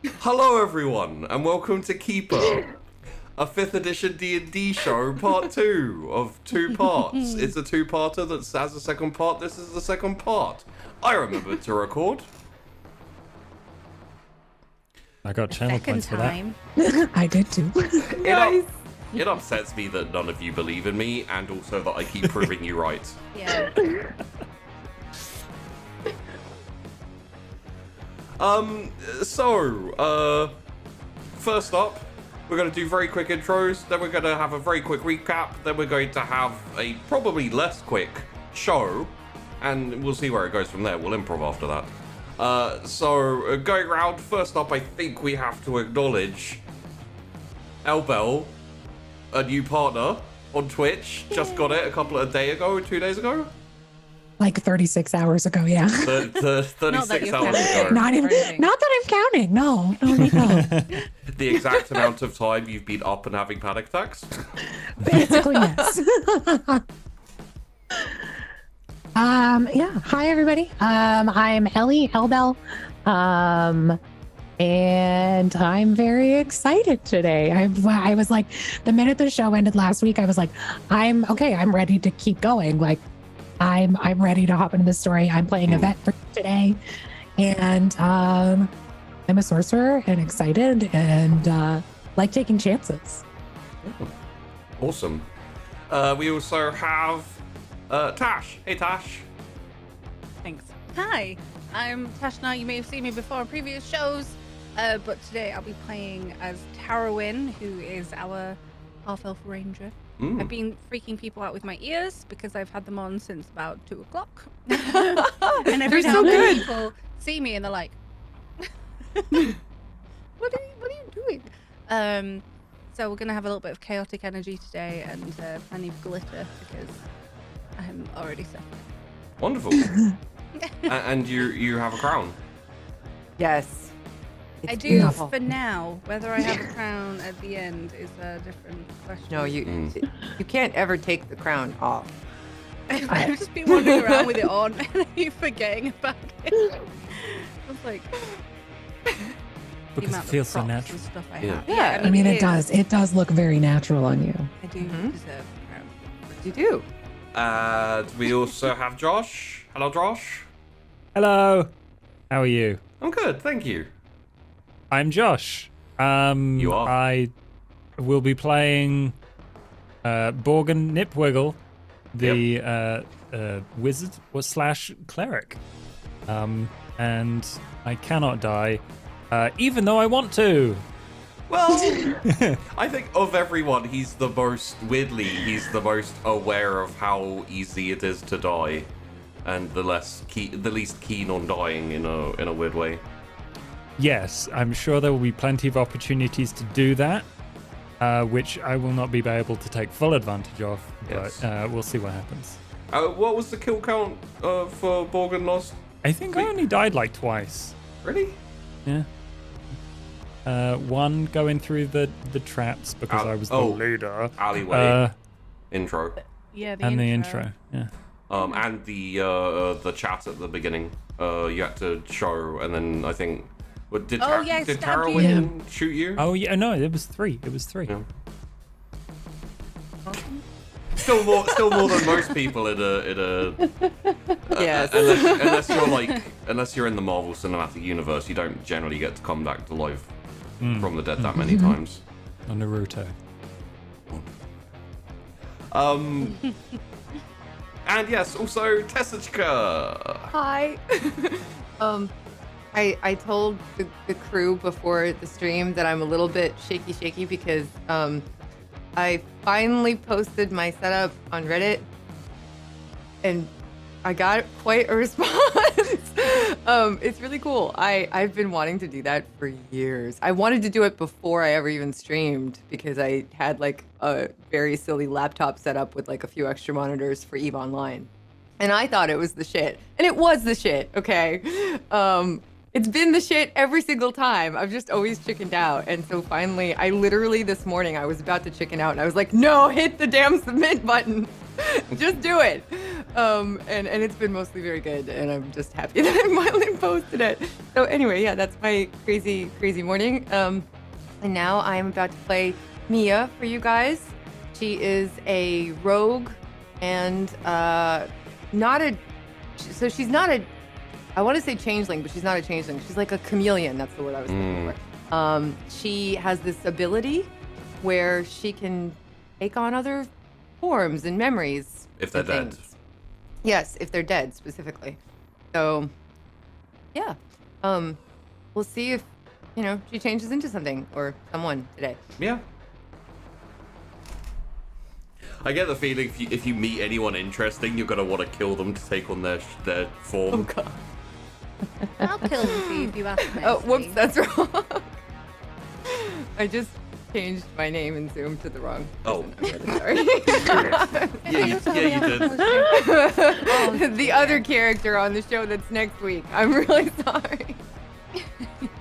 Hello everyone, and welcome to Keeper, a 5th edition D&D show, part 2 of 2 parts. It's a 2-parter that has a second part. This is the second part. I remembered to record. I got channel points for that. I did too. Nice. It upsets me that none of you believe in me, and also that I keep proving you right. Yeah. First up, we're going to do very quick intros, then we're going to have a very quick recap, then we're going to have a probably less quick show, and we'll see where it goes from there. We'll improv after that. Going around, first up, I think we have to acknowledge Elbel, a new partner on Twitch. Just got it a day ago, 2 days ago? Like 36 hours ago, yeah. 36 hours ago. Not that I'm counting. No. The exact amount of time you've been up and having panic attacks? Basically, yes. Yeah. Hi, everybody. I'm Ellie Elbel. And I'm very excited today. I was like, the minute the show ended last week, I was like, I'm ready to keep going. Like, I'm ready to hop into the story. I'm playing a vet for today, and I'm a sorcerer and excited and like taking chances. Awesome. We also have Tash. Hey, Tash. Thanks. Hi, I'm Tash. Now you may have seen me before in previous shows, but today I'll be playing as Tarowin, who is our half-elf ranger. I've been freaking people out with my ears because I've had them on since about 2 o'clock. And every now and then people see me and they're like, what are you doing? So we're going to have a little bit of chaotic energy today and plenty of glitter because I'm already suffering. Wonderful. And you have a crown. Yes. I do for now. Whether I have a crown at the end is a different question. No, you can't ever take the crown off. I've just been wandering around with it on and I keep forgetting about it. I was like, Because it feels so natural. Stuff I Yeah. have. Yeah, I mean, it does. It does look very natural on you. I do deserve a crown. You do. And we also have Josh. Hello, Josh. Hello. How are you? I'm good, thank you. I'm Josh. You are. I will be playing Borgen Nipwiggle, the wizard / cleric. And I cannot die, even though I want to. Well, I think of everyone, he's the most aware of how easy it is to die, and the least keen on dying in a weird way. Yes, I'm sure there will be plenty of opportunities to do that, which I will not be able to take full advantage of, but Yes. We'll see what happens. What was the kill count for Borgen Lost? I think I only died like twice. Really? Yeah. One going through the traps because I was the leader. Alleyway. Intro. Yeah, The intro, yeah. And the chat at the beginning. You had to show, and then I think... Did Tarowin shoot you? Oh yeah, no, it was three. Yeah. Still more than most people in a Yes. unless you're in the Marvel Cinematic Universe, you don't generally get to come back to life from the dead that many times. On Naruto. And yes, also Tessachka. Hi. I told the crew before the stream that I'm a little bit shaky because I finally posted my setup on Reddit and I got quite a response. It's really cool. I've been wanting to do that for years. I wanted to do it before I ever even streamed because I had like a very silly laptop setup with like a few extra monitors for EVE Online. And I thought it was the shit. And it was the shit, okay? It's been the shit every single time. I've just always chickened out. And so finally, I literally this morning, I was about to chicken out and I was like, no, hit the damn submit button. Just do it. And it's been mostly very good, and I'm just happy that I finally posted it. So anyway, yeah, that's my crazy morning. And now I'm about to play Mia for you guys. She is a rogue, and she's not a, I want to say changeling, but she's not a changeling. She's like a chameleon. That's the word I was looking for. She has this ability where she can take on other forms and memories. If they're dead. Yes, if they're dead specifically. So, yeah. We'll see if, she changes into something or someone today. Yeah. I get the feeling if you meet anyone interesting, you're gonna want to kill them to take on their form. Oh god. I'll kill you if you ask me. Oh, whoops, that's wrong. I just changed my name in Zoom to the wrong person. I'm really sorry. Yeah, you did. The other character on the show that's next week. I'm really sorry.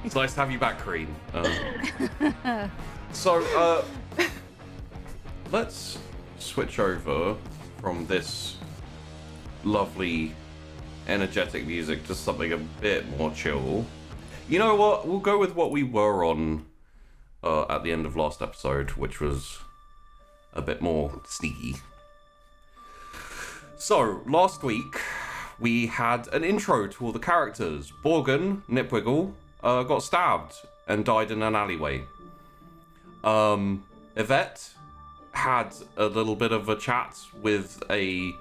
It's nice to have you back, Kareen. So, let's switch over from this lovely, energetic music to something a bit more chill. You know what? We'll go with what we were on at the end of last episode, which was a bit more sneaky. So, last week, we had an intro to all the characters. Borgen, Nipwiggle, got stabbed and died in an alleyway. Yvette had a little bit of a chat with a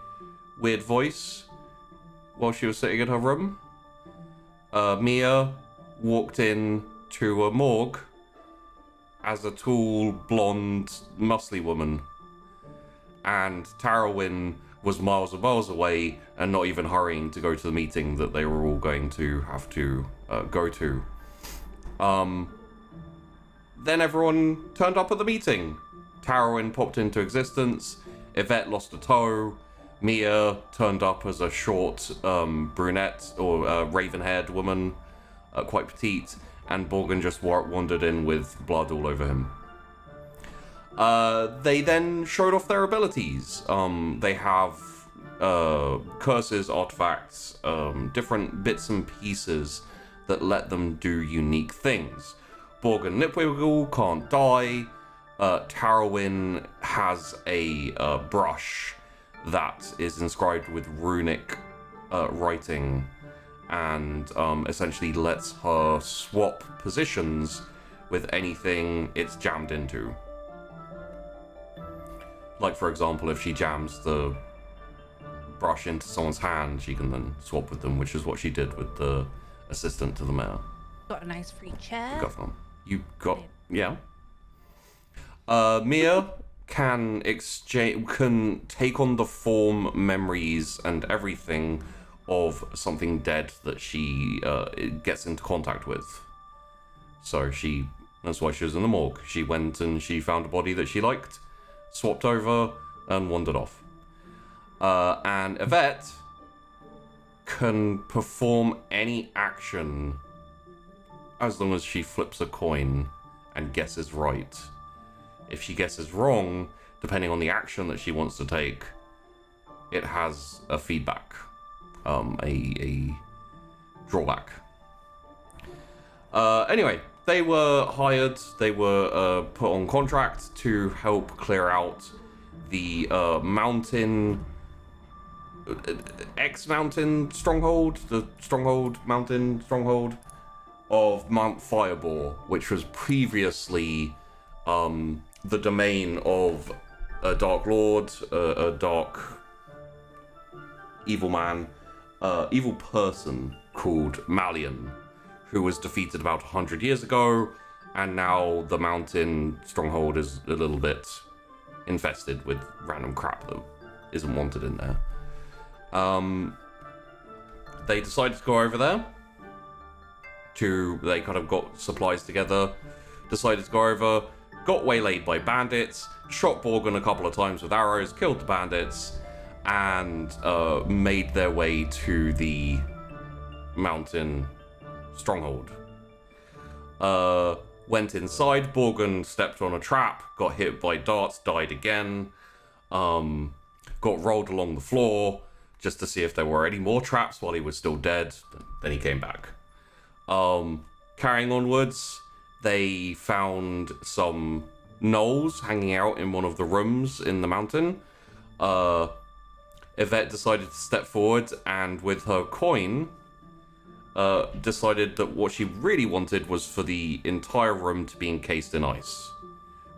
weird voice while she was sitting in her room. Mia walked in to a morgue as a tall, blonde, muscly woman. And Tarrowin was miles and miles away and not even hurrying to go to the meeting that they were all going to have to go to. Then everyone turned up at the meeting. Tarrowin popped into existence. Yvette lost a toe. Mia turned up as a short brunette or raven-haired woman, quite petite, and Borgen just wandered in with blood all over him. They then showed off their abilities. They have curses, artifacts, different bits and pieces that let them do unique things. Borgen Nipwiggle can't die. Tarrowin has a brush that is inscribed with runic writing and essentially lets her swap positions with anything it's jammed into. Like, for example, if she jams the brush into someone's hand, she can then swap with them, which is what she did with the assistant to the mayor. Got a nice free chair. You got yeah. Mia can take on the form, memories, and everything of something dead that she gets into contact with. So that's why she was in the morgue. She went and she found a body that she liked, swapped over, and wandered off. And Yvette can perform any action as long as she flips a coin and guesses right. If she guesses wrong, depending on the action that she wants to take, it has a feedback, a drawback. Anyway, they were hired, they were put on contract to help clear out the mountain, X-Mountain stronghold, the mountain stronghold of Mount Firebore, which was previously the domain of a Dark Lord, a dark evil person called Malien, who was defeated about 100 years ago, and now the mountain stronghold is a little bit infested with random crap that isn't wanted in there. They decided to go over there. They kind of got supplies together, decided to go over, got waylaid by bandits, shot Borgen a couple of times with arrows, killed the bandits, and made their way to the mountain stronghold. Went inside, Borgen stepped on a trap, got hit by darts, died again, got rolled along the floor, just to see if there were any more traps while he was still dead. Then he came back. Carrying onwards, they found some gnolls hanging out in one of the rooms in the mountain. Yvette decided to step forward and with her coin, decided that what she really wanted was for the entire room to be encased in ice.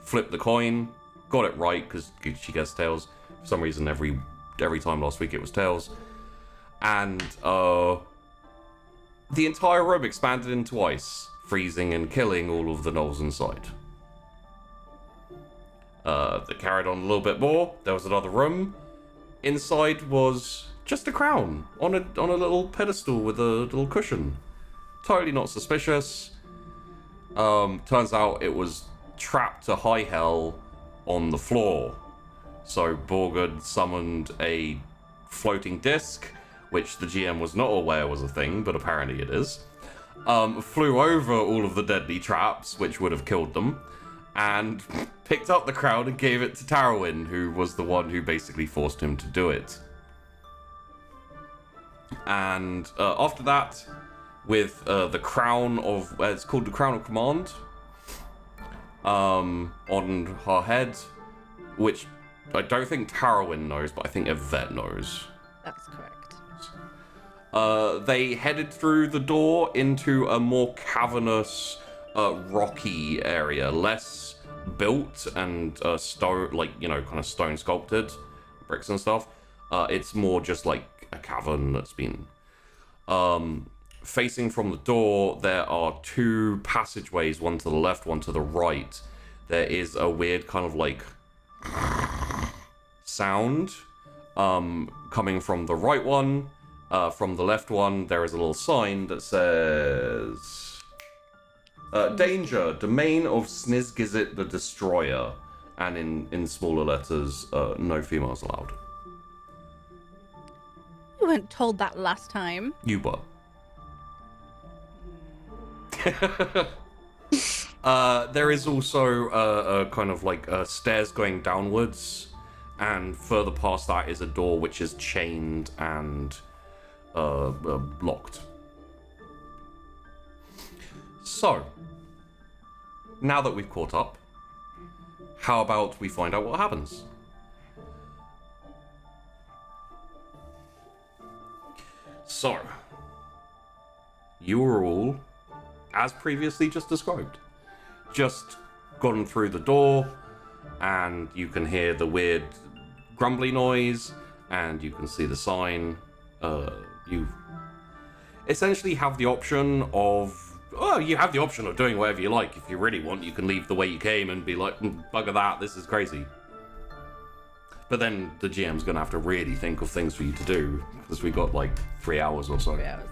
Flipped the coin, got it right because she gets tails. For some reason, every time last week it was tails. And the entire room expanded into ice, freezing and killing all of the gnolls inside. They carried on a little bit more. There was another room. Inside was just a crown on a little pedestal with a little cushion. Totally not suspicious. Turns out it was trapped to high hell on the floor. So Borgard summoned a floating disc, which the GM was not aware was a thing, but apparently it is. Flew over all of the deadly traps, which would have killed them, and picked up the crown and gave it to Tarwin, who was the one who basically forced him to do it. And after that, with the crown of... it's called the Crown of Command, on her head, which I don't think Tarwin knows, but I think Yvette knows. That's correct. They headed through the door into a more cavernous, rocky area, less built and stone, like, you know, kind of stone sculpted, bricks and stuff. It's more just like a cavern that's been facing from the door. There are two passageways, one to the left, one to the right. There is a weird kind of like sound coming from the right one. From the left one, there is a little sign that says danger, domain of Snizz Gizzit the Destroyer, and in smaller letters, no females allowed. You weren't told that last time. You were. There is also a kind of like stairs going downwards, and further past that is a door which is chained and locked. So, now that we've caught up, how about we find out what happens? So, you are all, as previously just described, just gone through the door, and you can hear the weird grumbly noise, and you can see the sign. You essentially have the option of, you have the option of doing whatever you like. If you really want, you can leave the way you came and be like, bugger that, this is crazy. But then the GM's gonna have to really think of things for you to do, because we got like 3 hours or so. 3 hours.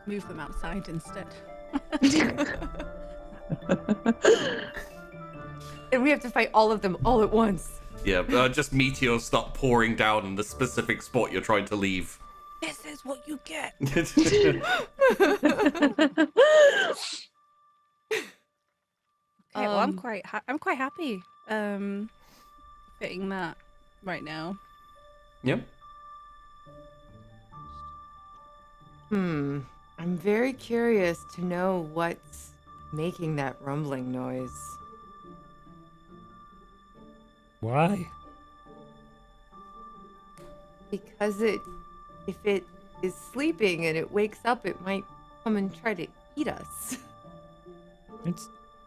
Move them outside instead. And we have to fight all of them all at once. Yeah, just meteors start pouring down in the specific spot you're trying to leave. This is what you get. Okay, well, I'm quite happy fitting that right now. Yep. I'm very curious to know what's making that rumbling noise. Why? Because if it is sleeping and it wakes up, it might come and try to eat us. It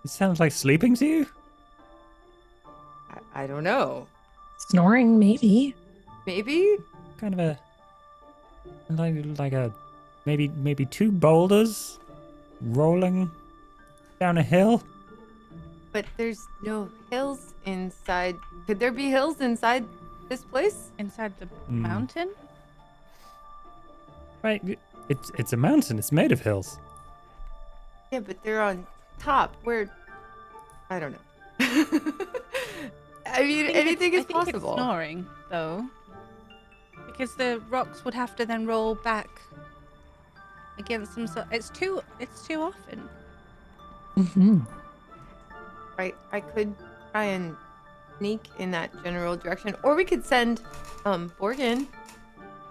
sounds like sleeping to you? I don't know. Snoring, maybe. Maybe? Kind of a like a maybe two boulders rolling down a hill. But there's no hills inside. Could there be hills inside this place? Inside the mountain? Right, it's a mountain. It's made of hills. Yeah, but they're on top. Where? I don't know. I mean, anything is I think possible. It's snoring, though, because the rocks would have to then roll back against them. So it's too often. Mm-hmm. Right, I could try and sneak in that general direction, or we could send Borgin.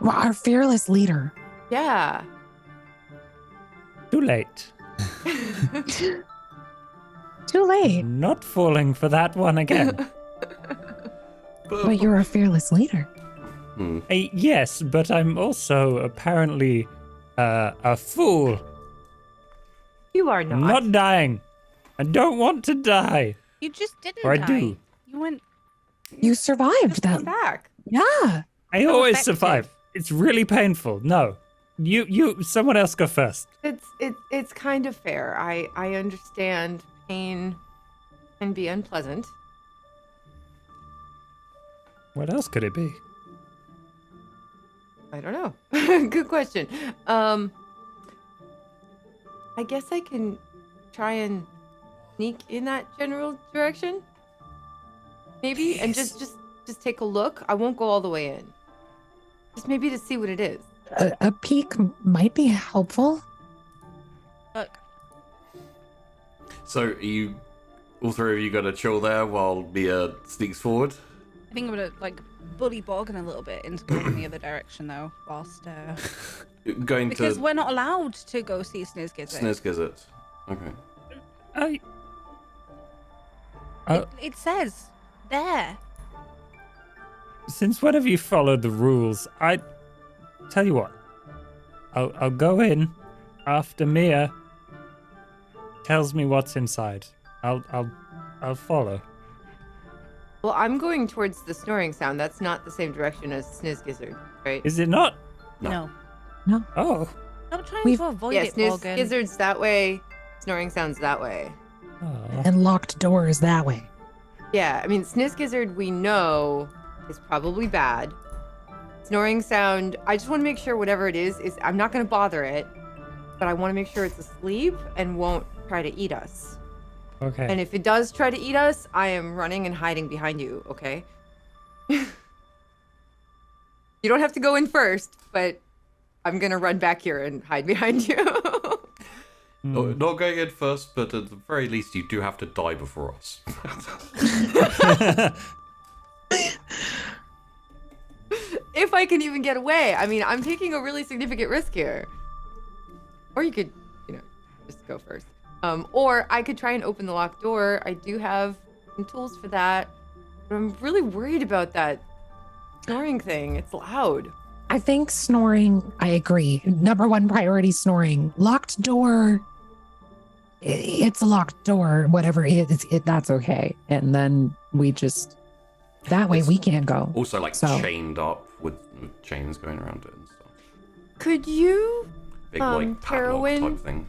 Well, our fearless leader. Yeah. Too late. Too late. Not falling for that one again. But you're a fearless leader. Yes, but I'm also apparently a fool. You are not. I'm not dying. I don't want to die. You just didn't Or I die. do. You went. You survived Just that. come back. Yeah. I So always effective. survive. It's really painful. No. Someone else go first. It's kind of fair. I understand pain can be unpleasant. What else could it be? I don't know. Good question. I guess I can try and sneak in that general direction. Maybe, and just take a look. I won't go all the way in. Just maybe to see what it is. A peek might be helpful. Look. So all three of you gonna chill there while Mia sneaks forward? I think I'm gonna like bully Borgin a little bit into going in the other direction though, whilst Going because to we're not allowed to go see Snizz Gizzit. Snizz Gizzit. Okay. It says there. Since when have you followed the rules? I tell you what. I'll go in after Mia tells me what's inside. I'll follow. Well, I'm going towards the snoring sound. That's not the same direction as Snizz Gizzard, right? Is it not? No. Oh. Stop trying We've- to avoid Yeah, it, Snizz Borgin. Gizzard's that way. Snoring sound's that way. Oh. And locked doors that way. Yeah, I mean, Snizz Gizzard we know is probably bad. Snoring sound, I just want to make sure whatever it is I'm not going to bother it, but I want to make sure it's asleep and won't try to eat us. Okay. And if it does try to eat us, I am running and hiding behind you, okay? You don't have to go in first, but I'm going to run back here and hide behind you. Not going in first, but at the very least, you do have to die before us. If I can even get away. I mean, I'm taking a really significant risk here. Or you could, just go first. Or I could try and open the locked door. I do have some tools for that. But I'm really worried about that snoring thing. It's loud. I think snoring, I agree. Number one priority, snoring. Locked door. It's a locked door. Whatever it is, that's okay. And then we just, that way we can't go. Also, like, So- chained up with chains going around it and stuff. Could you, Big, like, padlock Tarwin? type thing.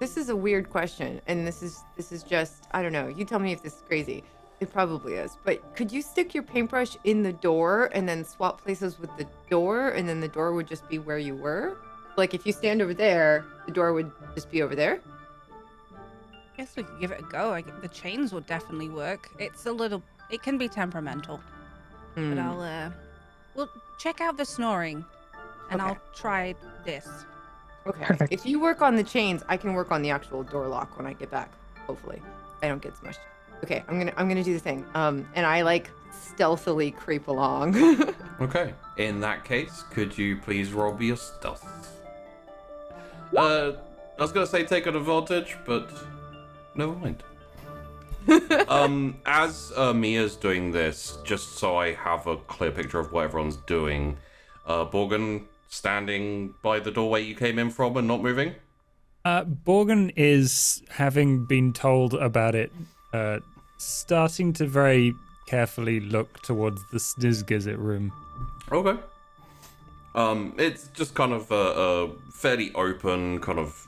this is a weird question, and this is just, I don't know. You tell me if this is crazy. It probably is. But could you stick your paintbrush in the door and then swap places with the door, and then the door would just be where you were? Like, if you stand over there, the door would just be over there? I guess we could give it a go. The chains will definitely work. It can be temperamental, but we'll check out the snoring, and Okay. I'll try this. Okay. Perfect. If you work on the chains, I can work on the actual door lock when I get back. Hopefully, I don't get smushed. Okay, I'm gonna do the thing. And I like stealthily creep along. Okay. In that case, could you please roll me your stealth? I was gonna say take an advantage, but never mind. As Mia's doing this, just so I have a clear picture of what everyone's doing, Borgin standing by the doorway you came in from and not moving? Borgin is, having been told about it, starting to very carefully look towards the Snizz Gizzit room. Okay. It's just kind of a fairly open, kind of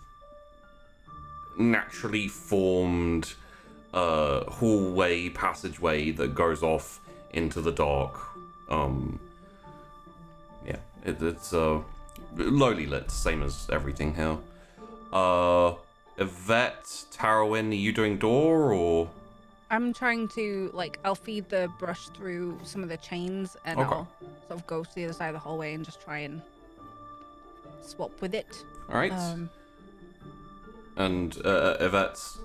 naturally formed hallway, passageway that goes off into the dark. Yeah, it's lowly lit, same as everything here. Yvette, Tarwin, are you doing door or? I'm trying to I'll feed the brush through some of the chains, and Okay. I'll sort of go to the other side of the hallway and just try and swap with it. All right. And Yvette's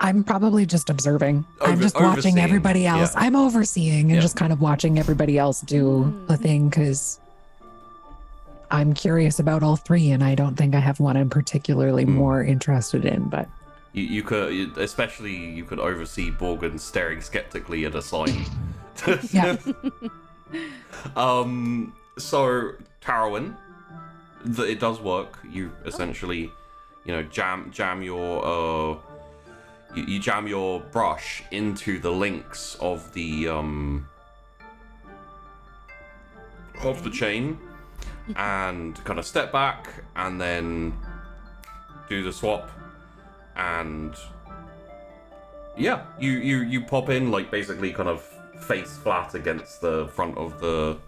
I'm probably just observing. I'm just watching Overseeing, everybody else. yeah. I'm overseeing and Yeah. just kind of watching everybody else do the thing because I'm curious about all three, and I don't think I have one I'm particularly more interested in. But You could, especially, you could oversee Borgin staring skeptically at a sign. yeah, So Tarwin, it does work. You essentially, jam your you jam your brush into the links of the chain, and kind of step back, and then do the swap, and yeah, you pop in, like, basically kind of face flat against the front of the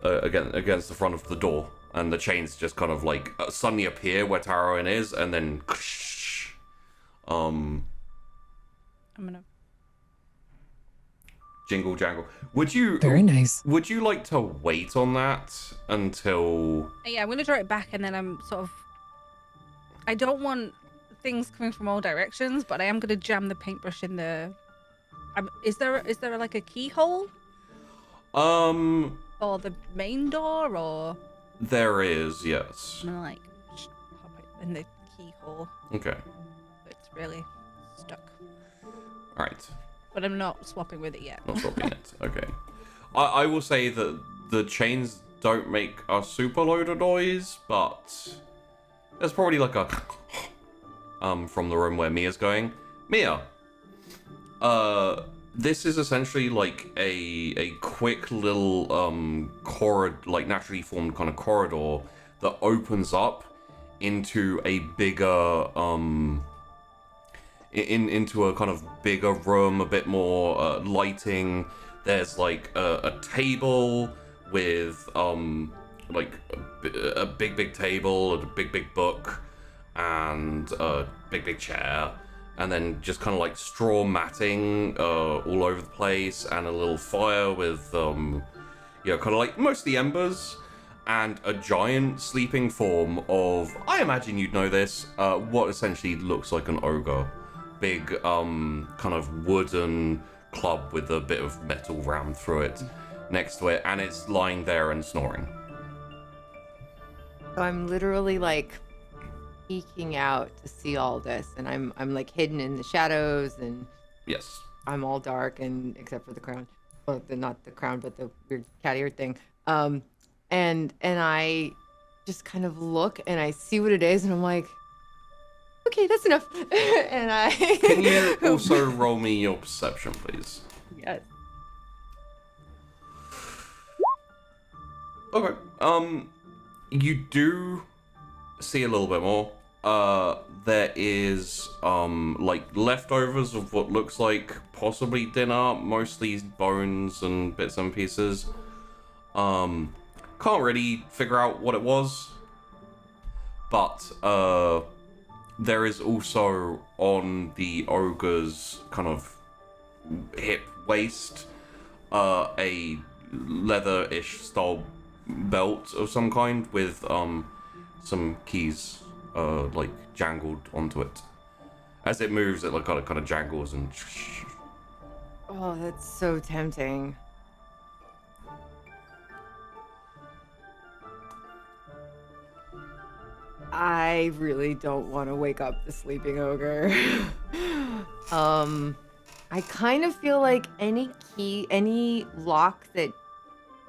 against the front of the door, and the chains just kind of like suddenly appear where Tarwin is, and then I'm gonna. jingle jangle. Would you very nice. Would you like to wait on that until? Yeah, I'm gonna draw it back, and then I'm sort of. I don't want things coming from all directions, but I am gonna jam the paintbrush in the. Is there like a keyhole for the main door, or? There is, yes. I'm gonna like pop it in the keyhole. Okay. It's really stuck, All right. but I'm not swapping with it yet. Not swapping it. Okay. I will say that the chains don't make a super load of noise, but there's probably like a from the room where Mia's going. Mia, this is essentially like a quick little corridor, like naturally formed kind of corridor that opens up into a bigger into a kind of bigger room, a bit more lighting. There's like a table with like a big table, a big book, and a big chair, and then just kind of like straw matting all over the place, and a little fire with kind of like mostly embers, and a giant sleeping form of, I imagine you'd know this, what essentially looks like an ogre. Big kind of wooden club with a bit of metal rammed through it next to it, and it's lying there and snoring. So I'm literally like peeking out to see all this, and I'm like hidden in the shadows, and Yes. I'm all dark, and except for the crown, well, not the crown, but the weird cat ear thing. And I just kind of look, and I see what it is, and I'm like, okay, that's enough. And I Can you also roll me your perception, please? yes. Okay. You do see a little bit more. There is like leftovers of what looks like possibly dinner, mostly bones and bits and pieces. Can't really figure out what it was, but there is also on the ogre's kind of hip waist a leather-ish style belt of some kind with some keys like jangled onto it. As it moves, it like kind of jangles and. Oh, that's so tempting. I really don't want to wake up the sleeping ogre. I kind of feel like any lock that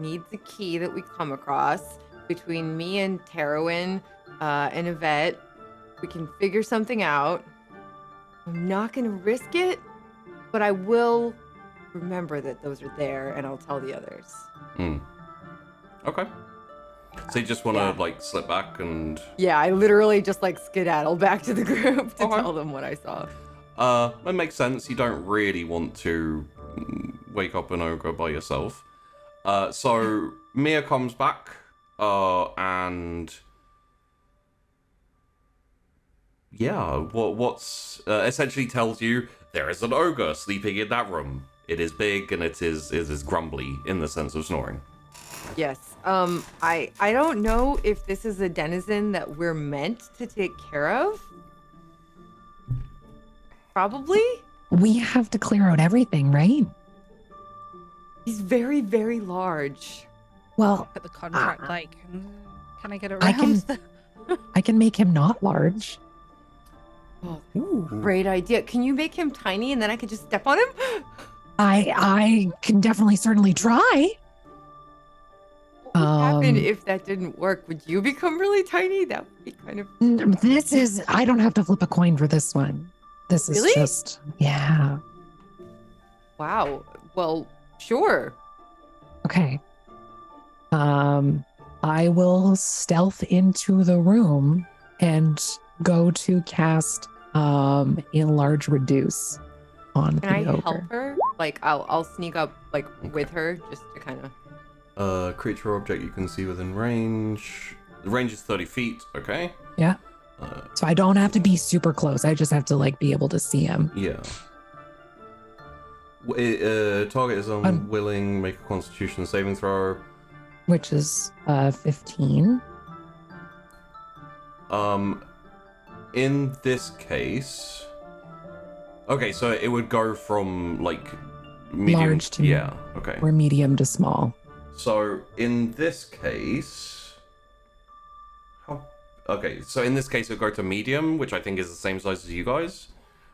needs a key that we come across between me and Tarwin and Yvette, we can figure something out. I'm not going to risk it, but I will remember that those are there, and I'll tell the others. Okay. So you just want to Yeah. like slip back and. Yeah, I literally just like skedaddle back to the group to Okay. tell them what I saw. That makes sense. You don't really want to wake up an ogre by yourself. So Mia comes back, and yeah, what's essentially tells you there is an ogre sleeping in that room. It is big and it is grumbly in the sense of snoring. Yes. I don't know if this is a denizen that we're meant to take care of. Probably. We have to clear out everything, right? He's very, very large. Well, At the contract, like, can I get around? I can- I can make him not large. Oh, Ooh. great idea. Can you make him tiny and then I could just step on him? I can definitely certainly try. What would happen if that didn't work? Would you become really tiny? That would be kind of. I don't have to flip a coin for this one. This is Really? just, yeah. Wow. Well, sure. Okay. I will stealth into the room and go to cast enlarge reduce on Can I the ogre. help her? Like, I'll sneak up like with her just to kind of. Creature or object you can see within range. The range is 30 feet, okay? Yeah. So I don't have to be super close. I just have to like be able to see him. Yeah. Target is unwilling, make a constitution saving throw. Which is 15. In this case... Okay, so it would go from, like, medium... Large to yeah, okay. or medium to small. So, in this case... Okay, so in this case it would go to medium, which I think is the same size as you guys.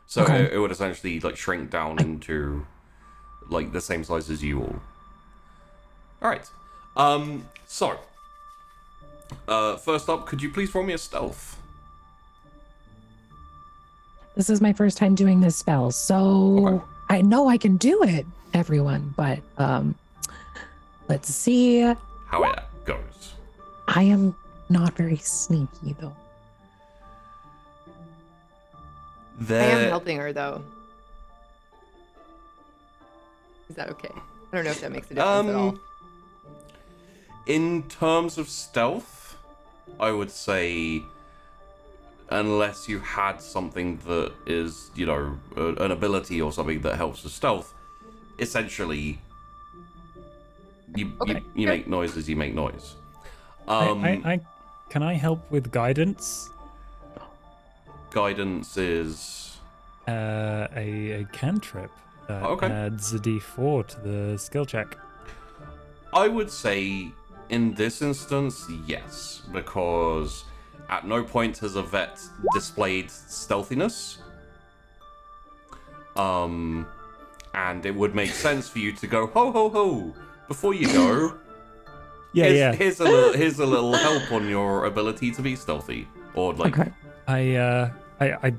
So Okay. it would essentially, like, shrink down into, like, the same size as you all. Alright. First up, could you please roll me a stealth? This is my first time doing this spell, so Okay. I know I can do it, everyone, but let's see. How it goes. I am not very sneaky though. I am helping her though. Is that okay? I don't know if that makes a difference at all. In terms of stealth, I would say, unless you had something that is, you know, an ability or something that helps with stealth, essentially, you make noise as you make noise. Can I help with guidance? Guidance is... A cantrip that Okay. adds a d4 to the skill check. I would say, in this instance, yes, because at no point has a vet displayed stealthiness. And it would make sense for you to go, ho, ho, ho, before you go. Here's a little help on your ability to be stealthy. Or, like... Okay. I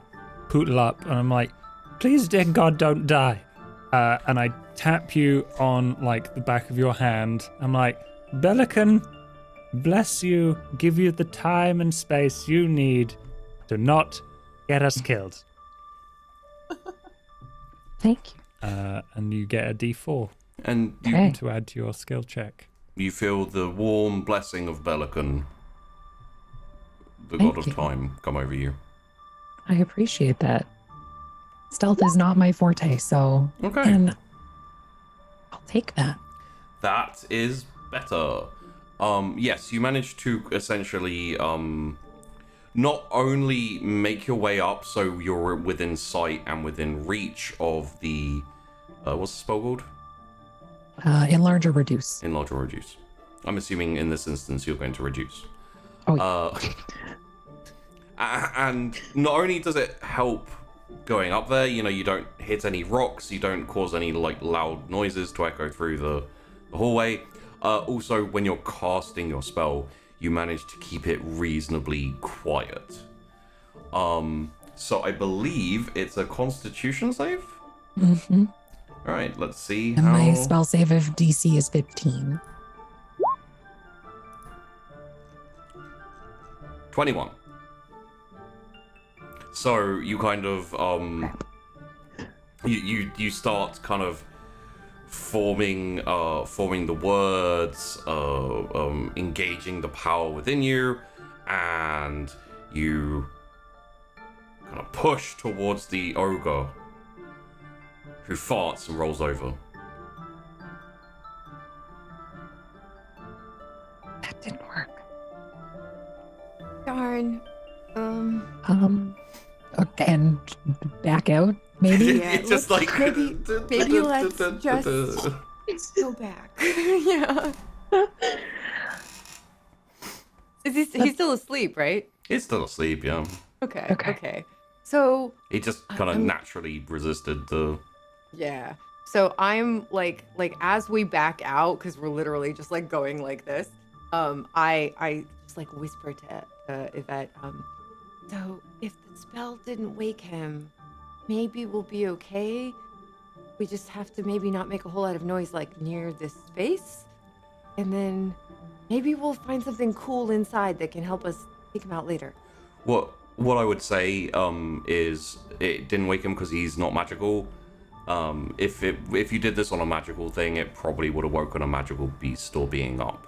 poodle up and I'm like, please, dear God, don't die. And I tap you on like the back of your hand. I'm like, Belican, bless you, give you the time and space you need to not get us killed. Thank you. And you get a d4 And you, Okay. to add to your skill check. you feel the warm blessing of Belican, the Thank god of you. time, come over you. I appreciate that. Stealth is not my forte, so Okay. and I'll take that. That is better. Yes, you managed to essentially not only make your way up so you're within sight and within reach of the what's the spell called? Enlarge or reduce. Enlarge or reduce. I'm assuming in this instance you're going to reduce. Oh, And not only does it help going up there, you know, you don't hit any rocks, you don't cause any like loud noises to echo through the hallway. Also, when you're casting your spell, you manage to keep it reasonably quiet. So I believe it's a Constitution save. mm-hmm. All right, let's see And how. my spell save if DC is 15. 21. So you kind of you start kind of forming the words, engaging the power within you, and you kind of push towards the ogre, who farts and rolls over. That didn't work. Darn. Okay, and back out. Maybe. Yeah, It's just let's- like maybe let's just go back. Yeah. He's still asleep, right? He's still asleep, yeah. Okay. Okay. Okay. So He just kind of I'm- naturally resisted the. yeah. So I'm like as we back out, because we're literally just like going like this. I just like whisper to Yvette. So if the spell didn't wake him, maybe we'll be okay. We just have to maybe not make a whole lot of noise like near this space, and then maybe we'll find something cool inside that can help us take him out later. What I would say is it didn't wake him because he's not magical. If you did this on a magical thing, it probably would have woken a magical beast still being up.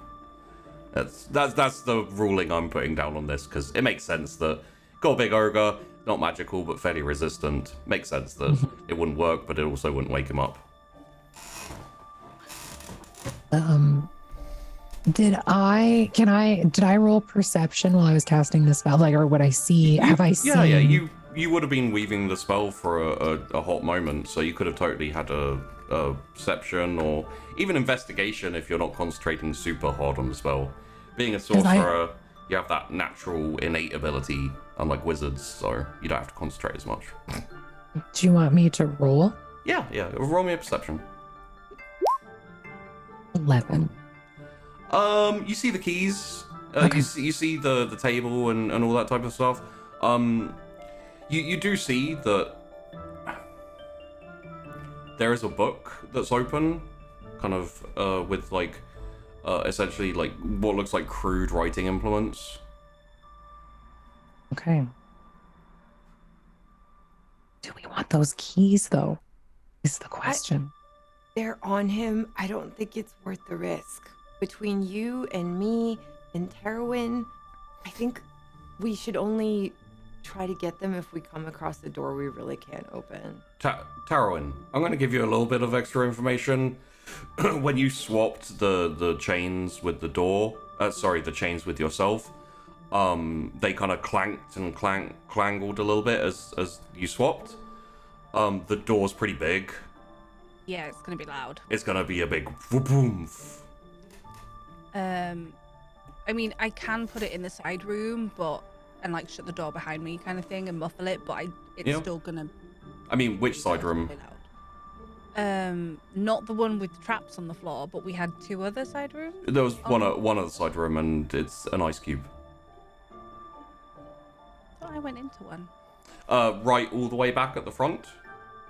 That's the ruling I'm putting down on this, because it makes sense that got a big ogre, not magical but fairly resistant. Makes sense that it wouldn't work, but it also wouldn't wake him up. Did I roll perception while I was casting the spell? Like, or would I see? Have I seen? Yeah. You would have been weaving the spell for a hot moment, so you could have totally had a perception or even investigation if you're not concentrating super hard on the spell. Being a sorcerer, you have that natural innate ability, unlike wizards, so you don't have to concentrate as much. Do you want me to roll? Yeah. Roll me a perception. 11. You see the keys. Okay. You see the table and all that type of stuff. You do see that there is a book that's open, kind of with like essentially like what looks like crude writing implements. Okay. Do we want those keys though? Is the question. They're on him. I don't think it's worth the risk. Between you and me and Terwin, I think we should only try to get them if we come across the door we really can't open. Tarwin, I'm going to give you a little bit of extra information. When you swapped the chains with the door, the chains with yourself, they kind of clanked and clangled a little bit as you swapped. The door's pretty big. Yeah, it's gonna be loud. It's going to be a big boom. I mean, I can put it in the side room, and like shut the door behind me, kind of thing, and muffle it. But it's still gonna. I mean, which side room? Be loud. Not the one with traps on the floor, but we had 2 other side rooms. There was one other side room, and it's an ice cube. I thought I went into one. Right, all the way back at the front.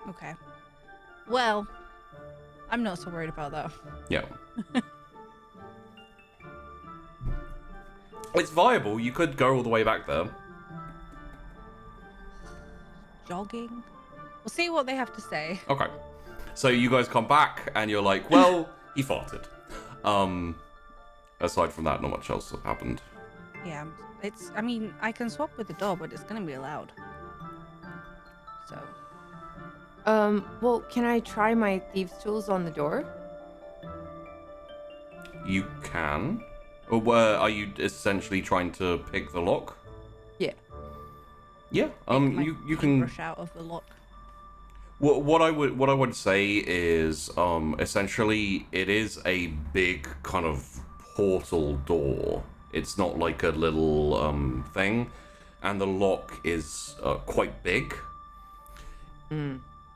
Okay. Well, I'm not so worried about that. Yeah. It's viable. You could go all the way back there. Jogging. We'll see what they have to say. Okay. So you guys come back and you're like, well, he farted. Aside from that, not much else happened. Yeah, I mean, I can swap with the door, but it's gonna be loud. So. Well, can I try my thieves' tools on the door? You can. Or are you essentially trying to pick the lock? Yeah. Yeah. You can brush out of the lock. What I would say is essentially it is a big kind of portal door. It's not like a little thing, and the lock is quite big.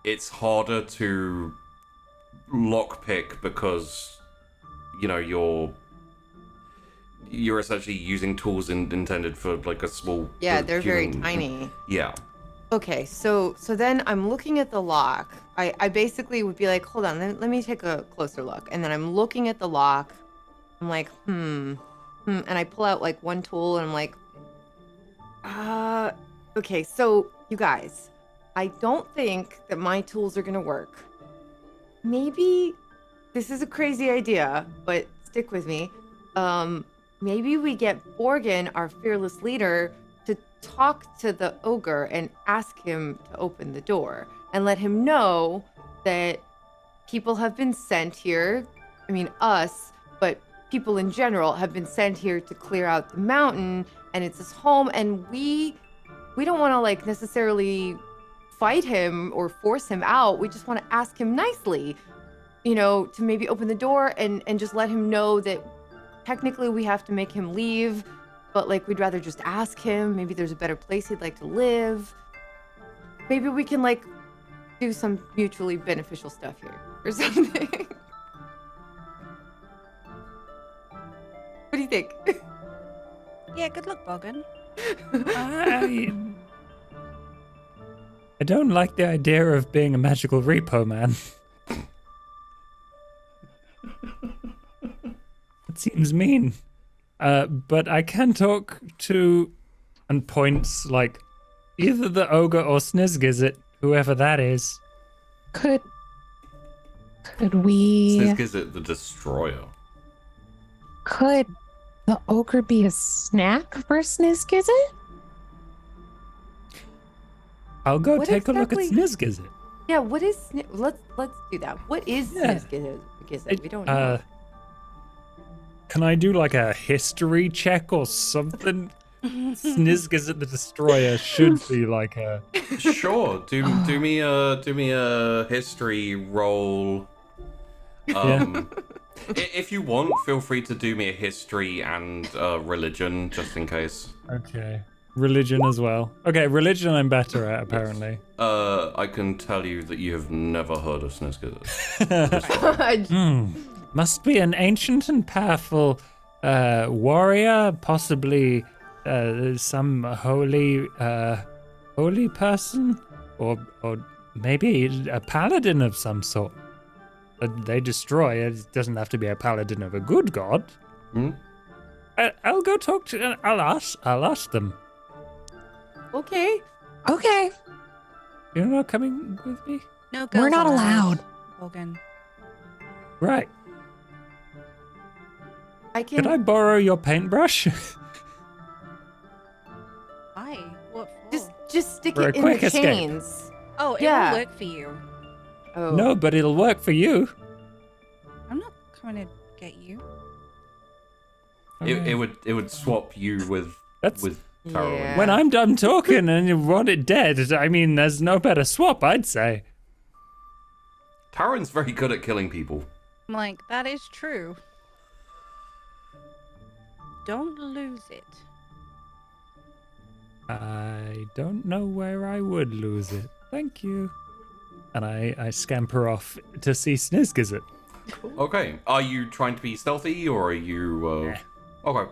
It's harder to lockpick because you're essentially using tools intended for like a small. Yeah, they're very human. tiny. Yeah. Okay, so then I'm looking at the lock. I basically would be like, hold on, let me take a closer look. And then I'm looking at the lock. I'm like, and I pull out like one tool and I'm like, okay, so you guys, I don't think that my tools are gonna work. Maybe this is a crazy idea, but stick with me. Maybe we get Borgin, our fearless leader, to talk to the ogre and ask him to open the door and let him know that people have been sent here. I mean, us, but people in general have been sent here to clear out the mountain, and it's his home, and we don't want to like necessarily fight him or force him out. We just want to ask him nicely, to maybe open the door and just let him know that technically we have to make him leave, but like we'd rather just ask him. Maybe there's a better place he'd like to live. Maybe we can like do some mutually beneficial stuff here or something. What do you think? Yeah, good luck, Bogan. I don't like the idea of being a magical repo man. It seems mean. But I can talk to, and points like either the ogre or Snizz Gizzit, whoever that is. Could we? Snizz Gizzit the Destroyer. Could the ogre be a snack for Snizz Gizzit? I'll go What take a look at exactly- Snizz Gizzit. Yeah, what is let's do that. What is Yeah. Snizz Gizzit? We don't know. Can I do like a history check or something? Snizz Gizzit the Destroyer should be like a. Sure. Do me a history roll. If you want, feel free to do me a history and religion, just in case. Okay. Religion as well. Okay, religion I'm better at, apparently. I can tell you that you have never heard of Snizz Gizzit. Must be an ancient and powerful warrior, possibly some holy person, or maybe a paladin of some sort. They destroy. It doesn't have to be a paladin of a good god. I'll go talk to. I'll ask them. Okay. Okay. You're not coming with me, No, We're girls not allowed. Bogan. right? I can. Could I borrow your paintbrush? Why? What for? just stick For it a in the quick escape. chains. Oh, it Yeah. will work for you. Oh. No, but it'll work for you. I'm not coming to get you. It would swap you with That's- Taro. Yeah. When I'm done talking and you want it dead, I mean, there's no better swap, I'd say. Taron's very good at killing people. I'm like, that is true. Don't lose it. I don't know where I would lose it. Thank you. And I scamper off to see Snizz Gizzit. Okay. Are you trying to be stealthy, or are you? Okay.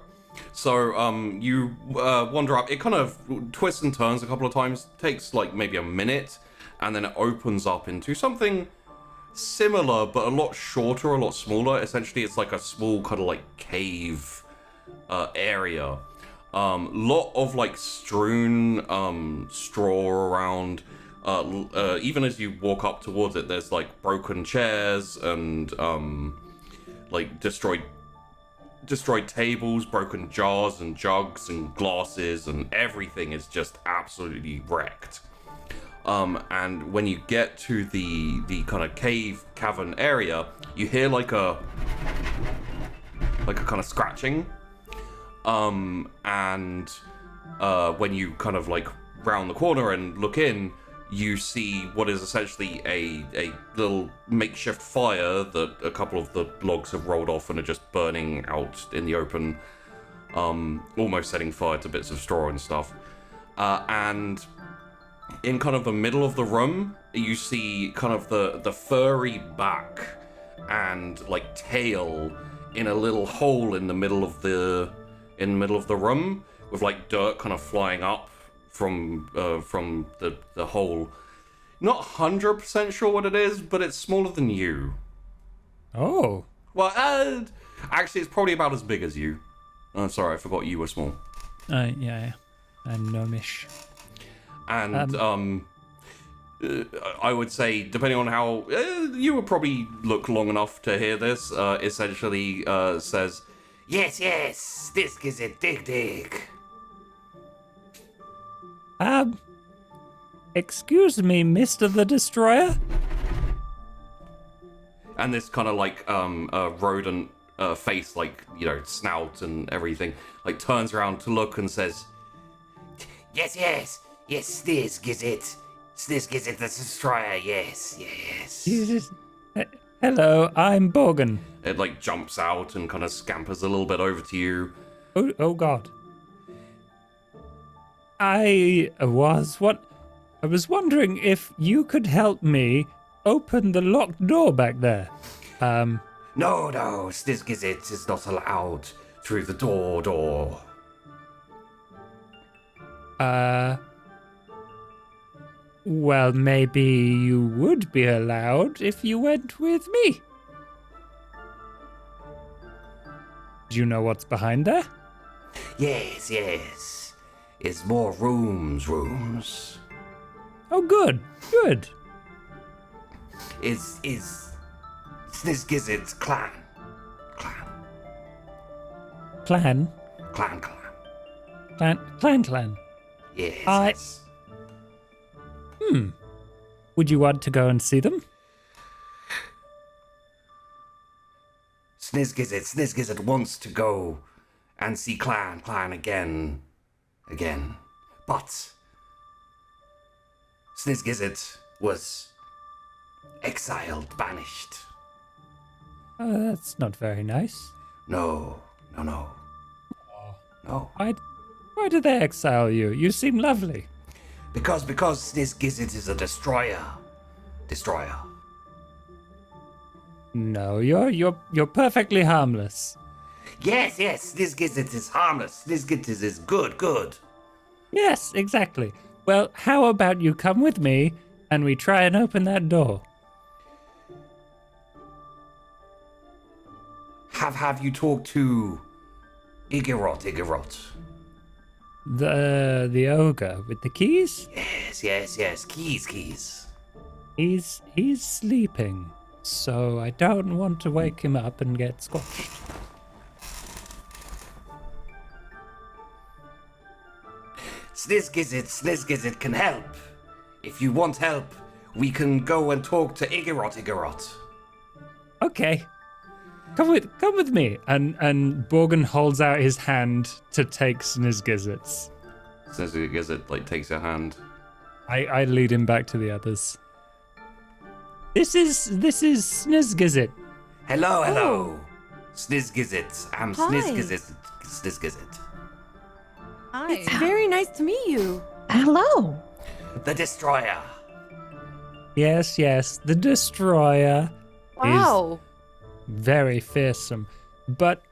So you wander up. It kind of twists and turns a couple of times. Takes like maybe a minute, and then it opens up into something similar, but a lot shorter, a lot smaller. Essentially, it's like a small kind of like cave area. Lot of like strewn straw around. Even as you walk up towards it, there's like broken chairs and like destroyed tables, broken jars and jugs and glasses, and everything is just absolutely wrecked. And when you get to the kind of cavern area, you hear like a kind of scratching. And when you kind of like round the corner and look in, you see what is essentially a little makeshift fire that a couple of the logs have rolled off and are just burning out in the open, almost setting fire to bits of straw and stuff. And in kind of the middle of the room, you see kind of the furry back and like tail in a little hole in the middle of the room, with like dirt kind of flying up from the hole. Not 100% sure what it is, but it's smaller than you. Oh. Well, actually, it's probably about as big as you. Oh, sorry, I forgot you were small. Yeah. I'm gnomish. And I would say, depending on how you would probably look long enough to hear this, essentially says, "Yes, this is a dig. Excuse me, Mr. the Destroyer? And this kind of like rodent face, like, you know, snout and everything, like turns around to look and says, yes, this Gizzit. Snizz Gizzit the Destroyer, yes. Jesus. Hello, I'm Borgen. It like jumps out and kind of scampers a little bit over to you. Oh God. I was wondering if you could help me open the locked door back there. No, Snizz Gizzit is not allowed through the door. Well, maybe you would be allowed if you went with me. Do you know what's behind there? Yes. Is more rooms. Oh, good. Is Snizz Gizzit's clan. Clan? Clan. Yes. Would you want to go and see them? Snizz Gizzit wants to go and see clan again. But Snizz Gizzit was exiled, banished. That's not very nice. No. Why did they exile you? You seem lovely. Because Snizz Gizzit is a destroyer. No, you're perfectly harmless. Yes, Snizz Gizzit is harmless. Snizz Gizzit is good. Yes, exactly. Well, how about you come with me and we try and open that door? Have you talked to Igorot? The ogre with the keys? Yes. Keys. He's sleeping, so I don't want to wake him up and get squashed. Snizz Gizzit can help. If you want help, we can go and talk to Igorot. Okay. Come with me. And Borgen holds out his hand to take Snizz Gizzit's. Snizz Gizzit like takes your hand. I lead him back to the others. This is Snizz Gizzit. Hello. Snizz Gizzit. I'm Hi. Snizz Gizzit. Hi. It's very nice to meet you. Hello. The Destroyer. Yes, the destroyer Wow. is very fearsome. But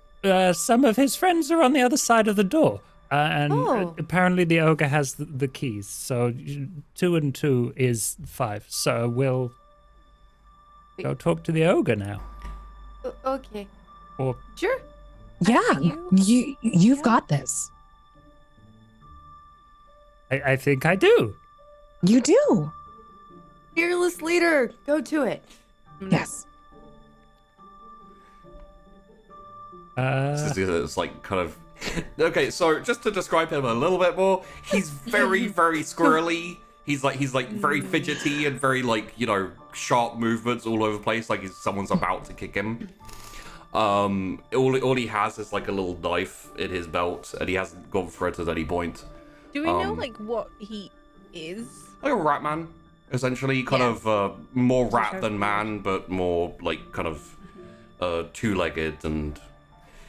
some of his friends are on the other side of the door. And apparently the ogre has the keys. So 2 and 2 is 5. So we'll go talk to the ogre now. Okay. Or Sure. Yeah, you've got this. I think I do. You do. Fearless leader. Go to it. Yes. It's like kind of okay. So just to describe him a little bit more, he's very squirrely. He's like very fidgety and very like sharp movements all over the place. Like someone's about to kick him. All he has is like a little knife in his belt, and he hasn't gone for it at any point. Do we know like what he is? Like a rat man, essentially, kind of more rat than man, but more like kind of two-legged. And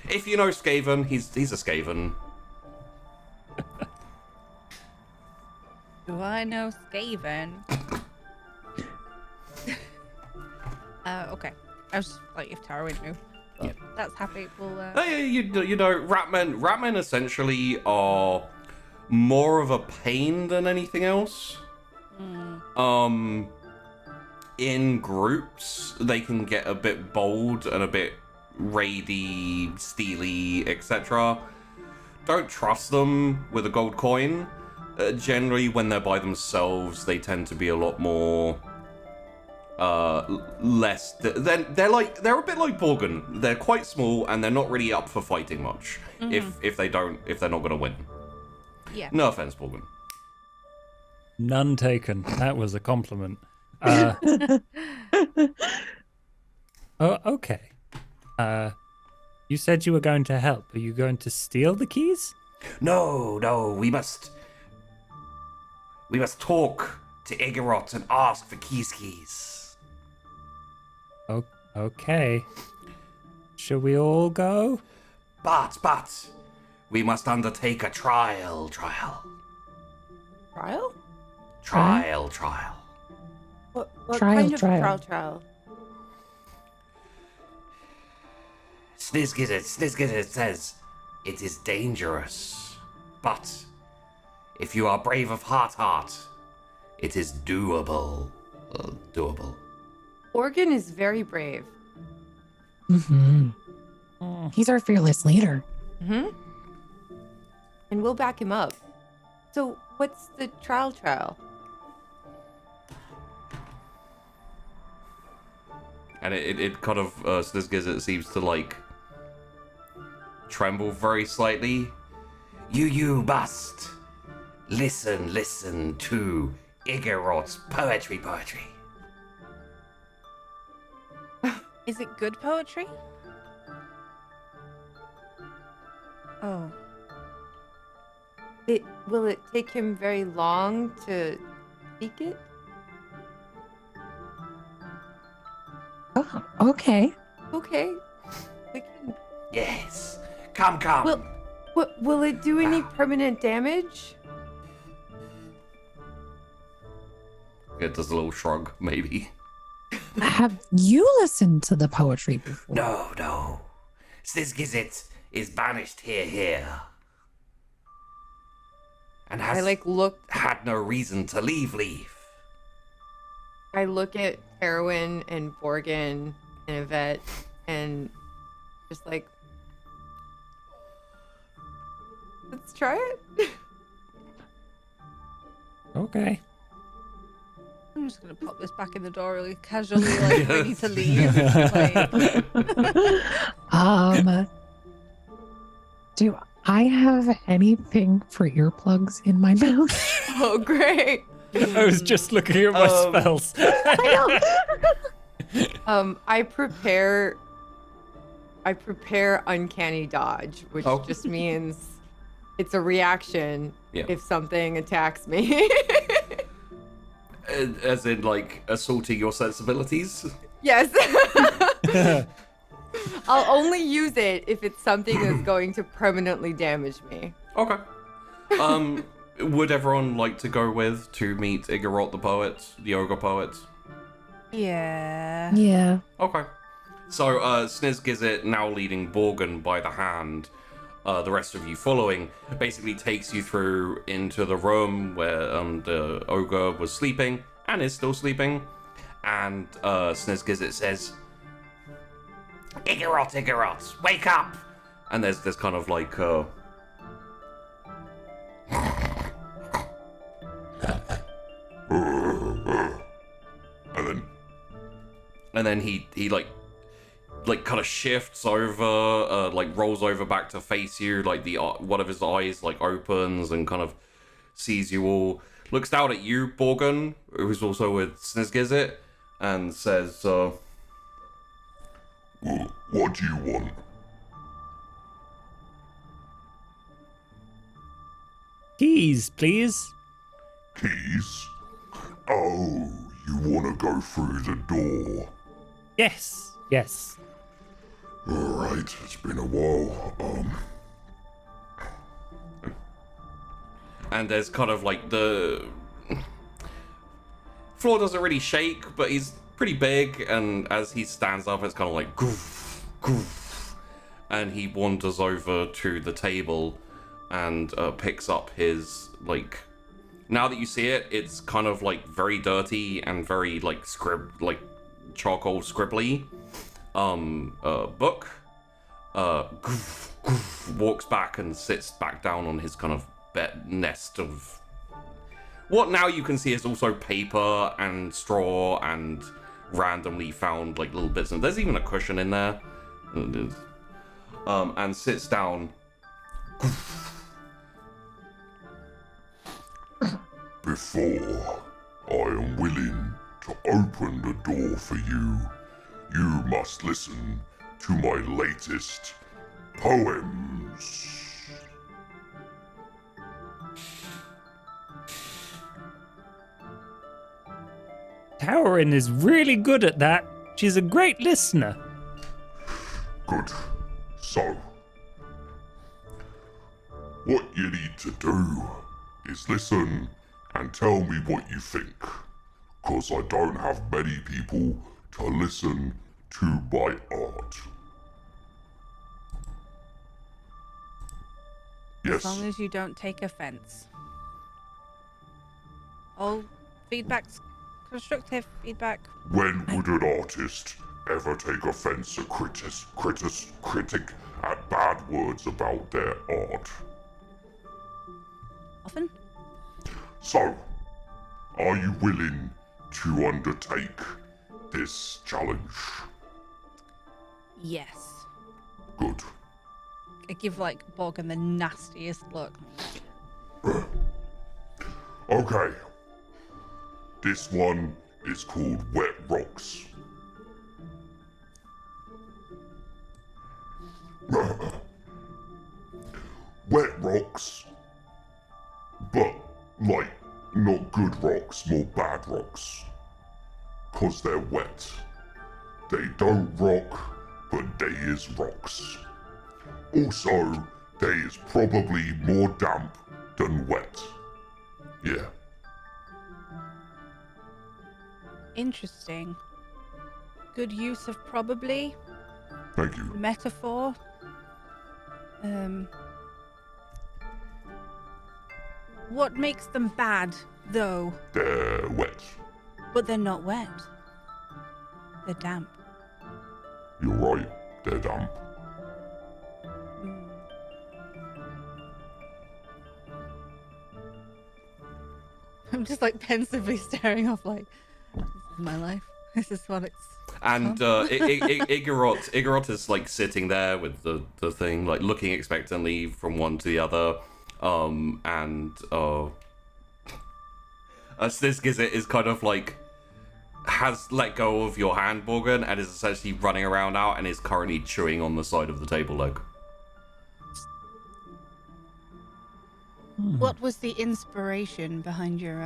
if you know Skaven, he's a Skaven. Do I know Skaven? Okay. I was just like, if Tarwin knew. But that's happy. We'll. You know, ratmen essentially are more of a pain than anything else. In groups, they can get a bit bold and a bit raidy, steely, etc. Don't trust them with a gold coin. Generally, when they're by themselves, they tend to be a lot more less. They're a bit like Borgen. They're quite small and they're not really up for fighting much. If they're not gonna win. Yeah. No offense, Borgen. None taken. That was a compliment. Oh, okay. You said you were going to help. Are you going to steal the keys? No, we must talk to Igorot and ask for keys. Okay. Shall we all go? But, we must undertake a trial. Trial? Trial. What Trial, kind of trial. trial? Snizz Gizzit says it is dangerous. But, if you are brave of heart, it is doable. Organ is very brave. Mm-hmm. He's our fearless leader. Mm-hmm. And we'll back him up. So, what's the trial? And it kind of, Snizz Gizzit seems to, like, tremble very slightly. You must listen to Igorot's poetry. Is it good poetry? Oh. Will it take him very long to speak it? Oh, okay. Okay. We can. Yes. Come. Will it do any permanent damage? It does a little shrug, maybe. Have you listened to the poetry before? No. Snizz Gizzit is banished here. And has had no reason to leave. I look at Erwin and Borgin and Yvette and just like, let's try it. Okay. I'm just gonna pop this back in the door really casually, like ready to leave. Like, Do I have anything for earplugs in my mouth? Oh, great. I was just looking at my spells. I prepare uncanny dodge, which just means it's a reaction if something attacks me. As in, like, assaulting your sensibilities? Yes. I'll only use it if it's something that's going to permanently damage me. Okay. Would everyone like to go with to meet Igorot the poet, the ogre poet? yeah. Yeah. Okay. So, Snizz Gizzit, now leading Borgin by the hand, the rest of you following, basically takes you through into the room where the ogre was sleeping, and is still sleeping, and Snizz Gizzit says, Igorot, wake up! and there's this kind of like, and then he like kind of shifts over, like rolls over back to face you, like the one of his eyes like opens and kind of sees you all, looks down at you, Borgin, who's also with Snizz Gizzit, and says, What do you want? Keys, please. Keys? Oh, you want to go through the door? Yes. Alright, it's been a while. and there's kind of like the floor doesn't really shake, but he's pretty big, and as he stands up, it's kind of like goof, goof, and he wanders over to the table and picks up his, like, now that you see it, it's kind of like very dirty and very like charcoal scribbly book. Goof, goof, walks back and sits back down on his kind of bed nest of what now you can see is also paper and straw and randomly found like little bits, and there's even a cushion in there, and sits down. Before I am willing to open the door for you, you must listen to my latest poems. Taroin is really good at that. She's a great listener. Good. So, what you need to do is listen and tell me what you think. 'Cause I don't have many people to listen to my art. Yes. As long as you don't take offense. All feedback's constructive feedback. When would an artist ever take offense at critic at bad words about their art? Often? So, are you willing to undertake this challenge? Yes. Good. I give like Borgen the nastiest look. Okay. This one is called Wet Rocks. Wet rocks, but like not good rocks, more bad rocks. 'Cause they're wet. They don't rock, but they is rocks. Also, they is probably more damp than wet. Yeah. Interesting. Good use of probably. Thank you. Metaphor. What makes them bad, though? They're wet. But they're not wet. They're damp. You're right. They're damp. I'm just like pensively staring off like, this is my life. This is what it's... And Igorot is like sitting there with the thing, like looking expectantly from one to the other. Snizz Gizzit is kind of like has let go of your hand, Borgen, and is essentially running around now and is currently chewing on the side of the table leg. What was the inspiration behind your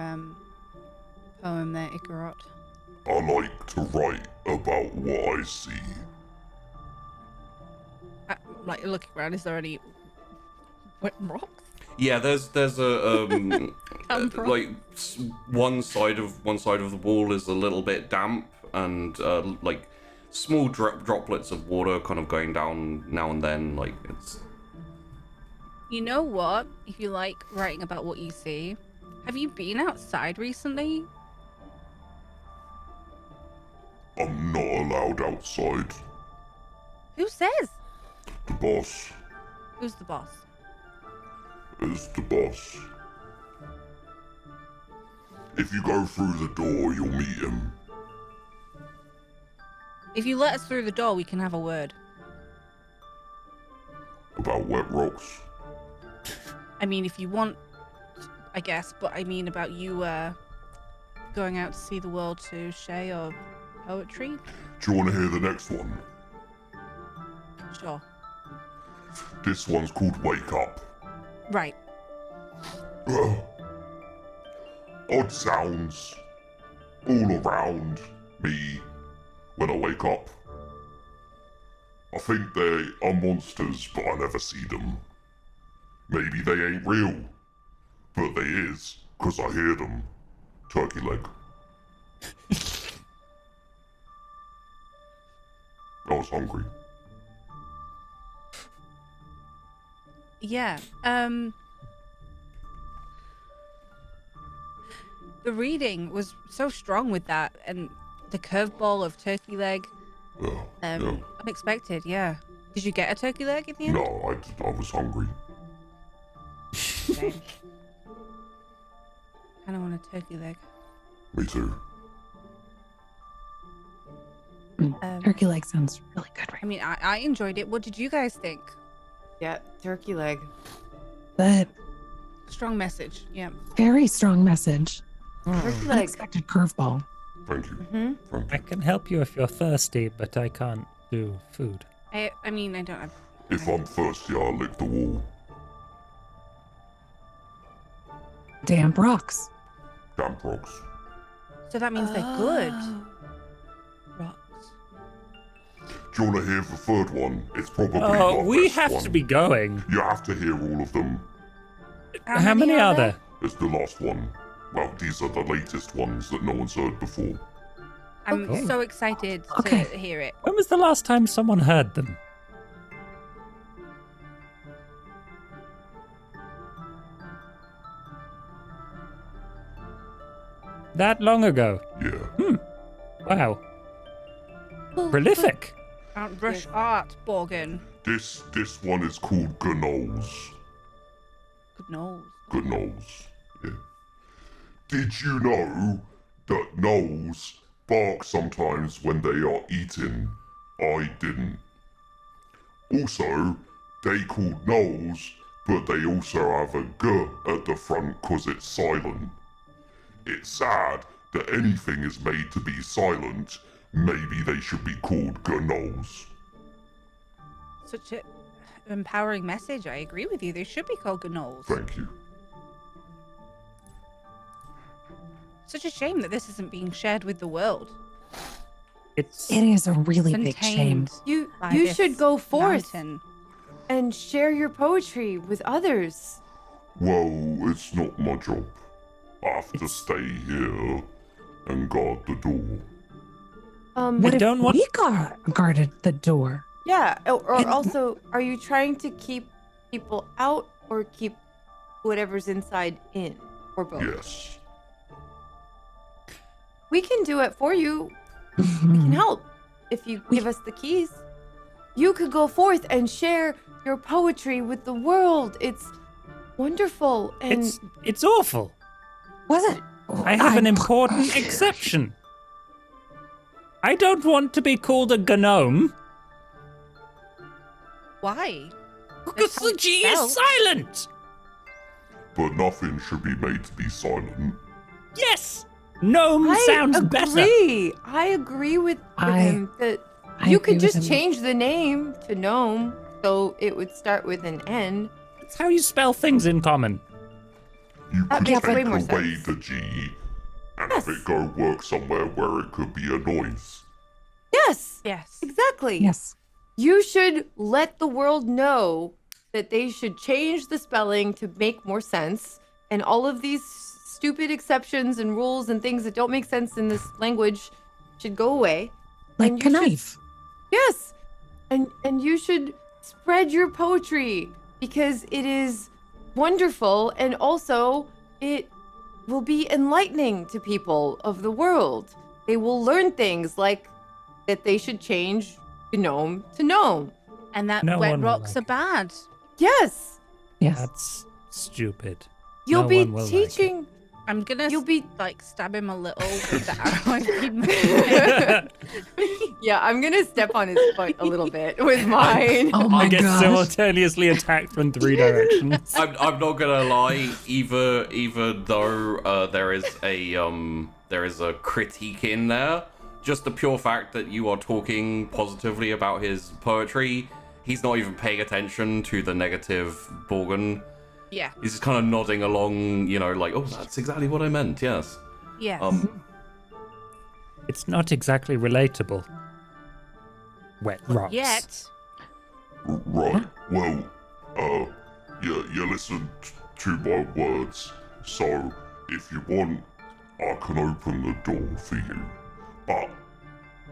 poem there, Igorot? I like to write about what I see. Like looking around, is there any wet rocks? Yeah, there's a like one side of the wall is a little bit damp, and like small droplets of water kind of going down now and then. Like it's. You know what? If you like writing about what you see, have you been outside recently? I'm not allowed outside. Who says? The boss Who's the boss? is the boss. If you go through the door, you'll meet him. If you let us through the door, we can have a word. About wet rocks. I mean, if you want, I guess, but I mean about you going out to see the world to share your poetry. Do you want to hear the next one? Sure. This one's called Wake Up. Right. Odd sounds all around me when I wake up. I think they are monsters, but I never see them. Maybe they ain't real, but they is, 'cause I hear them. Turkey leg. I was hungry. Yeah. The reading was so strong with that, and the curveball of turkey leg. Yeah. Unexpected, yeah. Did you get a turkey leg in the end? No, I was hungry. Same. Kind of want a turkey leg. Me too. Turkey leg sounds really good, right? I mean, I enjoyed it. What did you guys think? Yeah, turkey leg. But Strong message, yeah. very strong message. Turkey leg. Unexpected curveball. Thank you. Thank I you. can help you if you're thirsty, but I can't do food. I mean, I don't have... If I'm thirsty, I'll lick the wall. Damp rocks. Damp rocks. So that means they're good. Rocks. Do you want to hear the third one? It's probably the We best have one. to be going. You have to hear all of them. How many are there? It's the last one. Well, these are the latest ones that no one's heard before. I'm Okay. so excited Okay. to hear it. When was the last time someone heard them? That long ago. Yeah. Wow. Prolific. Rush art, Borgin. This one is called Gnomes. Good nose. Gnomes. Yeah. Did you know that gnolls bark sometimes when they are eaten? I didn't. Also, they called gnolls, but they also have a G at the front because it's silent. It's sad that anything is made to be silent. Maybe they should be called gnolls. Such an empowering message. I agree with you. They should be called gnolls. Thank you. Such a shame that this isn't being shared with the world. It is a really big shame. Contained You by you this should go forth mountain. and share your poetry with others. Well, it's not my job. I have to stay here and guard the door. What if don't want- we guarded the door? Yeah, or And- also, are you trying to keep people out or keep whatever's inside in? Or both? Yes. We can do it for you. We can help if you give us the keys. You could go forth and share your poetry with the world. It's wonderful and It's awful. Was it? I have an important exception. I don't want to be called a gnome Why? because That's how the it's G is spelled. silent. But nothing should be made to be silent. Yes, gnome sounds better. I agree with I- him that I you agree could with just him. change the name to Gnome, so it would start with an N. It's how you spell things in common. You That could makes take way more away sense. the G and have it go work somewhere where it could be a noise. Yes, Yes. exactly. Yes. You should let the world know that they should change the spelling to make more sense, and all of these stupid exceptions and rules and things that don't make sense in this language should go away. Like And you should- knife. Yes. And you should spread your poetry because it is wonderful and also it will be enlightening to people of the world. They will learn things like that they should change gnome to gnome. And that No wet one will rocks like are bad. Yes. Yes. That's stupid. You'll No be one will like it. teaching I'm gonna You'll be- like stab him a little with the arrow I've been making. Yeah, I'm gonna step on his foot a little bit with mine. Oh my I get gosh. simultaneously attacked from 3 directions. I'm not gonna lie. Even though there is a critique in there, just the pure fact that you are talking positively about his poetry, he's not even paying attention to the negative Borgin. Yeah. He's just kind of nodding along, like, oh, that's exactly what I meant. Yes. Yes. It's not exactly relatable. Wet rocks. Yet. Right. Well, you listened to my words. So, if you want, I can open the door for you. But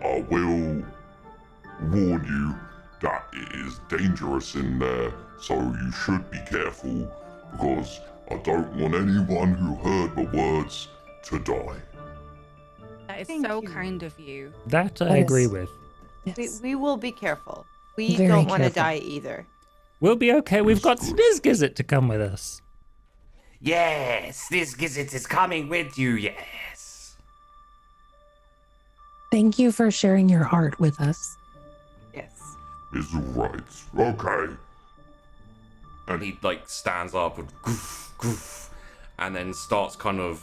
I will warn you that it is dangerous in there, so you should be careful, because I don't want anyone who heard the words to die. That is Thank so you. kind of you. That I That agree is- with. Yes. We will be careful. We Very don't want to careful. die either. We'll be okay. We've got Snizz Gizzit to come with us. Yes, this Gizzit is coming with you, yes. Thank you for sharing your art with us. Yes. It's alright. Okay. And he stands up and goof, goof, and then starts kind of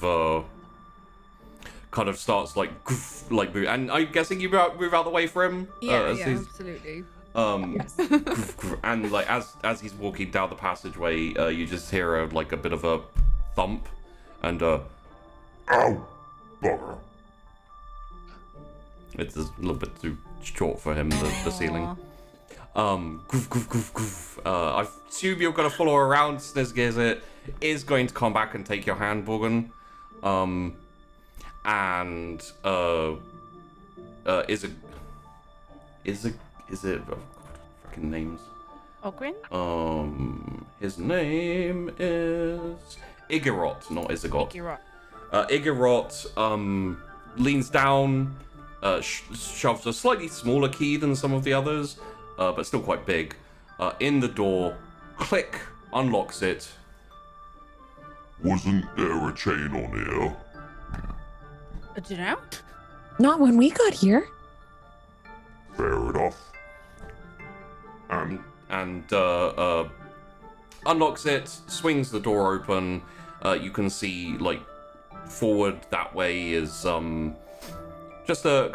starts goof, move. And I'm guessing you move out the way for him. Yeah, as yeah, he's- absolutely. Yes. goof, goof. And as he's walking down the passageway, you just hear a bit of a thump, and Ow! Bugger. It's a little bit too short for him, the ceiling. Goof, goof, goof, goof. I assume you're going to follow around. Snizz Gizzit is going to come back and take your hand, Borgan. Is it fucking names? Ogrin? His name is Igorot, not Isagot. You're right. Igorot leans down, shoves a slightly smaller key than some of the others, but still quite big, in the door. Click, unlocks it. Wasn't there a chain on here? Do you know? Not when we got here. Fair enough. And unlocks it, swings the door open. You can see, like, forward that way is just a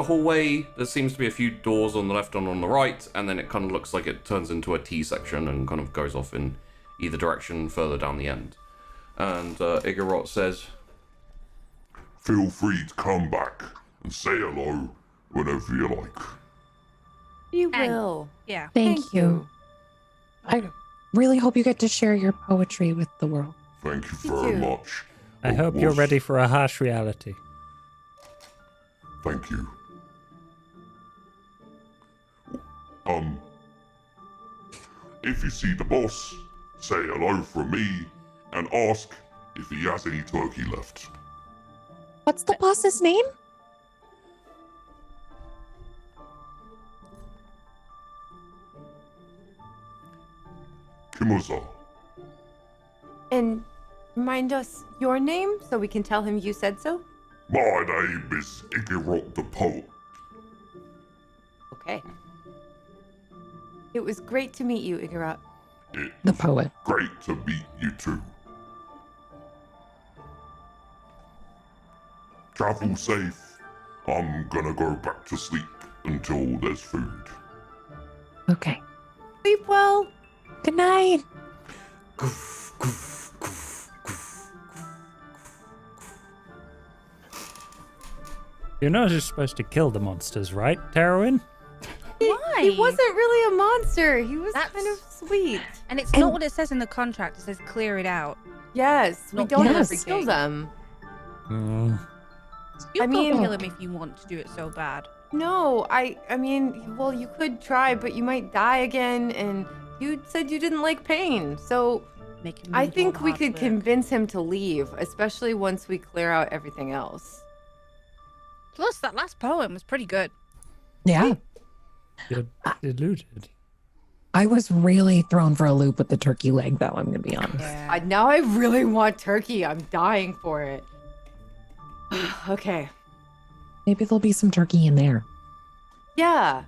hallway. There seems to be a few doors on the left and on the right, and then it kind of looks like it turns into a T section and kind of goes off in either direction further down the end. And Igorot says, Feel free to come back and say hello whenever you like. You And- will. Yeah. Thank you. I really hope you get to share your poetry with the world. Thank you Me very too. much. I It hope you're was- ready for a harsh reality. Thank you. If you see the boss, say hello from me and ask if he has any turkey left. What's the boss's name? Kimoza. And remind us your name so we can tell him you said so? My name is Igorot the Poet. Okay. It was great to meet you, Igorot. It The was poet. great to meet you too. Travel safe. I'm gonna go back to sleep until there's food. Okay. Sleep well. Good night. goof, goof, goof, goof. You're not just supposed to kill the monsters, right, Tarwin? Why? He wasn't really a monster. He was That's- kind of sweet. And it's And- not what it says in the contract. It says clear it out. Yes, we Not don't have yes. to kill them. You I can mean- kill him if you want to do it so bad. No, I mean, well, you could try, but you might die again, and you said you didn't like pain. So Make him I do think all we hard could work. convince him to leave, especially once we clear out everything else. Plus, that last poem was pretty good. Yeah. You're deluded. I was really thrown for a loop with the turkey leg, though, I'm going to be honest. Yeah. Now I really want turkey. I'm dying for it. Okay. Maybe there'll be some turkey in there. Yeah.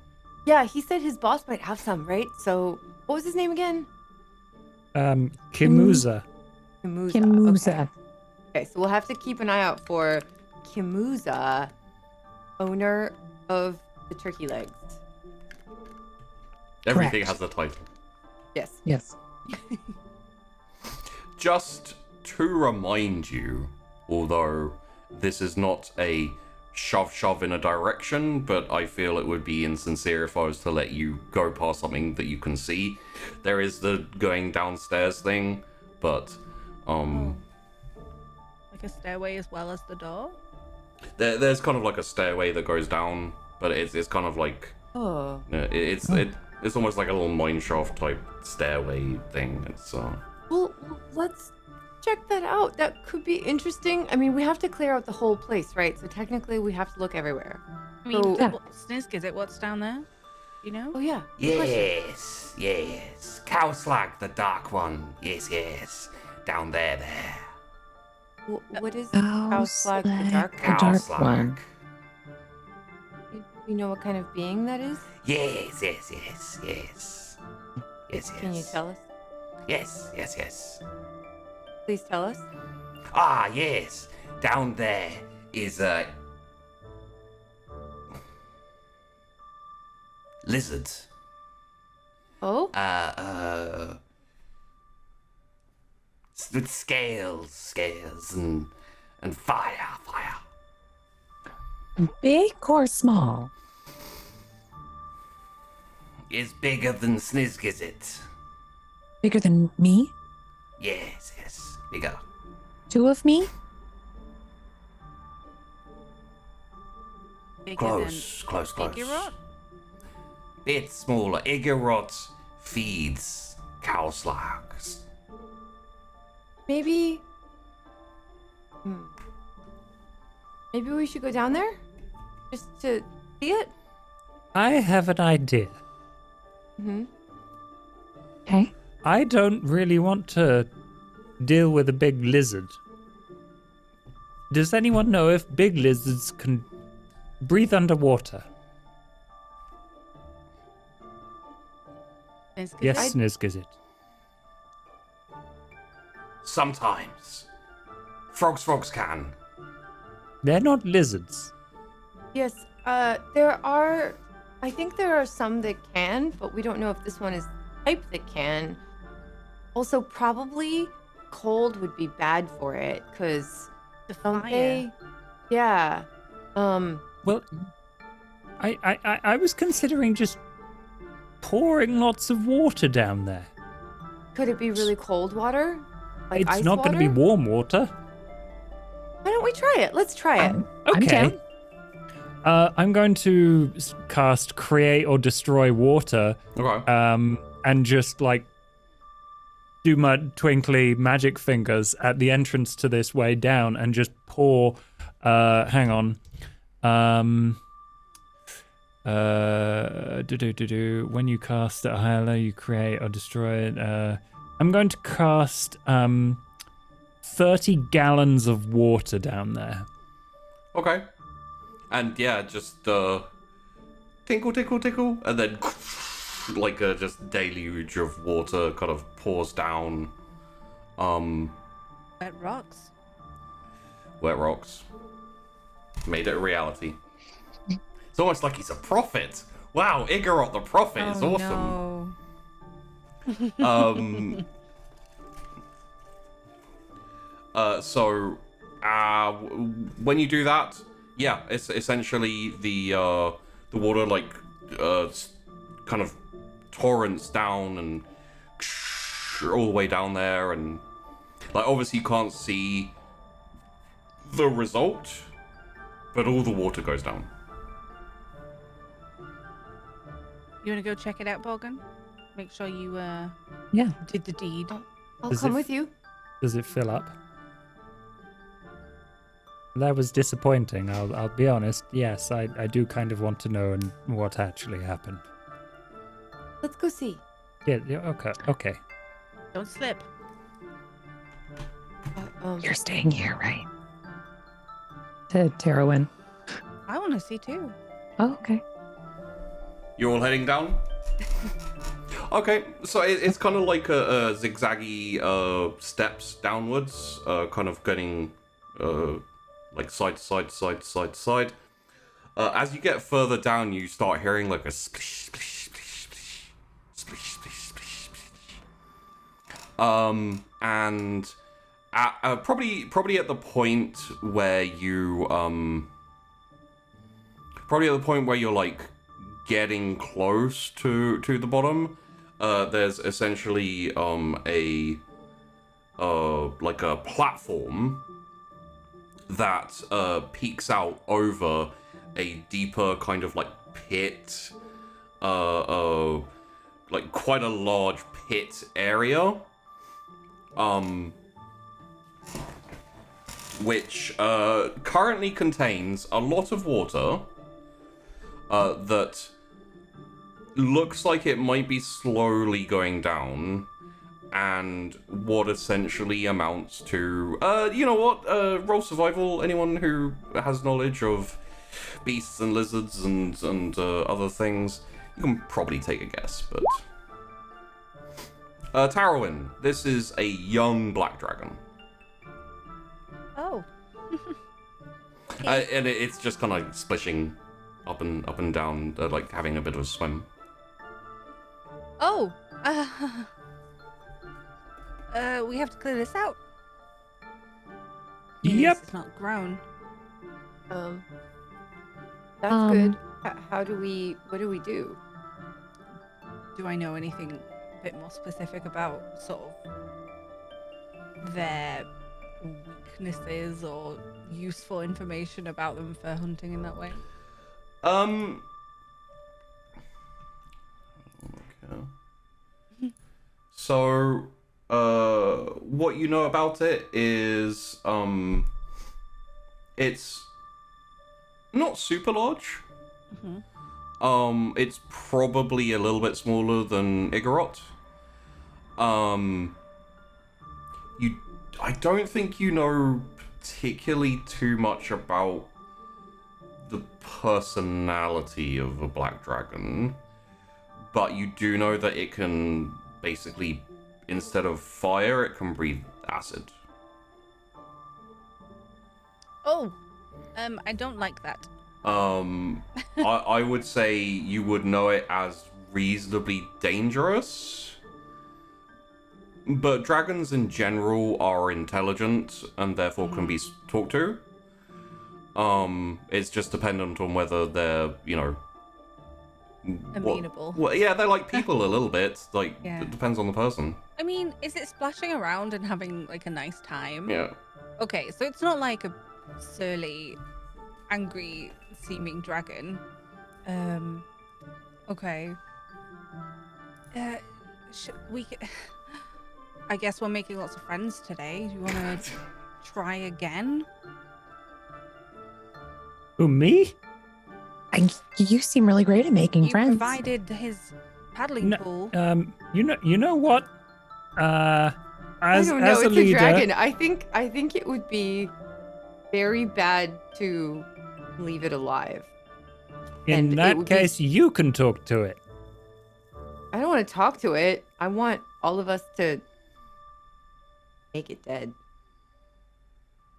Yeah, he said his boss might have some, right? So, what was his name again? Kimoza. Kimoza. Kimoza. Okay, so we'll have to keep an eye out for Kimoza, owner of the turkey legs. Everything Correct. has a title. Yes. Yes. Just to remind you, although this is not a shove in a direction, but I feel it would be insincere if I was to let you go past something that you can see. There is the going downstairs thing, but Like a stairway as well as the door. there's kind of like a stairway that goes down, but it's kind of like Oh. it's almost like a little mine shaft type stairway thing. It's Well, let's check that out. That could be interesting. I mean, we have to clear out the whole place, right? So technically, we have to look everywhere. I mean, So- Yeah. Snizz, is it what's down there? You know? Oh yeah. good question. Yes. Cowslag, the dark one. Yes. Down there. What is Oh, Cowslag the Slag, Dark the One? dark Cowslag. one. You know what kind of being that is? Yes. Can you tell us? Yes. Please tell us. Ah, yes. Down there is a lizard. Oh. With scales and fire. Big or small? Is bigger than Snizz Gizzit. Bigger than me? Yes, bigger. 2 of me? Bigger Close. Igorot? Bit smaller. Igorot feeds cow slugs. Maybe. Maybe we should go down there? Just to see it? I have an idea. Okay. I don't really want to deal with a big lizard. Does anyone know if big lizards can breathe underwater? Yes, Snizz Gizzit. Sometimes. Frogs can. They're not lizards. Yes, I think there are some that can, but we don't know if this one is the type that can. Also, probably cold would be bad for it, because The don't fire. they? Yeah. Well, I was considering just pouring lots of water down there. Could it be really cold water? Like It's ice not going to be water? warm water. Why don't we try it? Let's try it. I'm Okay. down. I'm going to cast Create or Destroy Water, Okay. and just like do my twinkly magic fingers at the entrance to this way down, and just pour. Hang on. When you cast at a higher level, you create or destroy it. I'm going to cast 30 gallons of water down there. Okay. And yeah, just tinkle, tinkle, tinkle, and then like a just deluge of water kind of pours down. Wet rocks. Wet rocks. Made it a reality. It's almost like he's a prophet. Wow, Igorot the prophet is awesome. No. So when you do that, yeah, it's essentially the water like kind of torrents down and all the way down there, and like obviously you can't see the result, but all the water goes down. You want to go check it out, Bogan? Make sure you Yeah. did the deed. I'll Does come it- with you. Does it fill up? That was disappointing. I'll be honest. Yes, I do kind of want to know what actually happened. Let's go see. Yeah. Okay. Don't slip. You're staying here, right? To Tarowin. I want to see too. Oh, okay. You're all heading down? Okay, so it's kind of like a zigzaggy steps downwards, kind of getting like side to side, side to side to side. As you get further down, you start hearing like a splish, splish, splish, splish, splish, splish, splish, splish. And at, probably at the point where you probably at the point where you're like getting close to the bottom, there's essentially a like a platform that peeks out over a deeper kind of like pit, like quite a large pit area, which currently contains a lot of water that looks like it might be slowly going down, and what essentially amounts to, you know what, roll survival, anyone who has knowledge of beasts and lizards and other things. You can probably take a guess, but... Tarowin, this is a young black dragon. Oh. And it's just kind of like splishing up and down, like having a bit of a swim. Oh. We have to clear this out. Yep. It's not grown. That's good. What do we do? Do I know anything a bit more specific about sort of their weaknesses or useful information about them for hunting in that way? Okay. So, what you know about it is, it's not super large. It's probably a little bit smaller than Igorot. I don't think you know particularly too much about the personality of a black dragon, but you do know that it can basically, instead of fire, it can breathe acid. Oh, I don't like that. I would say you would know it as reasonably dangerous. But dragons in general are intelligent and therefore can be talked to. It's just dependent on whether they're, Amenable. Well, yeah, they're like people a little bit. Like, Yeah. it depends on the person. I mean, is it splashing around and having like a nice time? Yeah. Okay, so it's not like a surly, angry seeming dragon. Okay. I guess we're making lots of friends today. Do you want to try again? Who, me? You seem really great at making You friends. provided his paddling pool. You know what? As I don't know. as a It's leader, a dragon. I think it would be very bad to leave it alive. in and it that would be- case, you can talk to it. I don't want to talk to it. I want all of us to make it dead.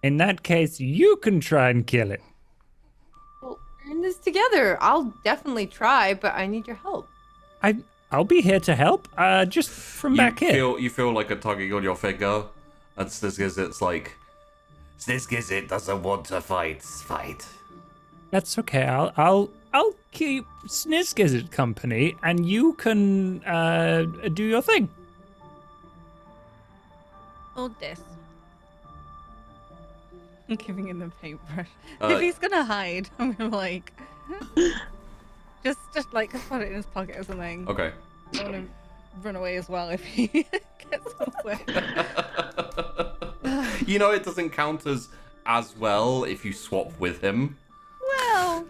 In that case, you can try and kill it. Well, we're in this together. I'll definitely try, but I need your help. I'll be here to help. Just from back here. You feel like a tugging on your finger, and Snizz like, Snizz Gizzit doesn't want to fight. That's okay. I'll keep Snizz company, and you can do your thing. Hold this. I'm giving him the paintbrush. Uh, If he's gonna hide, I'm gonna like just like put it in his pocket or something. okay. I want to run away as well if he gets away. It doesn't count as well if you swap with him. Well,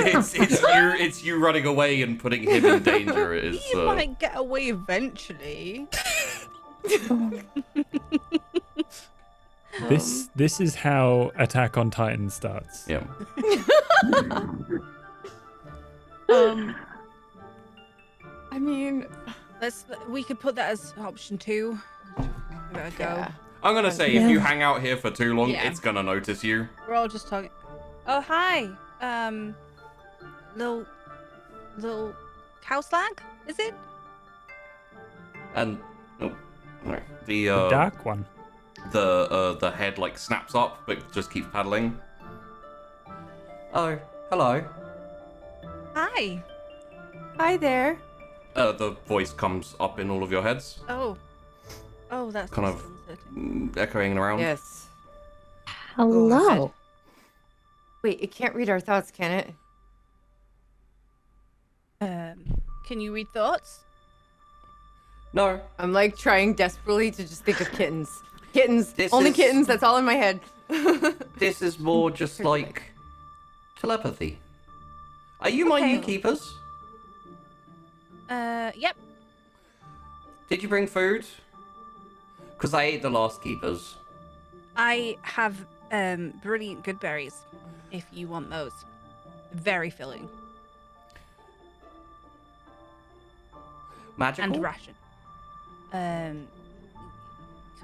it's you running away and putting him in danger. Is he might get away eventually. This is how Attack on Titan starts. yeah. I mean, We could put that as option 2. Give it a go. yeah. I'm gonna say if you hang out here for too long, Yeah. it's gonna notice you. We're all just talking. Oh hi, little cow slag, is it? And right. The dark one. The head like snaps up but just keeps paddling. Oh, hello. Hi. Hi there. The voice comes up in all of your heads, Oh, that's kind of echoing around. Yes. Hello. Wait, it can't read our thoughts, can it? Can you read thoughts? No. I'm like trying desperately to just think of kittens. Kittens. This Only is- kittens. That's all in my head. This is more just like telepathy. Are you my Okay. new keepers? Yep. Did you bring food? Because I ate the last keepers. I have brilliant good berries. If you want those, very filling Magical? and ration.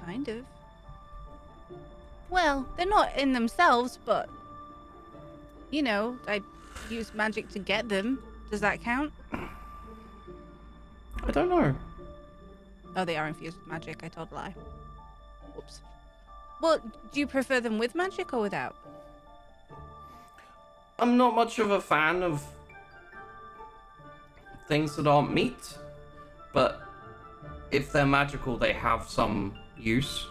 Kind of. Well, they're not in themselves, but I use magic to get them. Does that count? I don't know. Oh, they are infused with magic. I told a lie. Whoops. Well, do you prefer them with magic or without? I'm not much of a fan of things that aren't meat, but if they're magical, they have some use.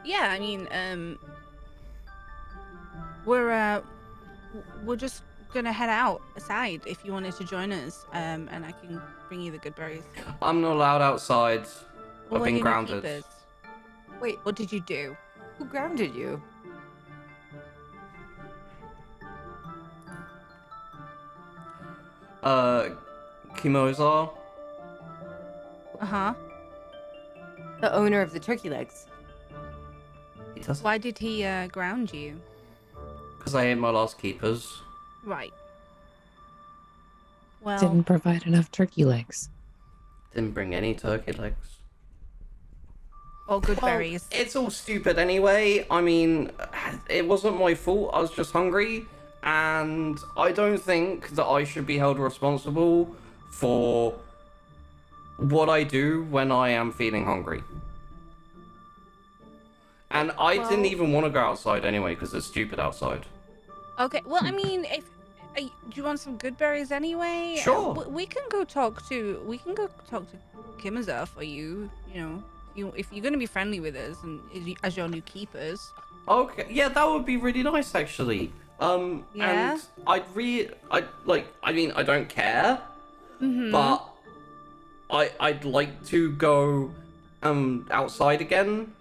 Yeah, I mean, we're just gonna head out aside if you wanted to join us, and I can bring you the good berries. I'm not allowed outside. Well, I've been you're not grounded. keepers. Wait, What did you do? who grounded you? Kimoza. Uh-huh. The owner of the turkey legs. He does. Why did he ground you? Because I ate my last keepers. Right. Well, Didn't provide enough turkey legs. Didn't bring any turkey legs. or good berries. It's all stupid anyway. I mean, it wasn't my fault. I was just hungry. And I don't think that I should be held responsible for what I do when I am feeling hungry. And I didn't even want to go outside anyway because it's stupid outside. Okay, well, I mean, if do you want some good berries anyway? Sure. We can go talk to Kimoza for you. You know, if you're gonna be friendly with us and as your new keepers. Okay, yeah, that would be really nice actually. Yeah? And I mean, I don't care, but I'd like to go outside again.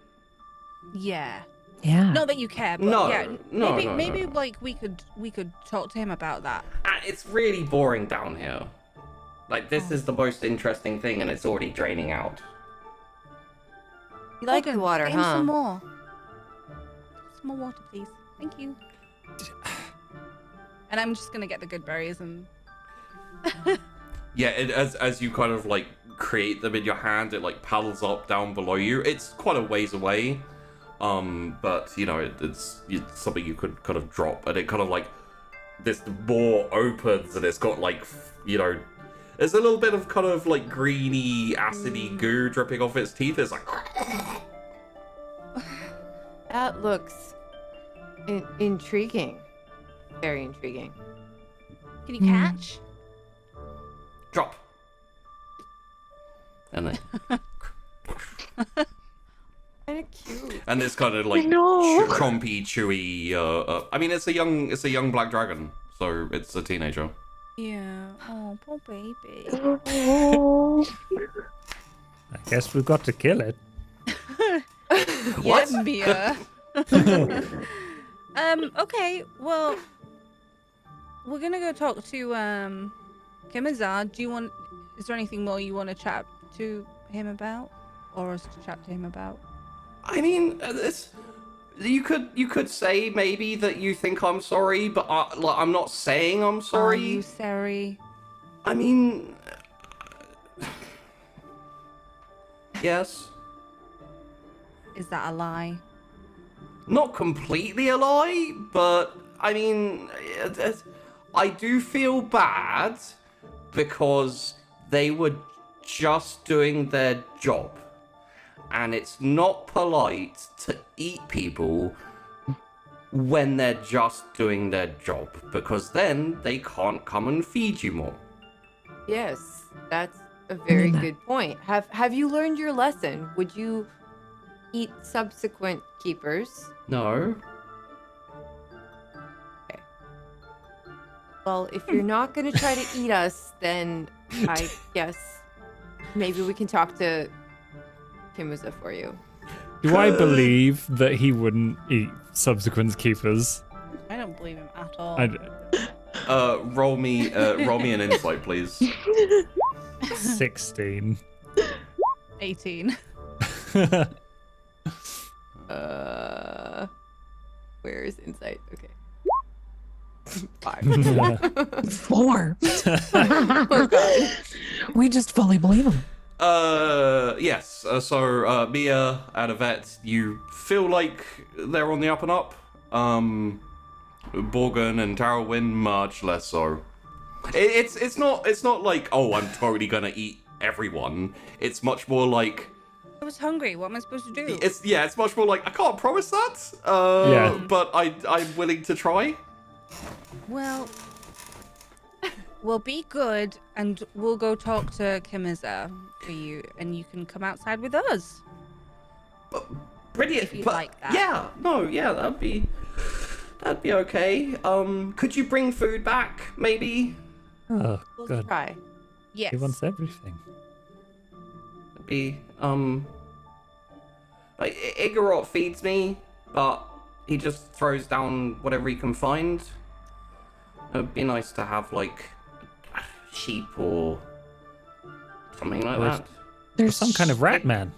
Yeah. Yeah. Not that you care, but No, yeah. no, maybe no. like we could talk to him about that. And it's really boring down here. Like, this is the most interesting thing, and it's already draining out. You like Logan, the water, get him huh? Some more. Some more water, please. Thank you. And I'm just gonna get the good berries and. Yeah, as you kind of like create them in your hand, it like paddles up down below you. It's quite a ways away, but you know it's something you could kind of drop, and it kind of like this door opens, and it's got like there's a little bit of kind of like greeny, acidy goo dripping off its teeth. It's like That looks intriguing. Very intriguing. Can you catch? drop, and then Kind of cute. and this kind of like No. chompy, chewy. I mean, it's a young black dragon, so it's a teenager. Yeah. Oh, poor baby. I guess we've got to kill it. What? Yeah, Mia. Okay. Well, we're gonna go talk to Kimoza. Is there anything more you want to chat to him about, or us to chat to him about? I mean, you could say maybe that you think I'm sorry, but I'm not saying I'm Are sorry. you sorry? I mean, yes, Is that a lie? not completely a lie, but I mean, I do feel bad because they were just doing their job. And it's not polite to eat people when they're just doing their job, because then they can't come and feed you more. Yes, that's a very that- good point. Have you learned your lesson? Would you eat subsequent keepers? No. Well, if you're not going to try to eat us, then I guess maybe we can talk to Kimoza for you. Do I believe that he wouldn't eat subsequent keepers? I don't believe him at all. Roll me an insight, please. 16. 18. Where is insight? Okay. 5. 4. Oh god. We just fully believe him. Yes. So Mia and Yvette, you feel like they're on the up and up. Borgen and Tarrowin, much less so. It's not like, oh, I'm totally gonna eat everyone. It's much more like, I was hungry. What am I supposed to do? it's much more like, I can't promise that. Yeah. But I'm willing to try. Well, we'll be good, and we'll go talk to Kimoza for you, and you can come outside with us. Brilliant. If you'd but like that. Yeah, no, yeah, that'd be okay. Could you bring food back, maybe? Oh, We'll God. try. Yes. He wants everything. That'd be like Igorot feeds me, but he just throws down whatever he can find. It'd be nice to have like sheep or something like There's- that. There's Some kind of rat man.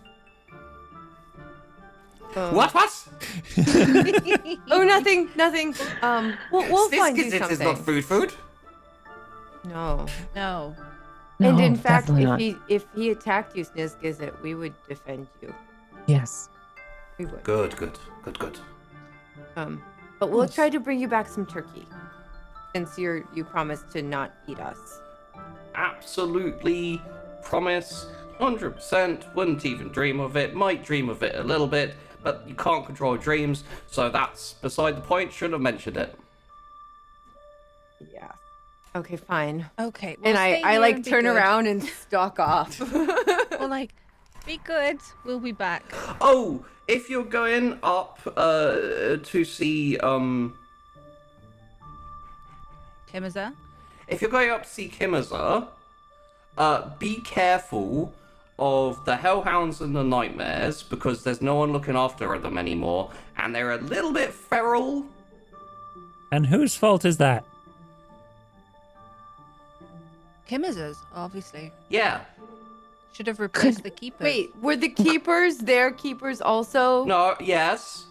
What? Oh, nothing. We'll This find you Gizzit something. is not food. No. No. No, And in fact, definitely not. if he attacked you, Snizz Gizzit, we would defend you. Yes. We would. Good. But we'll try to bring you back some turkey, since you promised to not eat us. Absolutely promise. 100%. Wouldn't even dream of it. Might dream of it a little bit, but you can't control dreams, so that's beside the point. Should have mentioned it. Yeah. Okay, fine. Okay. And stay I here like and be turn good. around and stalk off. Well, like, be good. We'll be back. Oh, if you're going up to see Kimoza? if you're going up to see Kimoza, be careful of the hellhounds and the nightmares, because there's no one looking after them anymore, and they're a little bit feral. And whose fault is that? Kimoza's, obviously. Yeah. Should have replaced the keeper. Wait, were the keepers their keepers also? No, yes.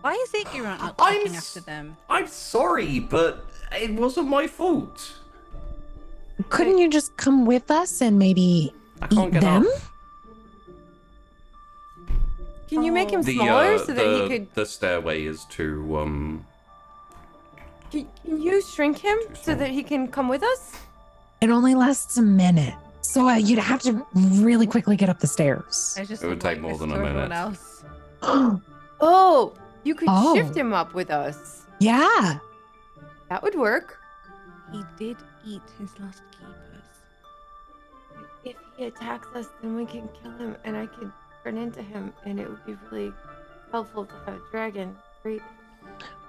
Why is Ignorant not I'm looking s- after them? I'm sorry, but it wasn't my fault. Couldn't you just come with us and maybe I can't eat get them? up. Can you make him The smaller so that he could? the stairway is too Can you shrink him so that he can come with us? It only lasts a minute. So you'd have to really quickly get up the stairs. I just It would take avoid more this than a to everyone minute. Else. Oh, you could Oh. shift him up with us. Yeah. That would work. He did eat his last keepers. If he attacks us, then we can kill him, and I could turn into him, and it would be really helpful to have a dragon. Great.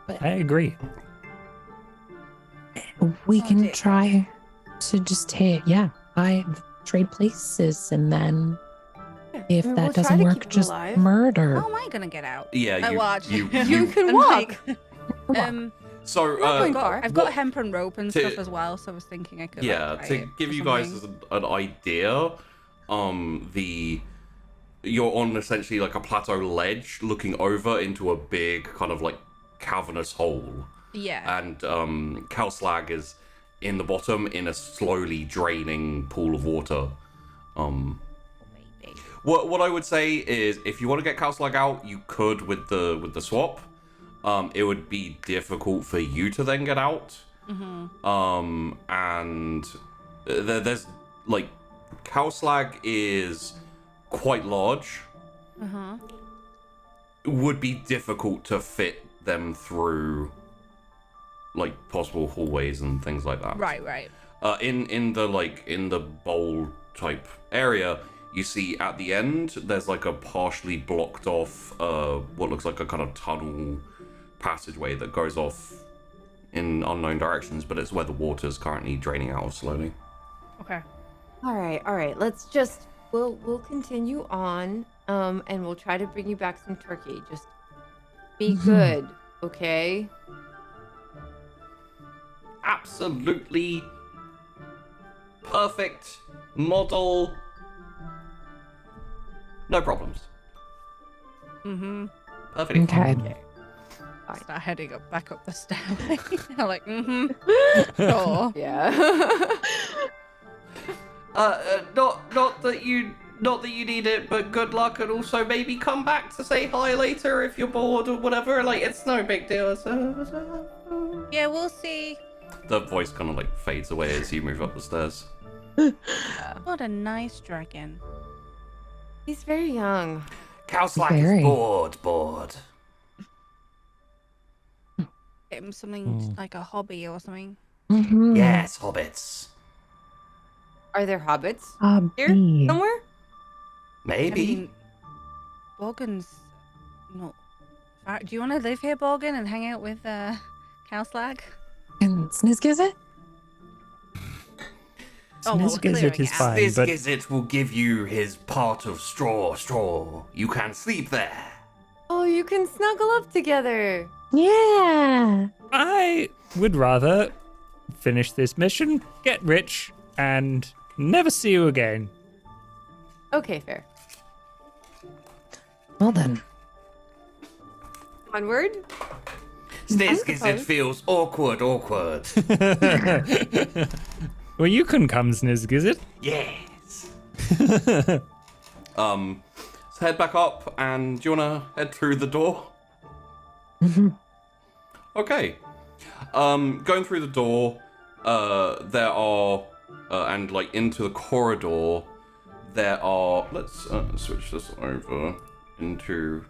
I agree. We can dear. try to just trade places, and then if I mean, that we'll try doesn't to work, keep him just alive. murder. How am I gonna get out? Yeah, I you watch. you You can And, walk. like, So not going I've far. got what- hemp and rope and to- stuff as well, so I was thinking I could. yeah, like, try to it give or you guys something. an idea, you're on essentially like a plateau ledge looking over into a big kind of like cavernous hole. Yeah. And Kalslag is in the bottom in a slowly draining pool of water. Maybe. What I would say is, if you want to get Kalslag out, you could with the swap. It would be difficult for you to then get out. And there's like Kalslag is quite large. It would be difficult to fit them through like possible hallways and things like that. Right. In the bowl type area, you see at the end there's like a partially blocked off what looks like a kind of tunnel passageway that goes off in unknown directions, but it's where the water's currently draining out of slowly. Okay. All right. We'll continue on, and we'll try to bring you back some turkey. Just be good, okay? Absolutely perfect model. No problems. Perfect. Okay. Start heading back up the stairway. I'm like, sure. Yeah. Not that you need it, but good luck, and also maybe come back to say hi later if you're bored or whatever. Like, it's no big deal. Yeah, we'll see. The voice kind of like fades away as you move up the stairs. What a nice dragon. He's very young. Kalslag Very. is bored. Get him something like a hobby or something. Mhm. Yes, hobbits. Are there hobbits here Hobby. somewhere? Maybe. I mean, Borgen's not. Do you want to live here, Borgen, and hang out with Cowslag? And Snizz Gizzit? Oh, well, Snizz we're Gizzit clearing is it out. fine, This but Gizzit will give you his part of straw. You can sleep there. Oh, you can snuggle up together. Yeah. I would rather finish this mission, get rich, and never see you again. Okay, fair. Well then. Onward. Snizz suppose. Gizzit feels awkward. Well, you can come, Snizz Gizzit. Yes. Let's head back up, and do you wanna head through the door? Okay. Going through the door, there are, and like into the corridor, there are. Let's switch this over into.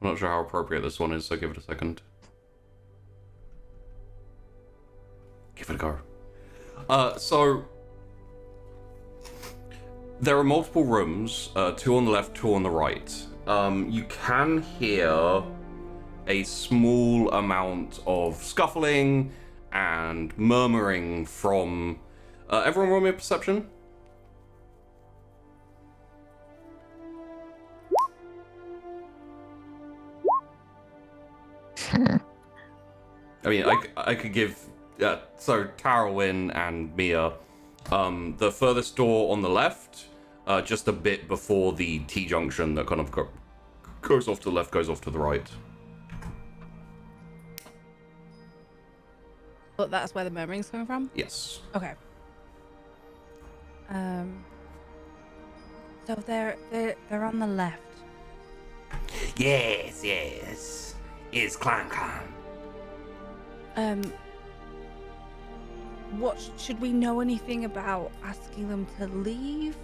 I'm not sure how appropriate this one is, so give it a second. Give it a go. So there are multiple rooms, 2 on the left, 2 on the right. You can hear a small amount of scuffling and murmuring from. Everyone roll me a perception. I mean, I could give. So Tarwin and Mia, the furthest door on the left, just a bit before the T junction that kind of goes off to the left, goes off to the right. But that's where the murmuring's coming from? Yes. Okay. So they're on the left. Yes. Is Clan. What should we know anything about asking them to leave?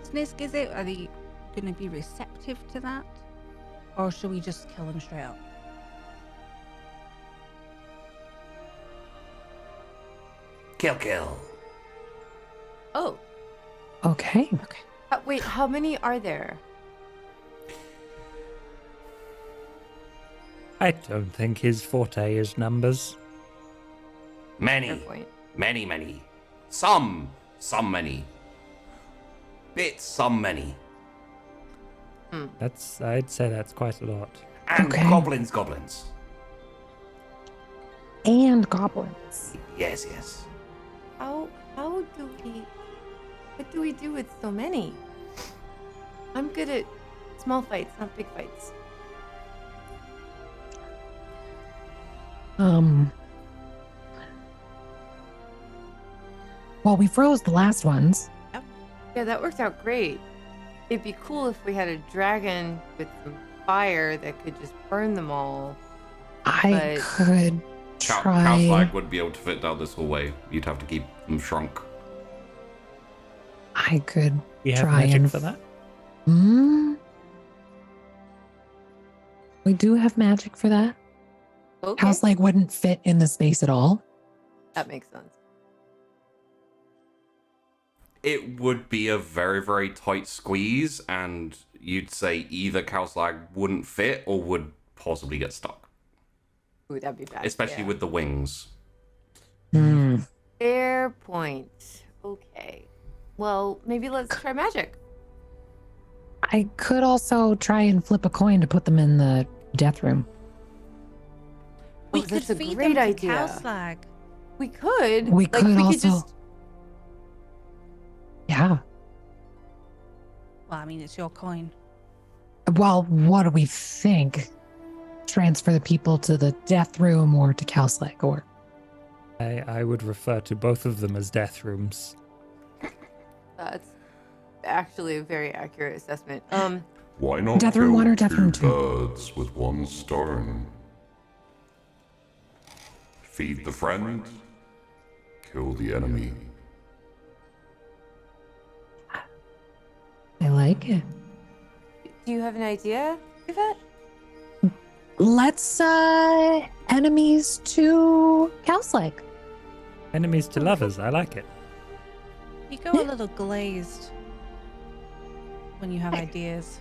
Snizz Gizzit? Are they going to be receptive to that, or should we just kill them straight up? Kill. Oh. Okay. Wait, how many are there? I don't think his forte is numbers. Fair Many. point. Many. Some many. Bits, some many. I'd say that's quite a lot. And Okay. goblins. And goblins. Yes. What do we do with so many? I'm good at small fights, not big fights. Well, we froze the last ones. Yeah, that worked out great. It'd be cool if we had a dragon with some fire that could just burn them all. I But- could Cow try. flag wouldn't be able to fit down this hallway. You'd have to keep them shrunk. I could We have try magic and for that. We do have magic for that. Okay. House like wouldn't fit in the space at all. That makes sense. It would be a very, very tight squeeze, and you'd say either Cowslag wouldn't fit or would possibly get stuck. Ooh, that'd be bad. Especially yeah. with the wings. Fair point. Okay. Well, maybe let's try magic. I could also try and flip a coin to put them in the death room. We Oh, could that's a feed great them to idea. Cowslag. We could. We Like, could we also. could just. Yeah. Well, I mean, it's your coin. Well, what do we think? Transfer the people to the death room or to Cowslag or I would refer to both of them as death rooms. That's actually a very accurate assessment. Why not Death room kill one or death room two two? birds with one stone? Feed the friend, kill the enemy. like it. Do you have an idea, Yvette? Let's enemies to Cowslag. Enemies to lovers. I like it. You go a little glazed when you have ideas.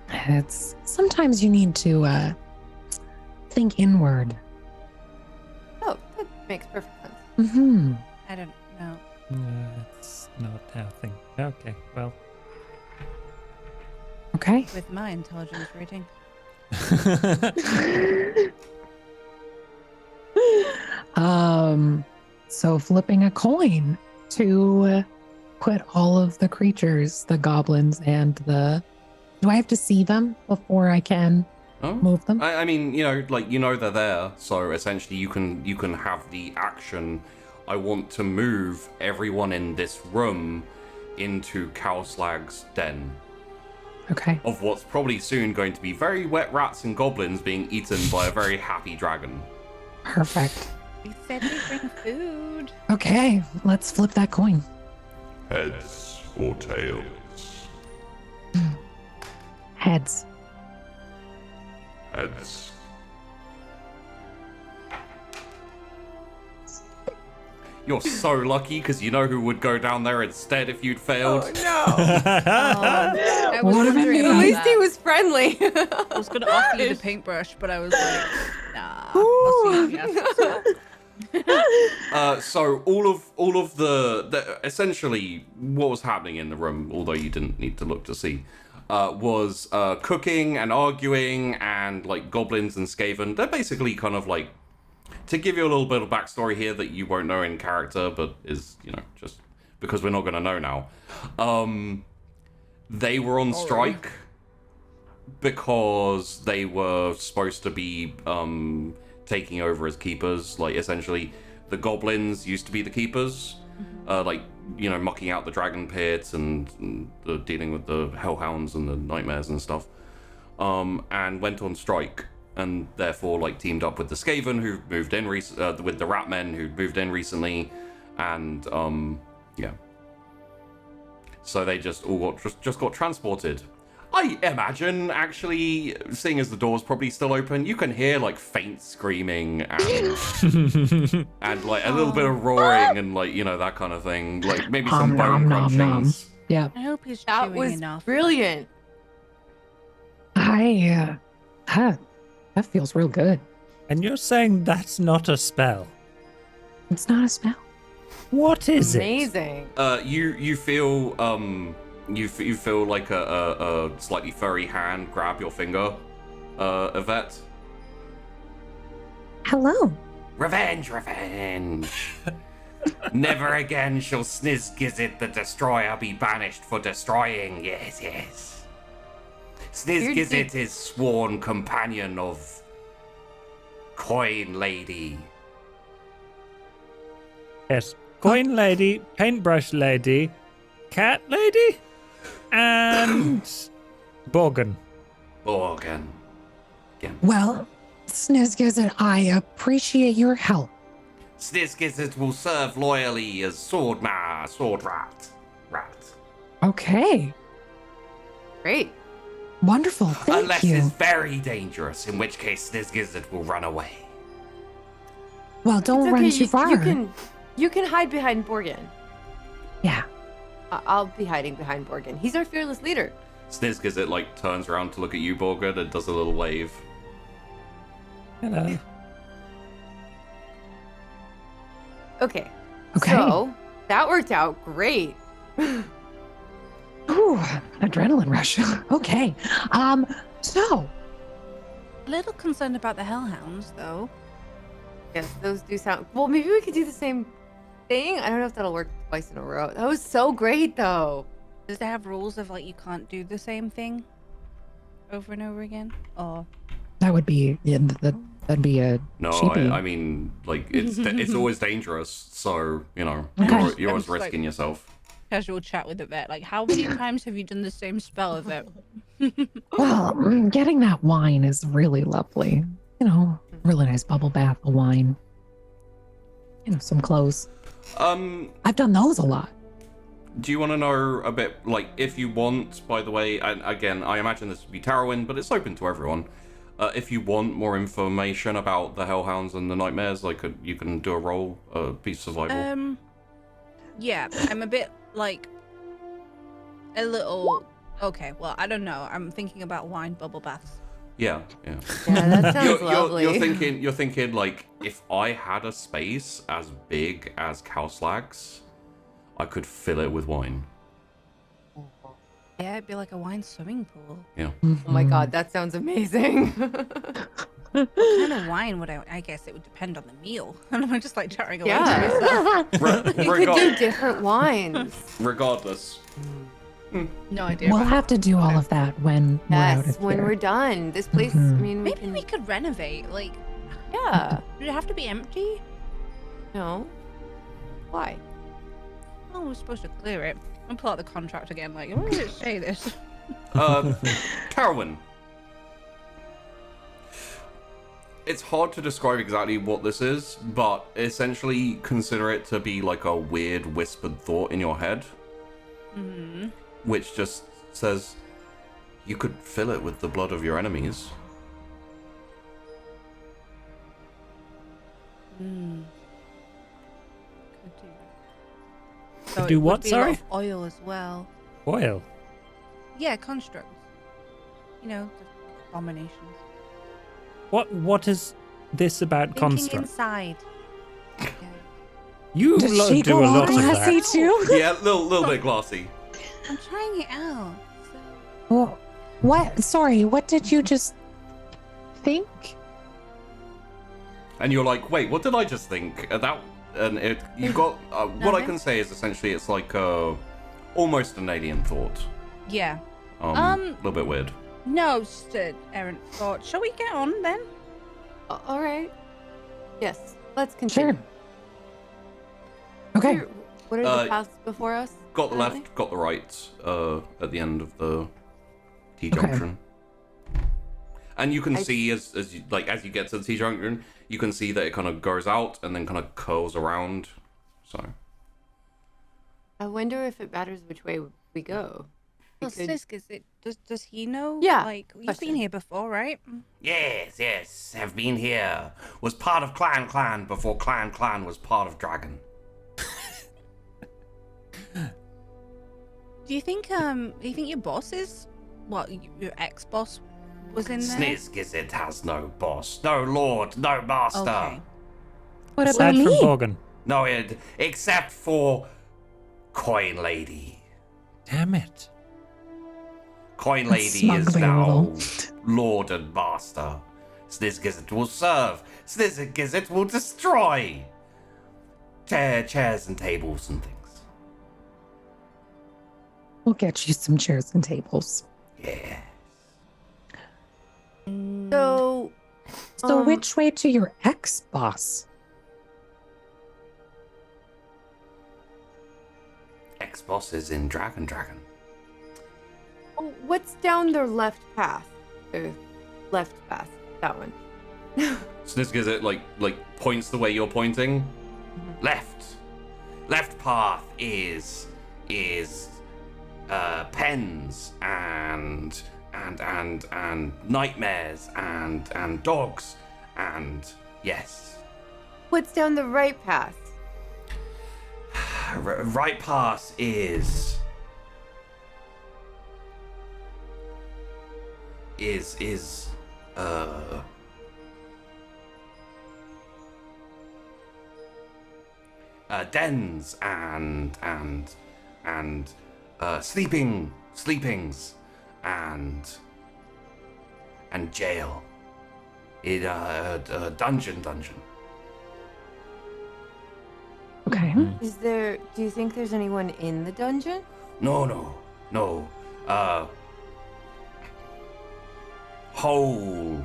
It's sometimes you need to think inward. Oh, that makes perfect sense. Mm-hmm. I don't know. It's not how thing. Okay, well. Okay. With my intelligence rating. So flipping a coin to put all of the creatures, the goblins and the... Do I have to see them before I can move them? I mean, they're there, so essentially you can have the action. I want to move everyone in this room into Cowslag's den. Okay. Of what's probably soon going to be very wet rats and goblins being eaten by a very happy dragon. Perfect. We said we bring food. Okay, let's flip that coin. Heads or tails? Heads. Heads. You're so lucky because you know who would go down there instead if you'd failed. Oh no! I was What wondering about At about least he that. was friendly. I was gonna offer you the paintbrush, but I was like, nah. I'll see if you ask. So all of the essentially what was happening in the room, although you didn't need to look to see, was cooking and arguing and like goblins and Skaven. They're basically kind of like, to give you a little bit of backstory here that you won't know in character, but is just because we're not going to know now. They were on strike because they were supposed to be taking over as keepers. Like essentially, the goblins used to be the keepers, mucking out the dragon pits and dealing with the hellhounds and the nightmares and stuff. And went on strike, and therefore like teamed up with the Skaven who moved in with the rat men who moved in recently, and so they just all got transported. I imagine, actually, seeing as the door's probably still open, you can hear like faint screaming and and like a little bit of roaring and like that kind of thing, like maybe some bone crunchings. Yeah. I hope he's That chewing was enough. brilliant. That feels real good. And you're saying that's not a spell? It's not a spell. What is it? Amazing. You feel you feel like a slightly furry hand grab your finger, Yvette. Hello. Revenge. Never again shall Snizz Gizzit the Destroyer be banished for destroying. Yes. Snizz Gizzit is sworn companion of Coin Lady. Yes. Coin lady, paintbrush lady, cat lady, and Borgin. Borgin. Well, Snizz Gizzit, I appreciate your help. Snizz Gizzit will serve loyally as sword rat. Okay. Great. Wonderful. Thank Unless you. it's very dangerous, in which case Snizz Gizzit will run away. Well, don't It's run okay, too far. You can hide behind Borgin. Yeah. I'll be hiding behind Borgin. He's our fearless leader. Snizz Gizzit like turns around to look at you, Borgin, and does a little wave. Hello. Okay. Okay. So that worked out great. Ooh, adrenaline rush. Okay. So A little concerned about the hellhounds, though. Yes, those do sound. Well, maybe we could do the same thing. I don't know if that'll work twice in a row. That was so great, though. Does it have rules of like you can't do the same thing over and over again? Or that would be that'd be a No, cheapie. I mean, like, it's always dangerous, so, Okay. you're always I'm just risking yourself. casual chat with Yvette. Like, how many times have you done the same spell, Yvette? Well, getting that wine is really lovely. Really nice bubble bath of wine. Some clothes. I've done those a lot. Do you want to know a bit, like, if you want, by the way, and again, I imagine this would be Tarrowin, but it's open to everyone. If you want more information about the Hellhounds and the Nightmares, like, you can do a roll, piece of survival. Yeah, I'm a bit, like, a little... Okay, well, I don't know. I'm thinking about wine bubble baths. Yeah. Yeah, that sounds lovely. You're thinking, like, if I had a space as big as Cowslag's, I could fill it with wine. Yeah, it'd be like a wine swimming pool. Yeah. Oh my god, that sounds amazing. What kind of wine would I guess it would depend on the meal. And I'm just like chatting away to Yeah. myself. You could do different wines. Regardless. No idea. We'll have to do all of that when we're out Yes, of when here. we're done. This place, I Mhm. mean, Maybe we could renovate. Like, Yeah. would it have to be empty? No. Why? Oh, we're supposed to clear it. I'll pull out the contract again. Like, where does it say this? Carowin. It's hard to describe exactly what this is, but essentially consider it to be like a weird whispered thought in your head. Mm-hmm. Which just says, you could fill it with the blood of your enemies. Mm. Could do. So Could it do would what, be a lot sorry? of oil as well. Oil. Yeah, constructs. You know, the abominations. What is this about Thinking construct? inside. Yeah. You Does she do go a all lot of classy that. too? Yeah, little bit glassy. I'm trying it out. So. Well, what? Sorry, what did you just think? And you're like, wait, what did I just think? You got, what I can say is essentially it's like almost an alien thought. Yeah. A little bit weird. No, just an errant thought. Shall we get on then? All right. Yes, let's continue. Sure. Okay. What are the paths before us? Got the currently? left, got the right, at the end of the T-junction. And you can see as you get to the T-junction, you can see that it kind of goes out and then kind of curls around. So. I wonder if it matters which way we go. Well, Snizz, does he know? Yeah, Like, you've question. been here before, right? Yes, have been here. Was part of Clan before Clan was part of Dragon. Do you think your boss is your ex-boss was in there? Snizz Gizzit has no boss, no lord, no master. Okay. What about Aside from me? Borgin. No, except for Coin Lady. Damn it. Coin That Lady smug is now barrel. Lord and Master. Snizz Gizzit will serve. Snizz Gizzit will destroy. Chairs and tables and things. We'll get you some chairs and tables. Yeah. So, So which way to your ex-boss? Ex-boss is in Dragon. what's down the left path? The left path, that one. Snizz Gizzit like points the way you're pointing. Left path is pens and nightmares and dogs and yes. What's down the right path? Right path is dens and sleepings and jail. Dungeon. Okay. Do you think there's anyone in the dungeon? No. Whole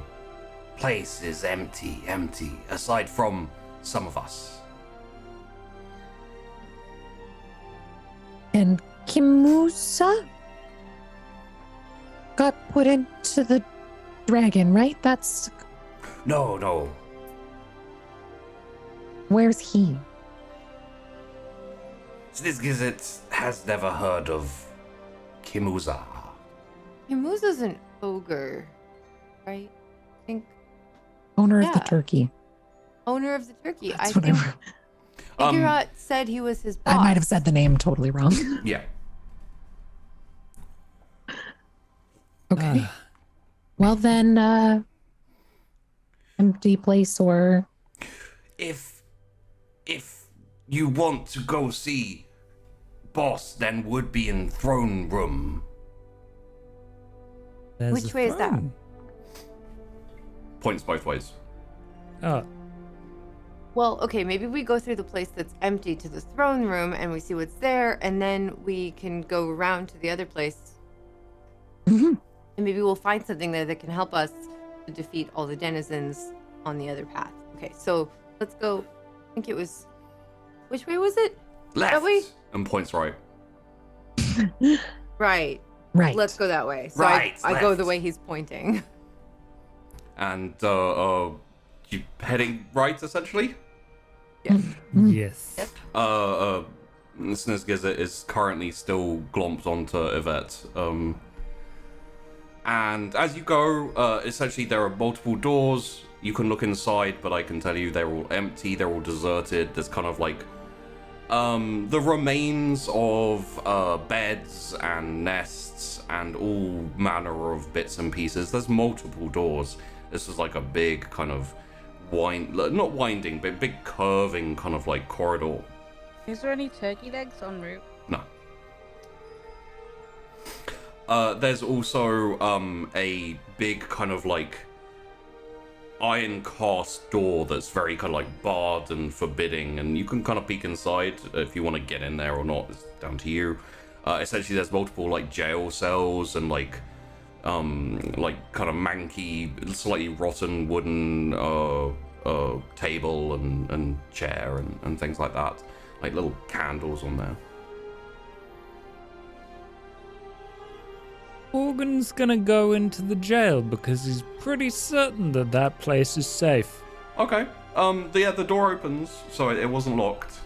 place is empty, aside from some of us. And Kimoza got put into the dragon, right? That's No. where's he? Snizz Gizzit has never heard of Kimoza? Kimoza's an ogre, right? I think Owner of the Yeah. turkey. owner of the turkey. That's I what think Um, Figurat said he was his boss. I might have said the name totally wrong. Yeah. Okay. Well then, empty place or If you want to go see boss, then would be in throne room. There's Which a way is that? throne. Points both ways. Oh, Well, okay, maybe we go through the place that's empty to the throne room and we see what's there, and then we can go around to the other place. Mhm. And maybe we'll find something there that can help us to defeat all the denizens on the other path. Okay, so let's go. I think it was. Which way was it? Left. way? And points right. Right. right. Let's go that way. So Right, I go the left. way he's pointing. And you heading right essentially? yes. Snizz Gizzit is currently still glomped onto Yvette. And as you go, essentially there are multiple doors. You can look inside, but I can tell you they're all empty, they're all deserted. There's kind of like the remains of beds and nests and all manner of bits and pieces. There's multiple doors. This is like a big kind of not winding, but big curving kind of like corridor. Is there any turkey legs en route? No. There's also a big kind of like iron cast door that's very kind of like barred and forbidding, and you can kind of peek inside if you want to get in there or not. It's down to you. Essentially, there's multiple like jail cells and like kind of manky, slightly rotten wooden table and chair and things like that, like little candles on there. Morgan's gonna go into the jail because he's pretty certain that that place is safe. Okay. The door opens, so it wasn't locked.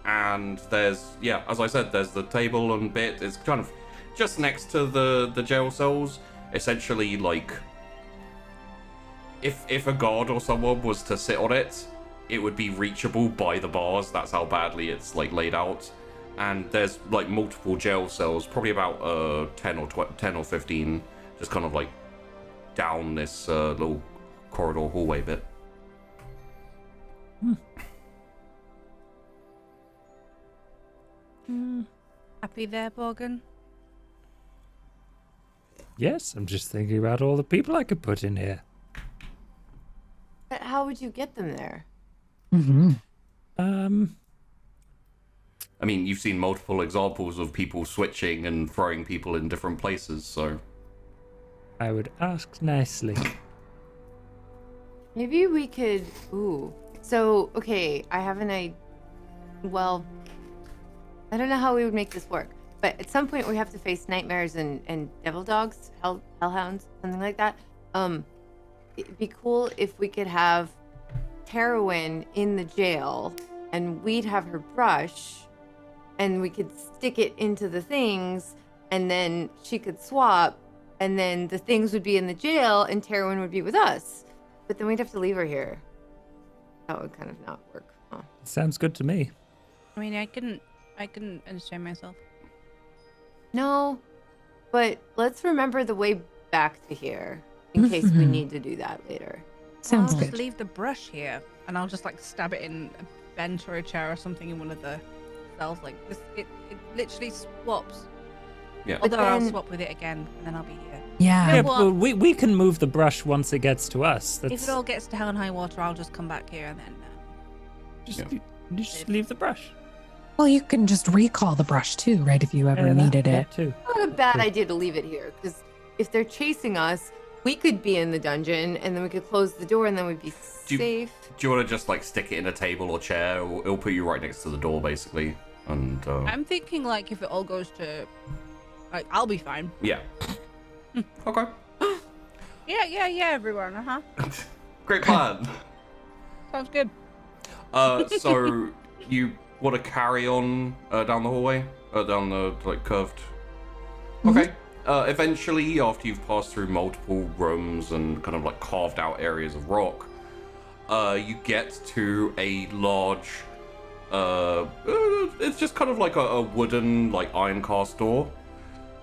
And there's, as I said, there's the table and bit. It's kind of just next to the jail cells. Essentially, like, if a guard or someone was to sit on it, it would be reachable by the bars. That's how badly it's, like, laid out. And there's, like, multiple jail cells, probably about 10 or 15, just kind of, like, down this little corridor hallway bit. Happy there, Morgan? Yes, I'm just thinking about all the people I could put in here. But how would you get them there? Mm-hmm. I mean, you've seen multiple examples of people switching and throwing people in different places, so... I would ask nicely. Maybe we could. Ooh. So, okay, I have an idea. Well, I don't know how we would make this work, but at some point we have to face nightmares and devil dogs, hellhounds, something like that. It'd be cool if we could have Terwin in the jail, and we'd have her brush, and we could stick it into the things, and then she could swap, and then the things would be in the jail, and Terwin would be with us. But then we'd have to leave her here. That would kind of not work. Huh? Sounds good to me. I mean, I couldn't understand myself. No, but let's remember the way back to here in case we need to do that later. Sounds I'll good. just leave the brush here, and I'll just like stab it in a bench or a chair or something in one of the cells. Like this, it literally swaps. Yeah. Although I'll then- swap with it again, and then I'll be here. Yeah. Yeah, what? but we can move the brush once it gets to us. If That's it all gets to hell and high water, I'll just come back here and then. just leave the brush. Well, you can just recall the brush too, right? If you ever Yeah, needed that it. too. Not a bad True. idea to leave it here, because if they're chasing us, we could be in the dungeon, and then we could close the door, and then we'd be safe. Do you want to just, like, stick it in a table or chair? It'll put you right next to the door, basically. And, I'm thinking like if it all goes to, like I'll be fine. yeah. Okay. Yeah, everyone. Great plan. Sounds good. So, you want to carry on down the hallway? down the like curved. Okay. Eventually, after you've passed through multiple rooms and kind of like carved out areas of rock, you get to a large. It's just kind of like a wooden like iron cast door.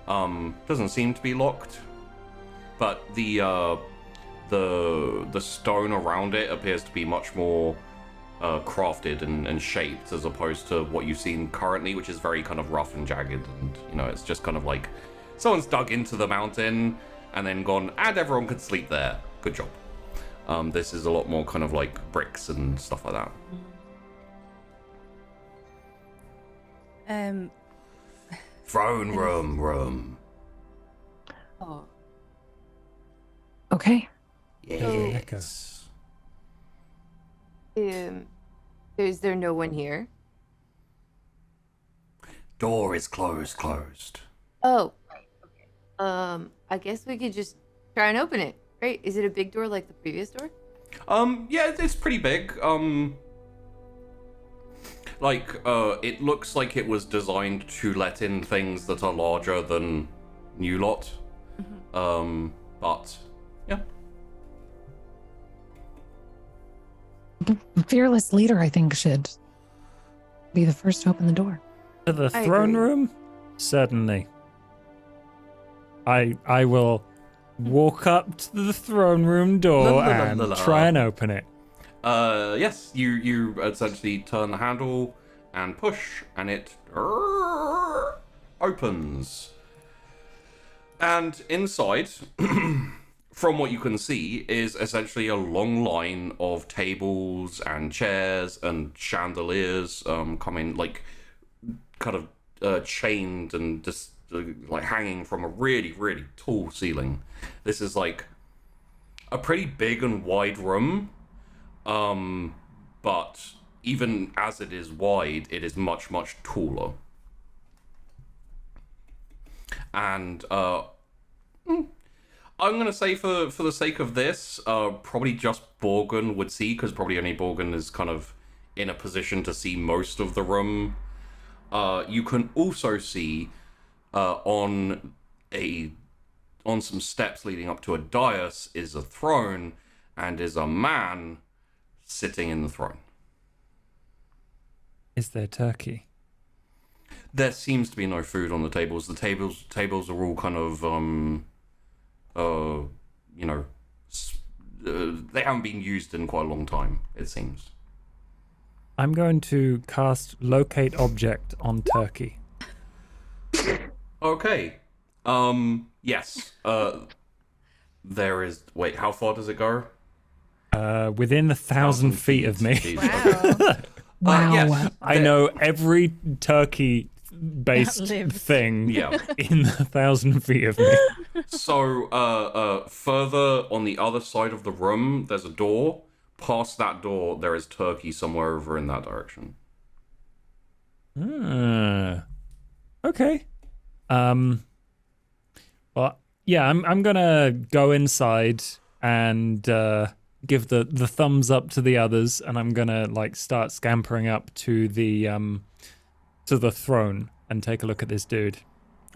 Doesn't seem to be locked, but the stone around it appears to be much more crafted and shaped as opposed to what you've seen currently, which is very kind of rough and jagged, and it's just kind of like someone's dug into the mountain and then gone, and everyone could sleep there. Good job. This is a lot more kind of like bricks and stuff like that. Throne room. Oh. Okay. Yes. Is there no one here? Door is closed. Oh. Okay. I guess we could just try and open it. Right? Is it a big door like the previous door? Yeah, it's pretty big. It looks like it was designed to let in things that are larger than New Lot. But yeah. Fearless leader, I think, should be the first to open the door. To the I throne agree. room? Certainly. I will walk up to the throne room door and try and open it. Yes, you essentially turn the handle and push, and it opens. And inside, from what you can see, is essentially a long line of tables and chairs and chandeliers coming, like, kind of chained and just like hanging from a really, really tall ceiling. This is like a pretty big and wide room. But even as it is wide, it is much, much taller. And I'm gonna say for the sake of this, probably just Borgen would see, because probably only Borgen is kind of in a position to see most of the room. You can also see on some steps leading up to a dais is a throne, and is a man sitting in the throne. Is there turkey? There seems to be no food on the tables. The tables are all kind of they haven't been used in quite a long time, it seems. I'm going to cast locate object on turkey. Okay. Yes. There is. Wait, how far does it go? Within 1,000 feet of me. Jeez, Wow. yes, I know every turkey-based lives. thing Yeah. in 1,000 feet of me. So, further on the other side of the room, there's a door. Past that door, there is turkey somewhere over in that direction. Okay. Well, yeah, I'm gonna go inside and give the thumbs up to the others, and I'm gonna like start scampering up to the throne and take a look at this dude.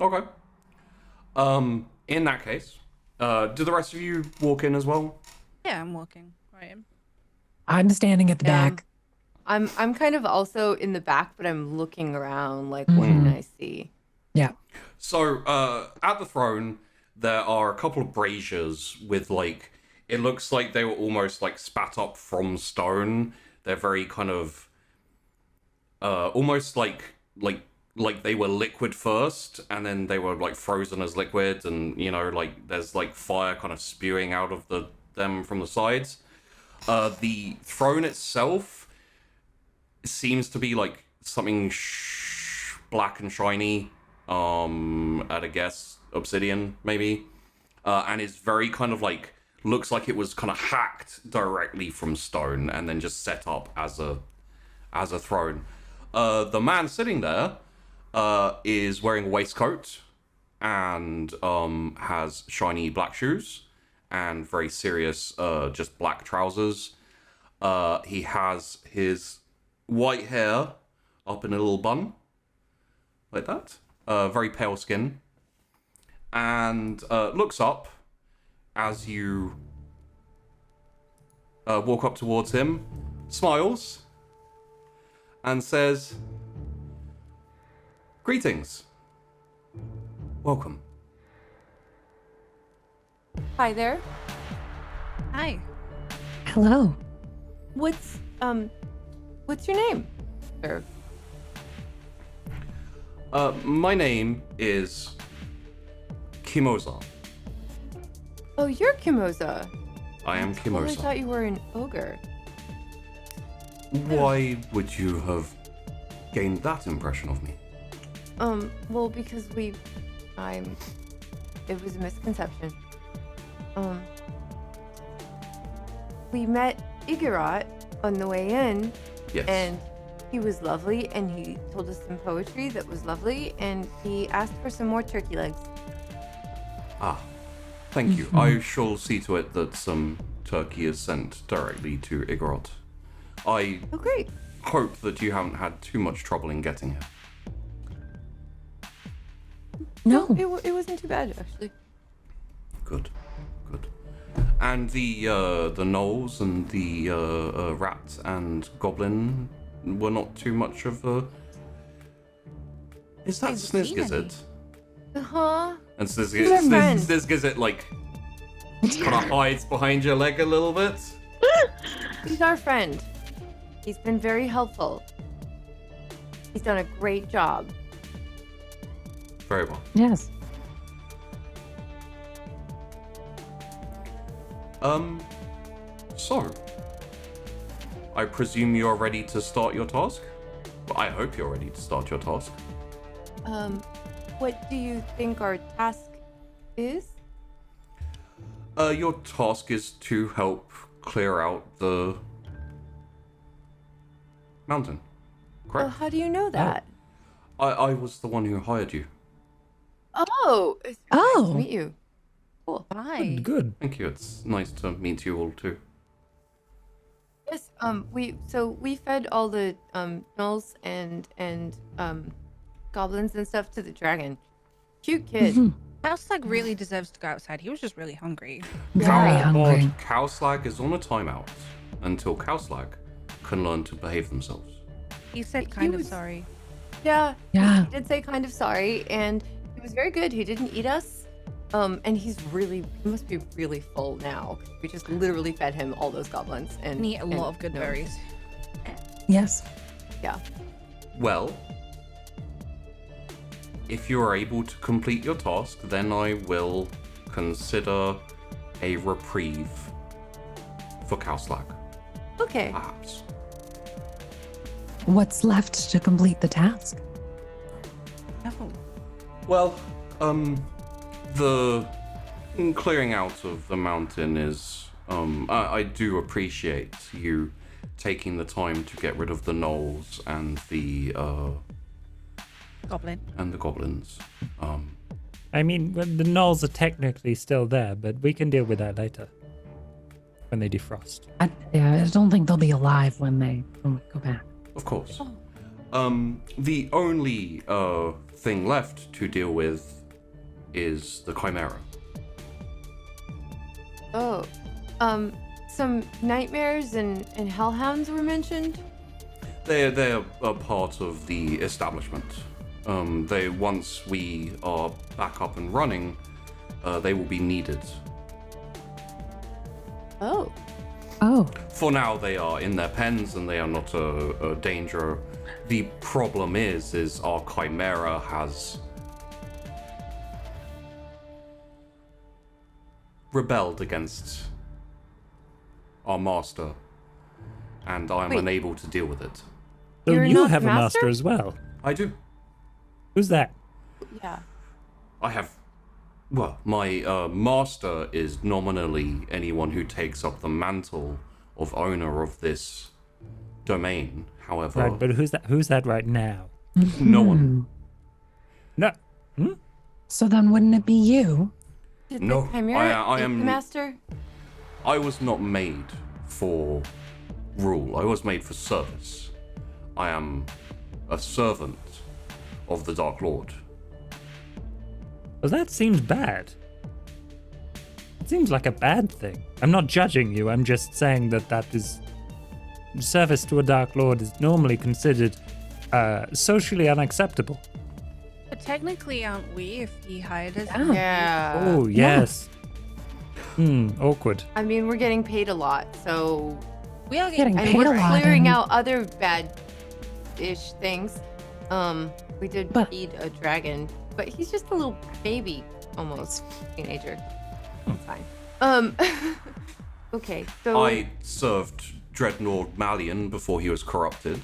Okay. In that case, do the rest of you walk in as well? Yeah, I'm walking right in. I'm standing at the back. I'm kind of also in the back, but I'm looking around like what can I see? Yeah. So, at the throne, there are a couple of braziers with, like, it looks like they were almost, like, spat up from stone. They're very kind of, almost like they were liquid first, and then they were, like, frozen as liquid, and, like, there's, like, fire kind of spewing out of them from the sides. The throne itself seems to be, like, something black and shiny, at a guess, obsidian, maybe, and is very kind of like, looks like it was kind of hacked directly from stone and then just set up as a throne. The man sitting there is wearing a waistcoat and has shiny black shoes and very serious just black trousers. He has his white hair up in a little bun. like that. Very pale skin. And looks up as you walk up towards him, smiles, and says, "Greetings. Welcome." Hi there. Hi. Hello. What's your name, sir? My name is Kimoza. Oh, you're Kimoza. I am I Kimoza. thought you were an ogre. Why would you have gained that impression of me? Well, because it was a misconception. We met Igorot on the way in, Yes. and he was lovely, and he told us some poetry that was lovely, and he asked for some more turkey legs. Ah, thank you. I shall see to it that some turkey is sent directly to Igorot. I Oh, great. hope that you haven't had too much trouble in getting here. No. It wasn't too bad, actually. Good, good. And the gnolls and the rat and goblin were not too much of a... Is that I've Snizz seen Gizzit? Uh-huh. And Snizz He's our friend. Gizzit, like, kind of hides behind your leg a little bit. He's our friend. He's been very helpful. He's done a great job. Very well. Yes. So, I presume you're ready to start your task? Well, I hope you're ready to start your task. What do you think our task is? Your task is to help clear out the mountain, Oh, correct? how do you know that? I was the one who hired you. Oh. It's nice Oh. to meet you. Cool. Hi. Good. Thank you, it's nice to meet you all too. Yes. We fed all the gnolls and goblins and stuff to the dragon. Cute kid. Houselag really deserves to go outside. He was just really hungry. Very hungry. Cowslag is on a timeout until Cowslag can learn to behave themselves. He said He kind of was- sorry. Yeah. Yeah. He did say kind of sorry, and he was very good. He didn't eat us. And he must be really full now. We just literally fed him all those goblins And he ate a lot of good no. berries. Yes. Yeah. Well, if you are able to complete your task, then I will consider a reprieve for Cowslag, Okay. perhaps. What's left to complete the task? Oh, Well, the clearing out of the mountain is, I do appreciate you taking the time to get rid of the gnolls and the goblin. goblins. I mean, well, the gnolls are technically still there, but we can deal with that later when they defrost. I don't think they'll be alive when we go back. Of course. The only thing left to deal with is the chimera. Oh. Some nightmares and hellhounds were mentioned. They're a part of the establishment. Once we are back up and running, they will be needed. Oh. Oh. For now, they are in their pens and they are not a danger. The problem is our chimera has rebelled against our master, and I am Wait. unable to deal with it. So You're you not have the a master master? as well. I do. Who's that? Yeah. I have. Well, my master is nominally anyone who takes up the mantle of owner of this domain. However, Right, but who's that right now? no one. No. So then wouldn't it be you? Did No, the chimera I eat am- the master? I was not made for rule. I was made for service. I am a servant of the Dark Lord. Well, that seems bad. It seems like a bad thing. I'm not judging you, I'm just saying that is... Service to a Dark Lord is normally considered socially unacceptable. But technically, aren't we if he hired us? Yeah. Oh, yes. Awkward. I mean, we're getting paid a lot, so We are Getting and paid we're a lot, clearing and- out other bad-ish things. We did But- feed a dragon, but he's just a little baby, almost teenager. It's fine. Okay, so I served Dreadnought Malien before he was corrupted,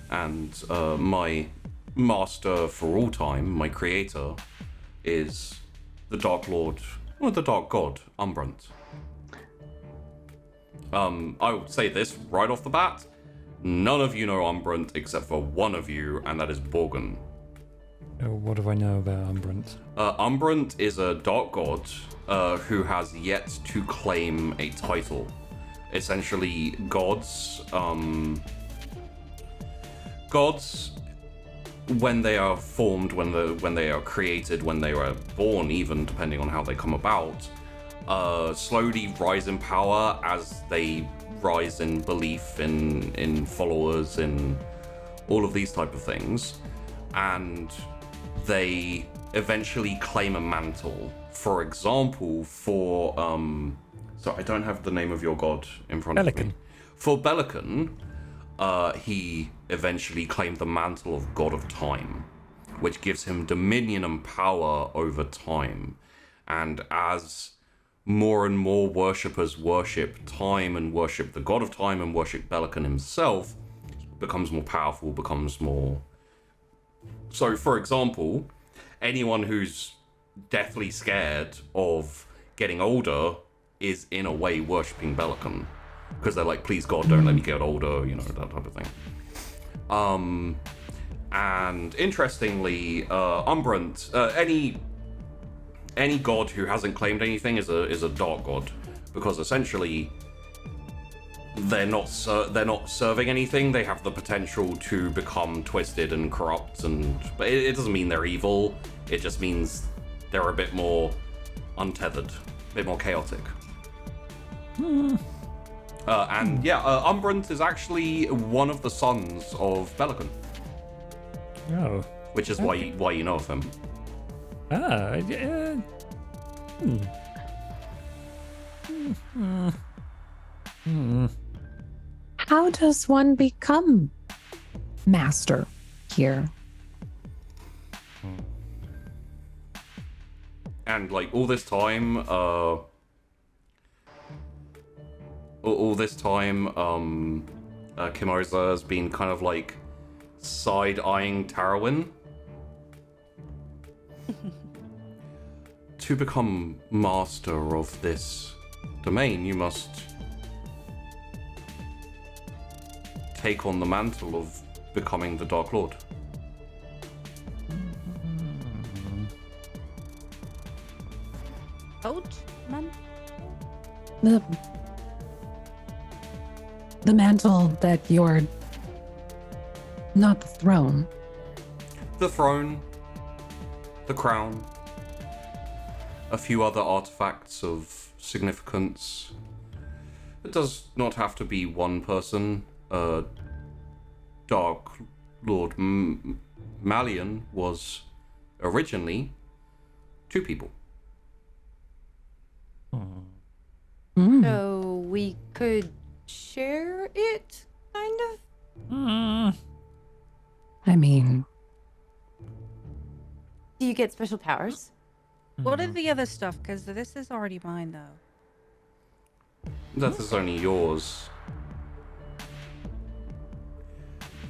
and my master for all time, my creator, is the Dark Lord, or the Dark God, Umbrant. I would say this right off the bat: none of you know Umbrant except for one of you, and that is Borgen. Oh, what do I know about Umbrant? Umbrant is a dark god who has yet to claim a title. Essentially, gods, when they are formed, when they are created, when they are born, even depending on how they come about, slowly rise in power as they rise in belief, in followers, in all of these type of things, and they eventually claim a mantle. For example, for so I don't have the name of your god in front of me. Pelican. For Belican, he eventually claimed the mantle of God of Time, which gives him dominion and power over time. And as more and more worshippers worship Time and worship the God of Time and worship Belican himself, becomes more powerful, becomes more... So, for example, anyone who's deathly scared of getting older is in a way worshipping Belican, because they're like, please God, don't let me get older, you know, that type of thing. And interestingly, Umbrant, any god who hasn't claimed anything is a dark god, because essentially they're not serving anything. They have the potential to become twisted and corrupt, but it doesn't mean they're evil. It just means they're a bit more untethered, a bit more chaotic. And yeah, Umbrant is actually one of the sons of Belican, Oh. which is why you know of him. Ah, yeah. How does one become master here? And like all this time, Kimoza has been kind of like side-eyeing Tarawin. To become master of this domain, you must take on the mantle of becoming the Dark Lord. Coach, man. The mantle that you're not the throne. The throne, the crown, a few other artifacts of significance. It does not have to be one person. Dark Lord Malien was originally 2 people. So we could share it, kind of? I mean, Do you get special powers? What are the other stuff? Because this is already mine, though. That is only yours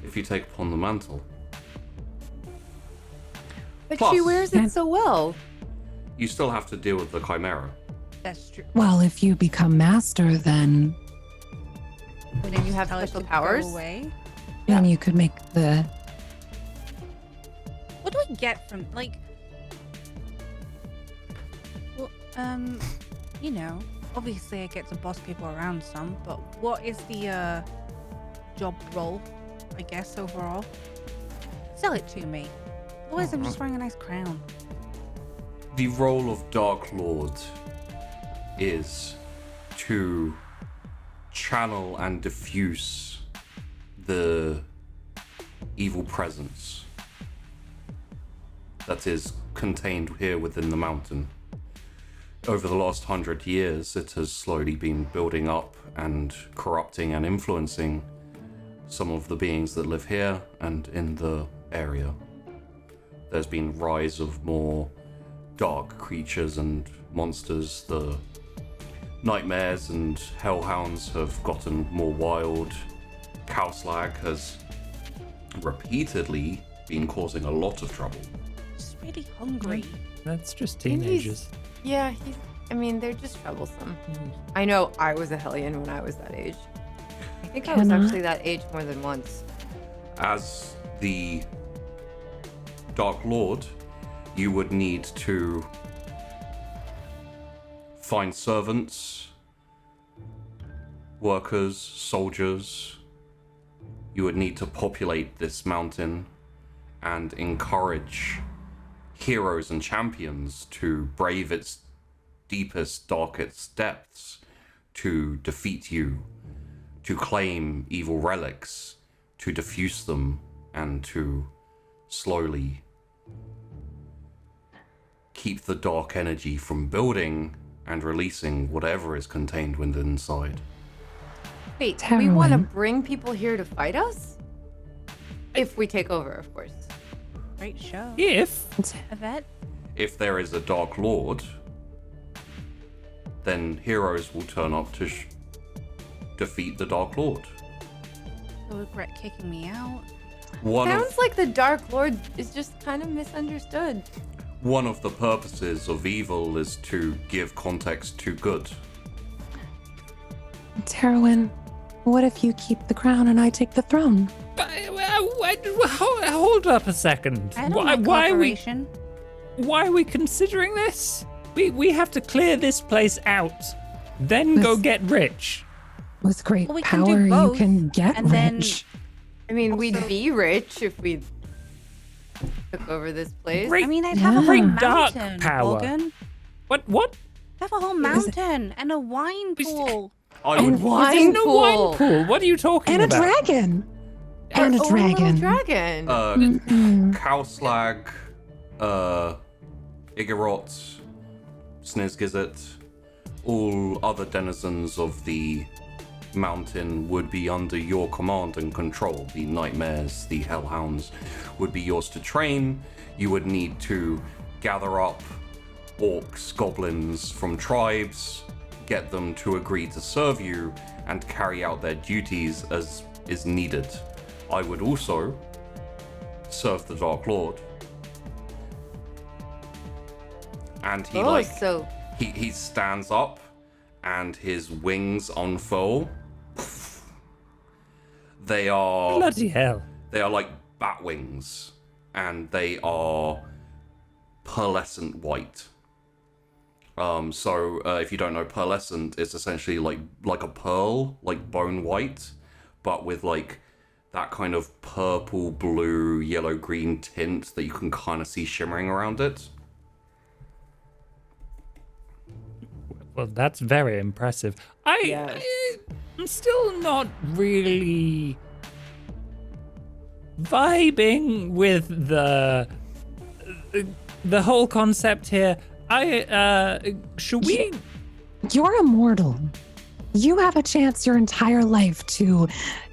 if you take upon the mantle. But Plus- she wears it so well. You still have to deal with the chimera. That's true. well, if you become master, then And then you have Tell it special to go powers. away. then you could make the What do I get from, like... Well, you know, obviously I get to boss people around some, but what is the, job role, I guess, overall? Sell it to me. Otherwise, I'm just wearing a nice crown. The role of Dark Lord is to channel and diffuse the evil presence that is contained here within the mountain. Over the last 100 years, it has slowly been building up and corrupting and influencing some of the beings that live here and in the area. There's been rise of more dark creatures and monsters. The nightmares and hellhounds have gotten more wild. Cowslag has repeatedly been causing a lot of trouble. Just really hungry. That's just teenagers. Yeah, they're just troublesome. I know I was a hellion when I was that age. I think I was actually that age more than once. As the Dark Lord, you would need to find servants, workers, soldiers. You would need to populate this mountain and encourage heroes and champions to brave its deepest, darkest depths, to defeat you, to claim evil relics, to diffuse them, and to slowly keep the dark energy from building and releasing whatever is contained within inside. Wait, do we want to Heroin. bring people here to fight us? If we take over, of course. Great show. If Yvette? If there is a Dark Lord, then heroes will turn up to defeat the Dark Lord. You'll regret kicking me out. Sounds like the Dark Lord is just kind of misunderstood. One of the purposes of evil is to give context to good. Terwin, what if you keep the crown and I take the throne? hold up a second. I don't like cooperation. Why are we considering this? We have to clear this place out, then go get rich. With great Well, we can do power, you both, can get and then- rich. We'd be rich if we took over this place. Great- I mean, I'd have a whole Yeah. Dark mountain, power. Morgan. What? Have a whole mountain and a wine pool. I And would Wine There's no pool. wine pool. What are you talking And a about? dragon. And a Our own little dragon. dragon. Mm. Cowslag, Igorot, Snizz, Gizzit, all other denizens of the mountain would be under your command and control. The nightmares, the hellhounds would be yours to train. You would need to gather up orcs, goblins from tribes, get them to agree to serve you, and carry out their duties as is needed. I would also serve the Dark Lord. And he stands up and his wings unfurl. They are Bloody hell. they are like bat wings, and they are pearlescent white. If you don't know, pearlescent is essentially like a pearl, like bone white, but with like that kind of purple, blue, yellow, green tint that you can kind of see shimmering around it. Well, that's very impressive. I'm still not really vibing with the whole concept here. Should we? You're immortal. You have a chance your entire life to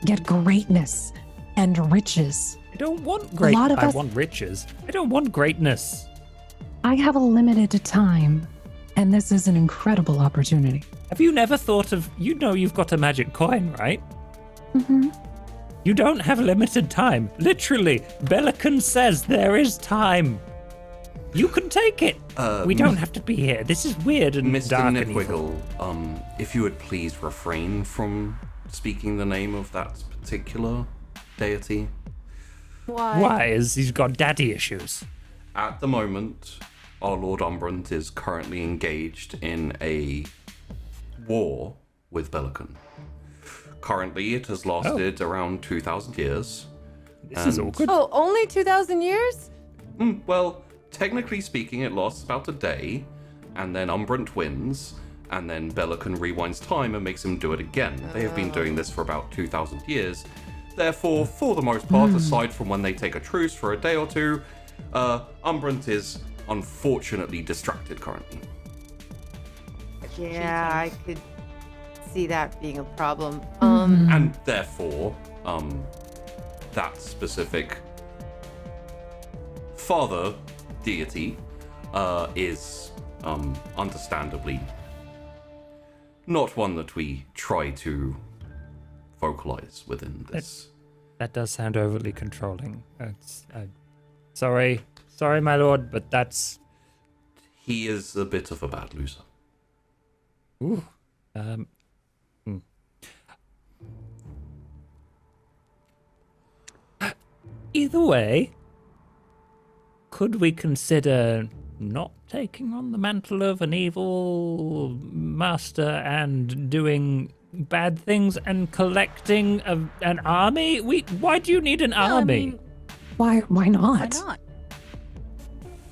get greatness and riches. I don't want great. lot of I us- want riches. I don't want greatness. I have a limited time, and this is an incredible opportunity. Have you never thought of? You've got a magic coin, right? Mm-hmm. You don't have limited time. Literally, Bellicon says there is time. You can take it. We don't have to be here. This is weird and Mr. dark and evil. Nitwiggle, if you would please refrain from speaking the name of that particular deity. Why? Is he's got daddy issues? At the moment, our Lord Umbrant is currently engaged in a war with Bellicon. Currently, it has lasted around 2,000 years. This is And- awkward. Oh, only 2,000 years? Well, technically speaking, it lasts about a day, and then Umbrant wins, and then Bellican rewinds time and makes him do it again. They have been doing this for about 2,000 years. Therefore, for the most part, aside from when they take a truce for a day or two, Umbrant is unfortunately distracted currently. Yeah, I could see that being a problem. And therefore, that specific father deity is understandably not one that we try to vocalize within this. That does sound overly controlling. Sorry, my lord, but that's... He is a bit of a bad loser. Ooh. Either way, could we consider not taking on the mantle of an evil master and doing bad things and collecting an army? Why do you need an army? I mean, Why not? why not?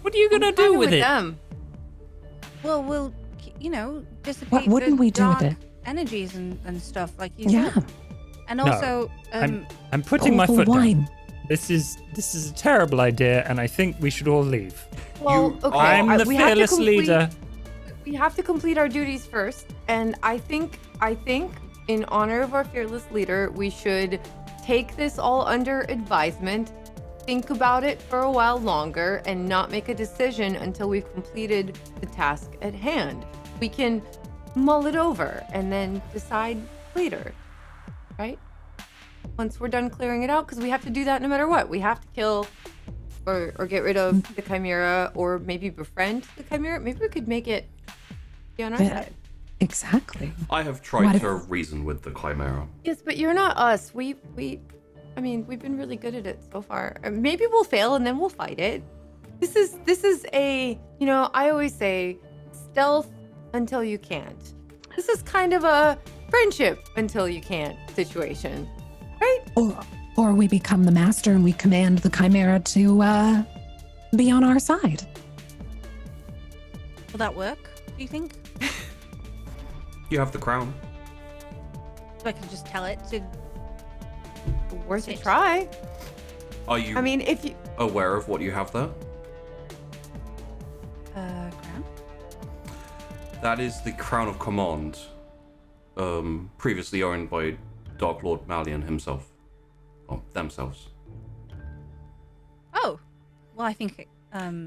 What are you gonna do Kinda with it? them. Well, we'll, dissipate wouldn't the we do with dark it? energies and stuff like you Yeah. said. And also, I'm putting my foot down. This is a terrible idea, and I think we should all leave. Well, okay. I'm the we have to fearless complete- leader. We have to complete our duties first, and I think, in honor of our fearless leader, we should take this all under advisement, think about it for a while longer, and not make a decision until we've completed the task at hand. We can mull it over and then decide later, right? Once we're done clearing it out, because we have to do that no matter what. We have to kill or get rid of the chimera, or maybe befriend the chimera. Maybe we could make it be on our side. Exactly. I have tried What if- to reason with the chimera. Yes, but you're not us. We've been really good at it so far. Maybe we'll fail and then we'll fight it. This is a, I always say, stealth until you can't. This is kind of a friendship until you can't situation, right? Or we become the master and we command the chimera to be on our side. will that work, do you think? You have the crown. So I can just tell it to... Worth a Sit. try. Are you I mean, if you aware of what you have there? Crown? That is the crown of command, previously owned by Dark Lord Malien himself. Or themselves. Oh, well, I think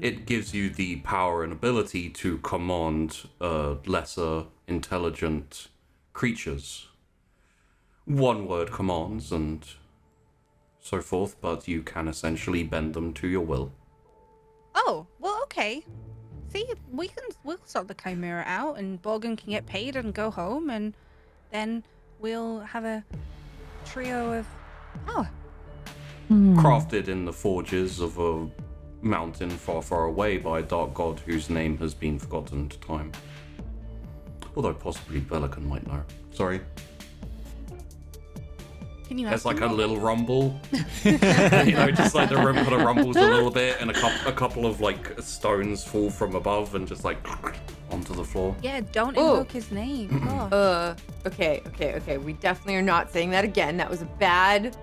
It gives you the power and ability to command lesser intelligent creatures. One-word commands and so forth, but you can essentially bend them to your will. Oh, well, okay. See, we'll sort the chimera out, and Borgen can get paid and go home, and then we'll have a trio of power. Crafted in the forges of a mountain far, far away by a dark god whose name has been forgotten to time. Although possibly Bellican might know. Sorry. Can you There's ask like him a what- little rumble. Just like the room kind of rumbles a little bit, and a couple of like stones fall from above and just like onto the floor. Yeah, don't Ooh. invoke his name. God. Okay. We definitely are not saying that again. That was a bad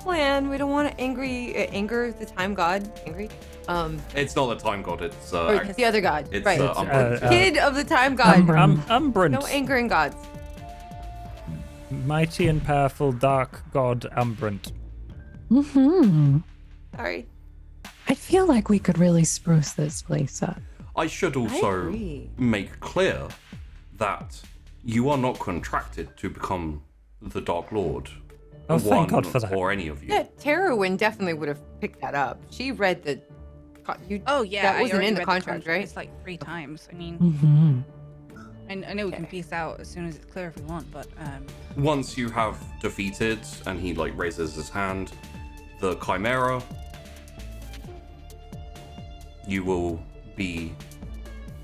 plan. We don't want to anger the time god. Angry. It's not the time god, it's Or the other god. it's right. Umbrant. Kid of the time god. Umbrant. No angering gods. Mighty and powerful dark god Umbrant. Sorry. I feel like we could really spruce this place up. I should also agree. make clear that you are not contracted to become the Dark Lord. Oh, thank God for that. Or any of you. Yeah, Terrawin definitely would have picked that up. She read the. Oh yeah, That I wasn't already in the read contract, right? It's like 3 times. I mean, Mm-hmm. I know we can peace out as soon as it's clear if we want, but Once you have defeated, and he like raises his hand, the Chimera, you will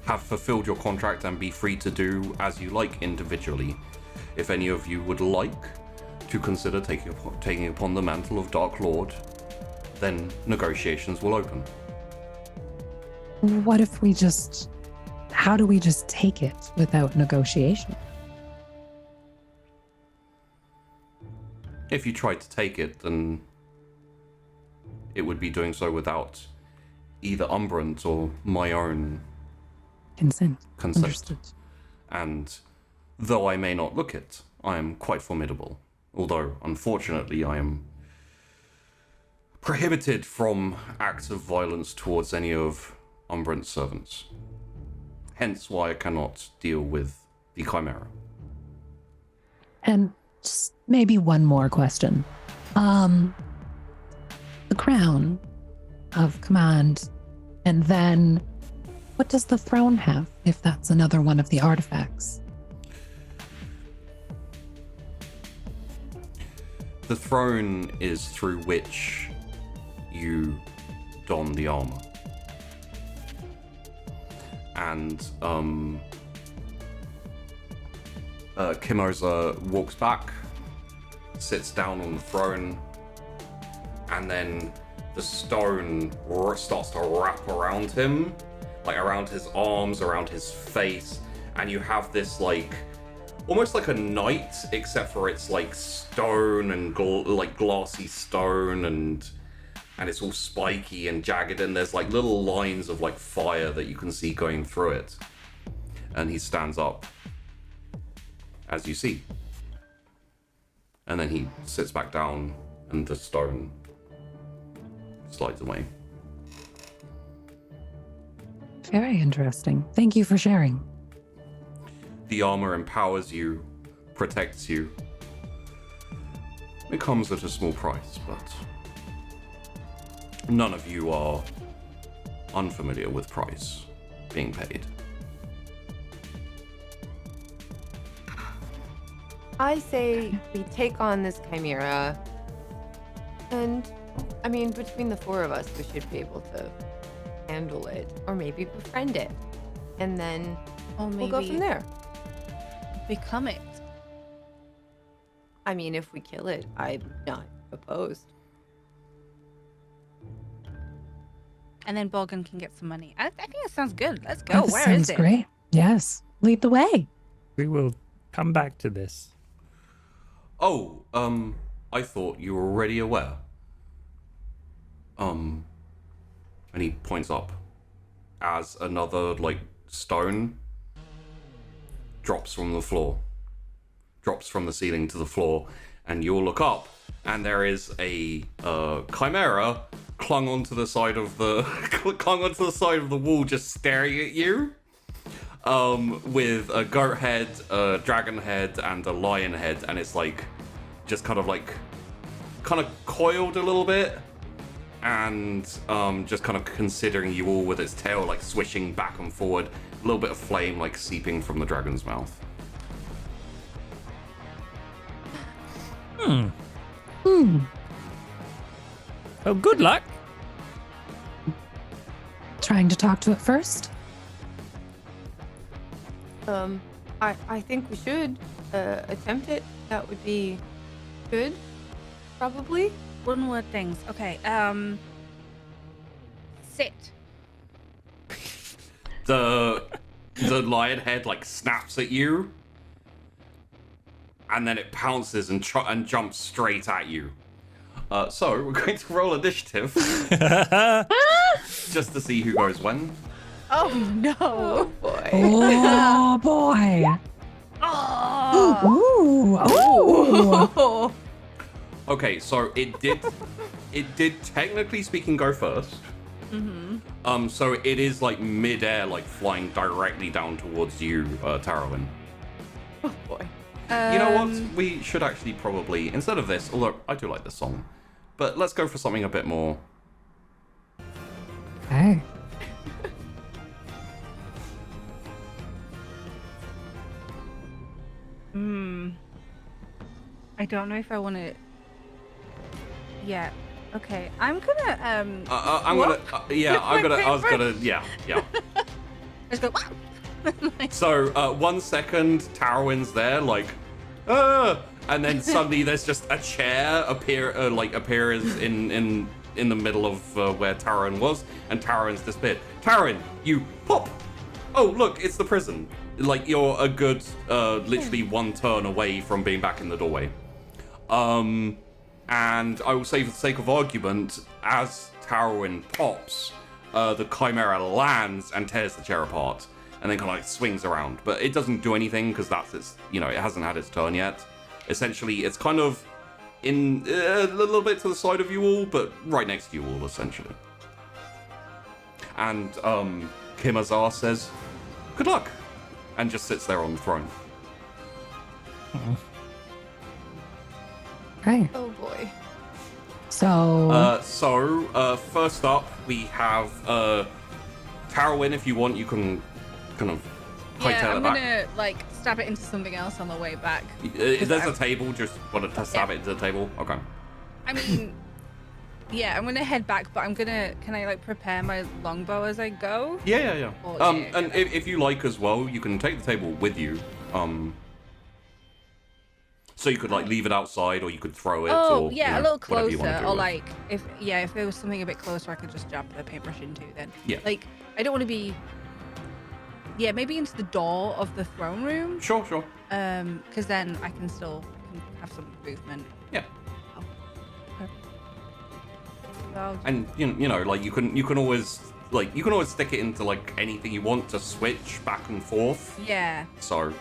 have fulfilled your contract and be free to do as you like individually. If any of you would like to consider taking upon the mantle of Dark Lord, then negotiations will open. what if we just, how do we just take it without negotiation? If you tried to take it, then it would be doing so without either Umbrant or my own Consent. consent. Understood. And though I may not look it, I am quite formidable. Although, unfortunately, I am prohibited from acts of violence towards any of Umbrant's servants. Hence why I cannot deal with the chimera. And just maybe one more question. The crown of command, and then what does the throne have, if that's another one of the artifacts? The throne is through which you don the armor. And Kimoza walks back, sits down on the throne, and then the stone starts to wrap around him, like around his arms, around his face, and you have this like almost like a knight, except for it's like stone and like glassy stone, and it's all spiky and jagged, and there's like little lines of like fire that you can see going through it. And he stands up, as you see, and then he sits back down, and the stone slides away. Very interesting. Thank you for sharing. The armor empowers you, protects you. It comes at a small price, but none of you are unfamiliar with price being paid. I say we take on this chimera, and I mean, between the four of us, we should be able to handle it, or maybe befriend it, and then Or we'll go from there. become it. I mean, if we kill it, I'm not opposed. And then Borgin can get some money. I think it sounds good. Let's go. That Where is sounds it? great. Yes. Lead the way. We will come back to this. Oh, I thought you were already aware. And he points up as another, like, stone drops from the floor. Drops from the ceiling to the floor, and you'll look up, and there is a chimera clung onto the side of the wall, just staring at you. With a goat head, a dragon head, and a lion head, and it's like just kind of coiled a little bit, and just kind of considering you all, with its tail like swishing back and forward, a little bit of flame like seeping from the dragon's mouth. Oh, good luck. Trying to talk to it first? I think we should attempt it. That would be good, probably. One word things. Okay. Sit. The lion head like snaps at you, and then it pounces and jumps straight at you. So we're going to roll initiative just to see who goes when. Oh no. Oh boy. Oh boy. Oh. Ooh. Oh. Oh. Okay, so it did technically speaking go first. Mm-hmm. So it is like mid-air, like flying directly down towards you, Tarrowin. Oh boy. You know what? We should actually probably, instead of this, although I do like this song, but let's go for something a bit more. Hey. I don't know if I want to. Yeah. Okay. I'm gonna. I'm gonna. Yeah, I'm gonna. I was gonna. Yeah. Just go. So 1 second, Tarrowin's there, like, and then suddenly there's just a chair appears in in the middle of where Taran was, and Taran's disappeared. Taran, you pop! Oh, look, it's the prison. Like, you're a good, literally one turn away from being back in the doorway. And I will say, for the sake of argument, as Tarwin pops, the chimera lands and tears the chair apart, and then kind of like swings around. But it doesn't do anything because that's its, it hasn't had its turn yet. Essentially, it's kind of in a little bit to the side of you all, but right next to you all, essentially. And Kimoza says, "Good luck," and just sits there on the throne. Okay. Oh boy. So. First up, we have Tarwin. If you want, you can kind of hightail Yeah, it I'm back. gonna like stab it into something else on the way back. There's a table. Just want to stab it into the table. Okay. I mean, yeah, I'm gonna head back, but can I like prepare my longbow as I go? Yeah. Oh, yeah, And if you like as well, you can take the table with you. So you could like leave it outside, or you could throw it. Oh, or, yeah, a little whatever you wanna closer, do or with. like if there was something a bit closer, I could just jab the paintbrush into. Then Yeah. like I don't want to be. Yeah, maybe into the door of the throne room. Sure. Because then I can still have some movement. Yeah. Well, And like you can always stick it into like anything you want to switch back and forth. yeah, So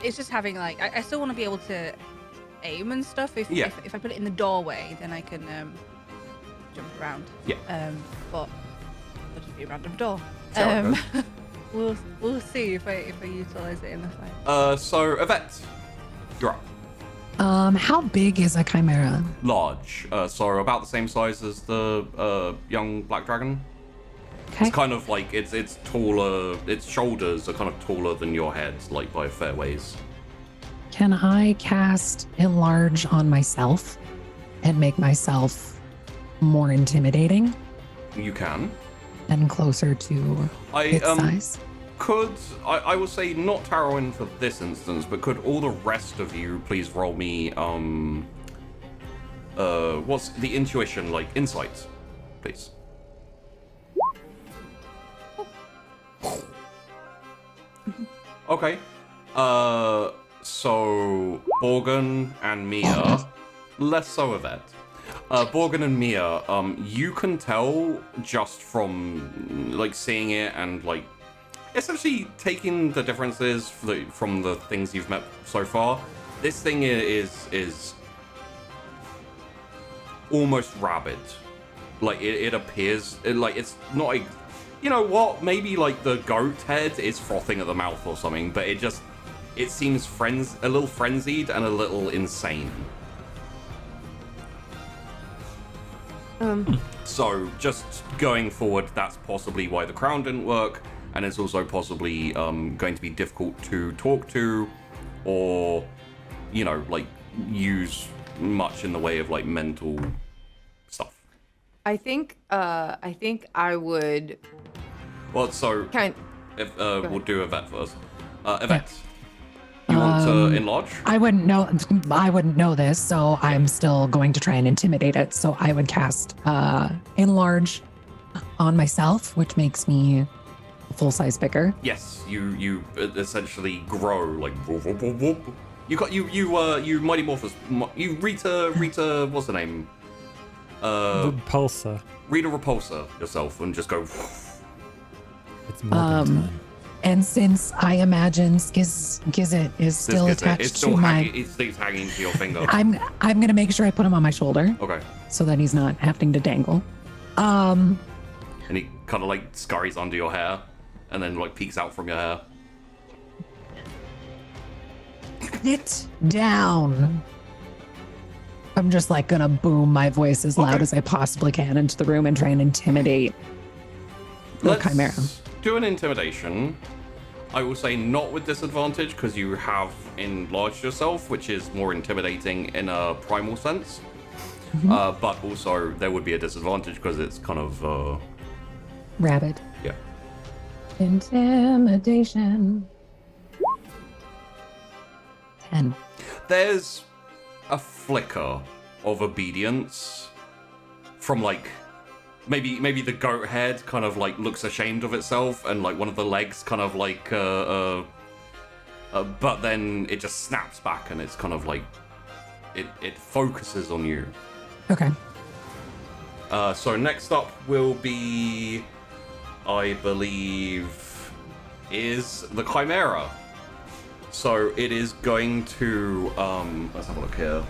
it's just having like I still want to be able to aim and stuff. If I put it in the doorway, then I can jump around. Yeah. But it'll just be a random door. See how it goes. We'll see if I utilize it in the fight. So Yvette, you're up. How big is a chimera? Large. So about the same size as the young black dragon. Okay. It's kind of like it's taller. Its shoulders are kind of taller than your head, like by a fair ways. Can I cast enlarge on myself and make myself more intimidating You can. and closer to its size? I will say not Tarwin for this instance, but could all the rest of you please roll me what's the intuition, like insight, please? Okay. So Borgen and Mia, less so Yvette. Borgen and Mia, you can tell just from like seeing it and like essentially taking the differences from the things you've met so far. This thing is almost rabid. Like it appears like it's not like, you know what? Maybe like the goat head is frothing at the mouth or something, but it seems a little frenzied and a little insane. So just going forward, that's possibly why the crown didn't work, and it's also possibly going to be difficult to talk to, or like use much in the way of like mental stuff. I think I would Well, so kind. we'll do Yvette first. Yvette, you want to enlarge? I wouldn't know this, so I'm still going to try and intimidate it. So I would cast enlarge on myself, which makes me full size bigger. Yes, you essentially grow like whoop, whoop, whoop, whoop. You Mighty Morphous, you Rita, what's the name? Repulsor. Rita Repulsor yourself and just go. It's more than time. And since I imagine Gizzit is still attached to my, It's hanging to your finger. I'm gonna make sure I put him on my shoulder Okay. so that he's not having to dangle. And he kind of like scurries under your hair, and then like peeks out from your hair. Sit down. I'm just like gonna boom my voice as loud Okay. as I possibly can into the room and try and intimidate the chimera. Do an intimidation. I will say not with disadvantage because you have enlarged yourself, which is more intimidating in a primal sense. But also there would be a disadvantage because it's kind of Rabbit. yeah. Intimidation. 10. There's a flicker of obedience from like maybe the goat head kind of like looks ashamed of itself, and like one of the legs kind of like but then it just snaps back, and it's kind of like it focuses on you. Okay. So next up will be, I believe, is the chimera. So it is going to let's have a look here.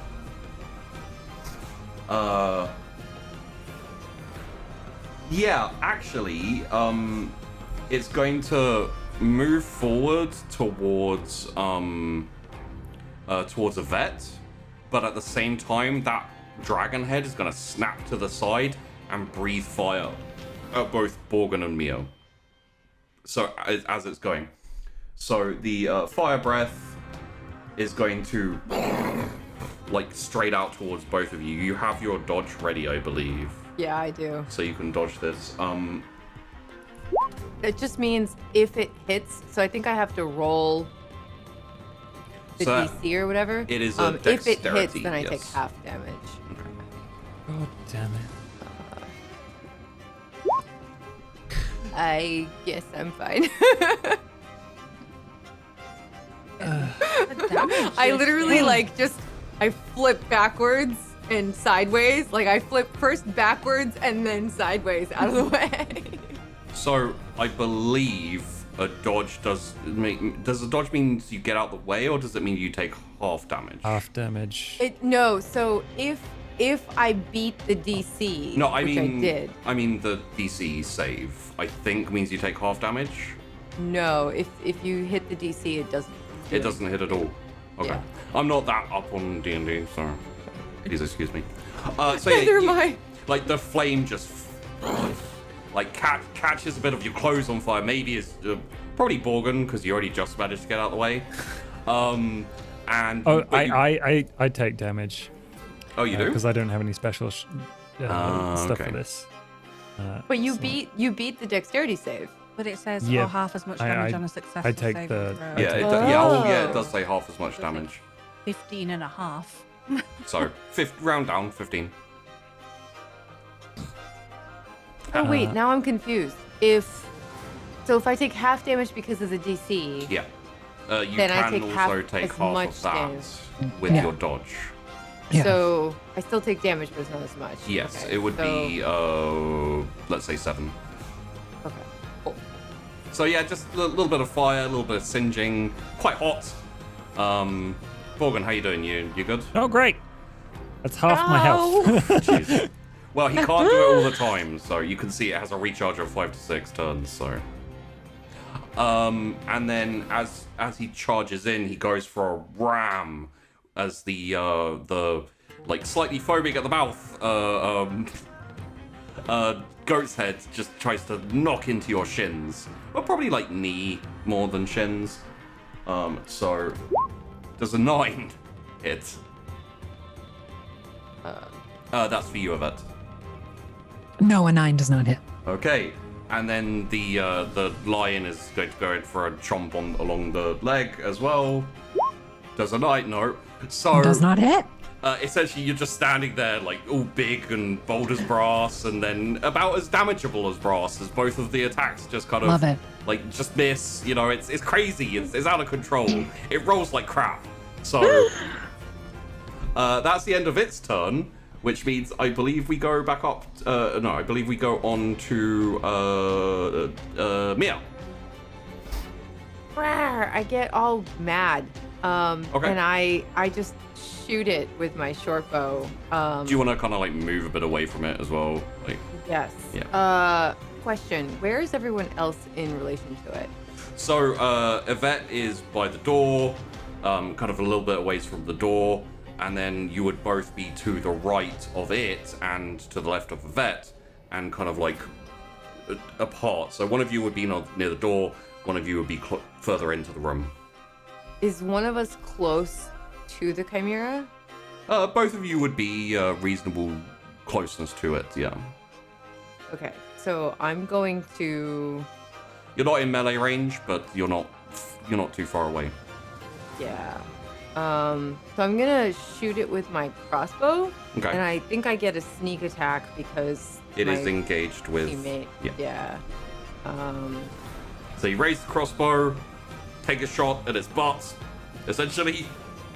Yeah, actually, it's going to move forward towards a vet, but at the same time, that dragon head is going to snap to the side and breathe fire at both Borgin and Mio. So as it's going, so the fire breath is going to like straight out towards both of you. You have your dodge ready, I believe. Yeah, I do. So you can dodge this. It just means if it hits, so I think I have to roll the So DC or whatever. it is a If it hits, dexterity, then I take yes. half damage. God damn it. I guess I'm fine. I literally I flip backwards and sideways. Like I flip first backwards and then sideways out of the way. So I believe a dodge does a dodge mean you get out the way, or does it mean you take half damage? Half damage. No, so if I beat the DC, No, I which mean I did. I mean the DC save, I think, means you take half damage. No, if you hit the DC, it doesn't. It doesn't hit at all. Okay. Yeah. I'm not that up on D&D, so please excuse me. So yeah, Neither am I. like the flame just like catches a bit of your clothes on fire. Maybe it's probably Borgin, because you already just managed to get out of the way. And Oh, but you- I take damage. Oh, you do? Because I don't have any special stuff okay. for this. But you so- beat the dexterity save. But it says Yeah, half as much I- damage I- on a successful I take saving the- throw. I Yeah, take it does say half as much damage. 15 and a half. So, round down, 15. Oh wait, now I'm confused. If I take half damage because of the DC, Yeah. You Then I can take also half take as half much of that damage. with Yeah. your dodge. Yeah. so I still take damage, but it's not as much. Yes, Okay, it would so- be, let's say 7. Okay. Cool. So yeah, just a little bit of fire, a little bit of singeing, quite hot. Borgin, how you doing? You good? Oh, great. That's half my health. Jeez. Well, he can't do it all the time, so you can see it has a recharge of 5 to 6 turns. So, and then as he charges in, he goes for a ram as the like slightly phobic at the mouth goat's head just tries to knock into your shins. Well, probably like knee more than shins. So does a 9 hit? That's for you, Yvette. No, a 9 does not hit. Okay, and then the lion is going to go in for a chomp along the leg as well. Does a 9? No. So Does not hit. essentially, you're just standing there, like all big and bold as brass, and then about as damageable as brass, as both of the attacks just kind of Love it. like just miss. You know, it's crazy. It's out of control. It rolls like crap. So that's the end of its turn, which means I believe we go back up. I believe we go on to Mia. Rawr, I get all mad. Okay. And I just shoot it with my short bow. Do you want to kind of like move a bit away from it as well? Like, Yes. Yeah. Question: where is everyone else in relation to it? so Yvette is by the door, kind of a little bit away from the door, and then you would both be to the right of it and to the left of Yvette, and kind of like apart. So one of you would be near the door, one of you would be further into the room. Is one of us close to the chimera? Both of you would be reasonable closeness to it, yeah. Okay, so I'm going to. You're not in melee range, but you're not too far away. Yeah. So I'm gonna shoot it with my crossbow. Okay. And I think I get a sneak attack because It my is engaged with. teammate. Yeah. Yeah. So you raise the crossbow, take a shot at its butt, essentially.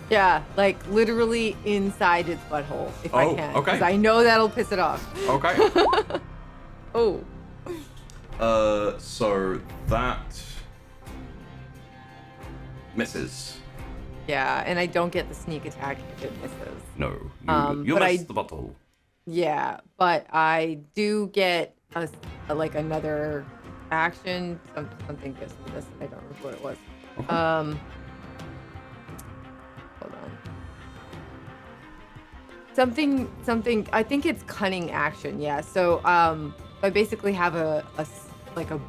Yeah, like literally inside its butthole, if I can. Okay. Because I know that'll piss it off. Okay. Oh. So that misses. Yeah, and I don't get the sneak attack if it misses. No, you but miss the butthole. Yeah, but I do get a another action. Something gives me this. I don't remember what it was. Okay. Hold on. Something. I think it's cunning action. Yeah. So I basically have a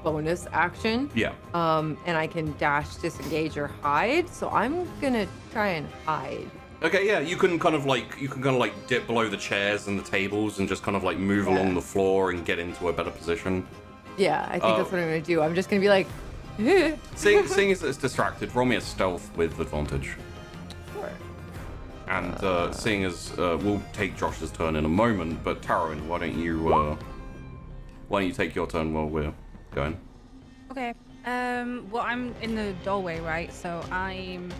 bonus action. Yeah. And I can dash, disengage, or hide. So I'm gonna try and hide. Okay, yeah, you can kind of like dip below the chairs and the tables and just kind of like move along the floor and get into a better position. Yeah, I think that's what I'm gonna do. I'm just gonna be like, Seeing as it's distracted, roll me a stealth with advantage. sure. And seeing as we'll take Josh's turn in a moment, but Taryn, why don't you take your turn while we're going? Okay. Well, I'm in the doorway, right? So I'm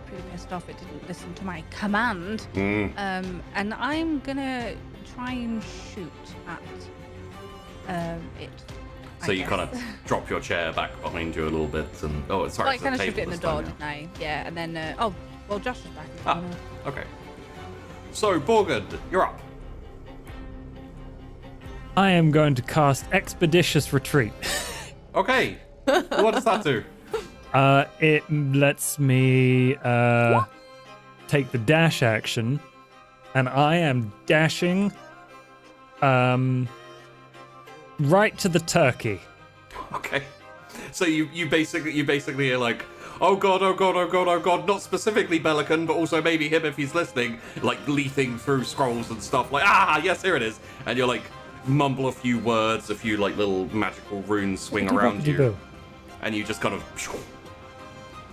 pretty pissed off it didn't listen to my command. And I'm gonna try and shoot at it. So you kind of drop your chair back behind you a little bit, and sorry, Well, I it's the kind of table shoved it in the this door, time, didn't I? Yeah, and then well, Josh is back. Ah, okay. So Borgard, you're up. I am going to cast Expeditious Retreat. Okay. What does that do? It lets me take the dash action, and I am dashing right to the turkey. Okay. So you basically are like, oh god, oh god, oh god, oh god, not specifically Belican, but also maybe him if he's listening, like leafing through scrolls and stuff, like, yes, here it is. And you're like, mumble a few words, a few like little magical runes swing around you. And you just kind of...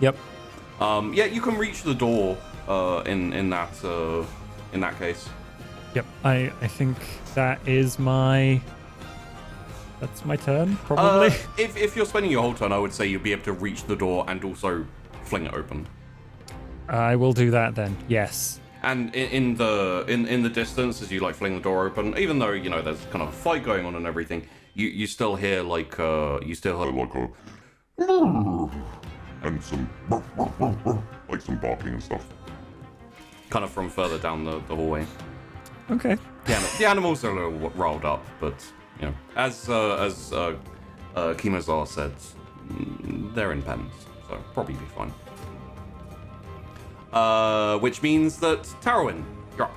Yep. Yeah, you can reach the door in that case. Yep. I think that is that's my turn, probably. If you're spending your whole turn, I would say you'd be able to reach the door and also fling it open. I will do that then. Yes. And in the distance, as you like fling the door open, even though there's kind of a fight going on and everything, you still hear like and some like some barking and stuff. kind of from further down the hallway. Okay. The animals are a little riled up, but as Kimoza said, they're in pens, so probably be fine. Which means that Tarwin, you're up.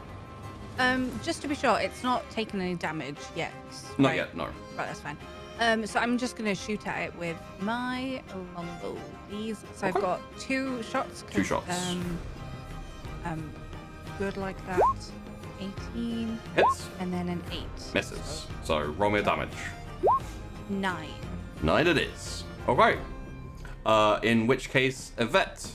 Just to be sure, it's not taken any damage yet. Not right? yet, no. Right, that's fine. So I'm just gonna shoot at it with my longbow, please. So I've got 2 shots. 2 shots. Good like that. 18. Hits. And then an 8. Misses. So roll me a damage. 9. 9 it is. Okay. In which case, Yvette.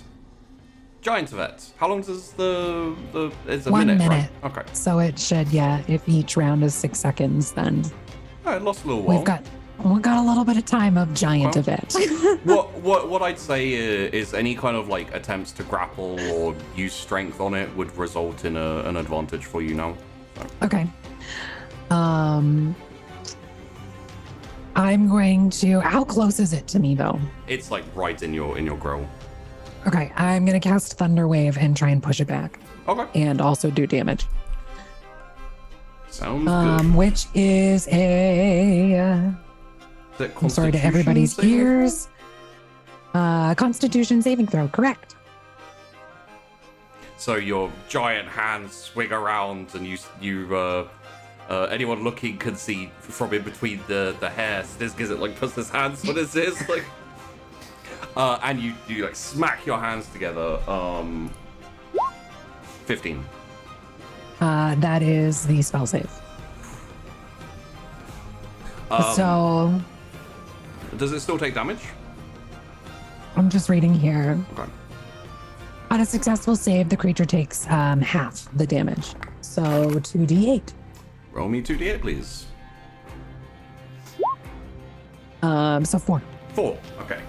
Giant Yvette. How long does it's a 1 minute. right? Okay. So it should, if each round is 6 seconds, then It lost a little while. we've got a little bit of time of giant Okay. Yvette. What I'd say is any kind of like attempts to grapple or use strength on it would result in an advantage for you now. So. Okay. I'm going to. How close is it to me, though? It's like right in your grill. Okay, I'm going to cast Thunder Wave and try and push it back, Okay. and also do damage. Sounds good. Which is a. I'm sorry to everybody's Constitution saving ears. Constitution saving throw, correct. So your giant hands swing around, and you anyone looking can see from in between the hair. Snizz Gizzit like puts his hands on his ears, like, and you like smack your hands together. 15. That is the spell save. So Does it still take damage? I'm just reading here. Okay. On a successful save, the creature takes half the damage. So 2d8. Roll me 2d8, please. So 4. 4. Okay.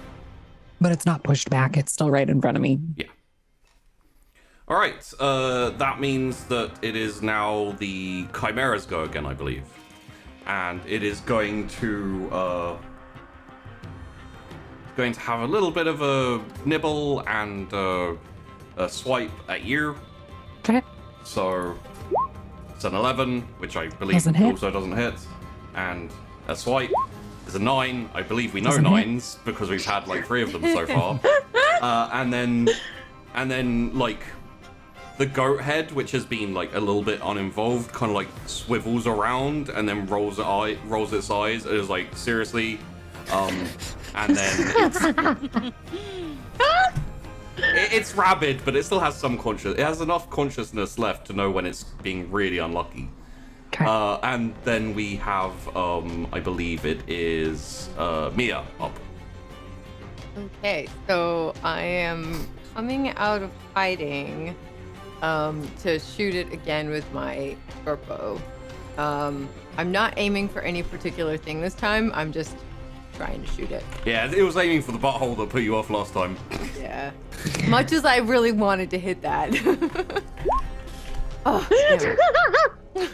But it's not pushed back. It's still right in front of me. Yeah. All right. That means that it is now the Chimera's go again, I believe, and it is going to have a little bit of a nibble and a swipe at you. Okay. So it's an 11, which I believe Doesn't hit. also doesn't hit, and a swipe is a 9. I believe we know Doesn't hit. 9s because we've had like 3 of them so far. And then like the goat head, which has been like a little bit uninvolved, kind of like swivels around and then rolls its eyes. It is like, seriously. And then it's rabid, but it still has some it has enough consciousness left to know when it's being really unlucky. Okay. And then we have, I believe it is Mia up. Okay, so I am coming out of hiding to shoot it again with my short bow. I'm not aiming for any particular thing this time. I'm just trying to shoot it. Yeah, it was aiming for the butthole that put you off last time. Yeah. Much as I really wanted to hit that. Oh, damn it.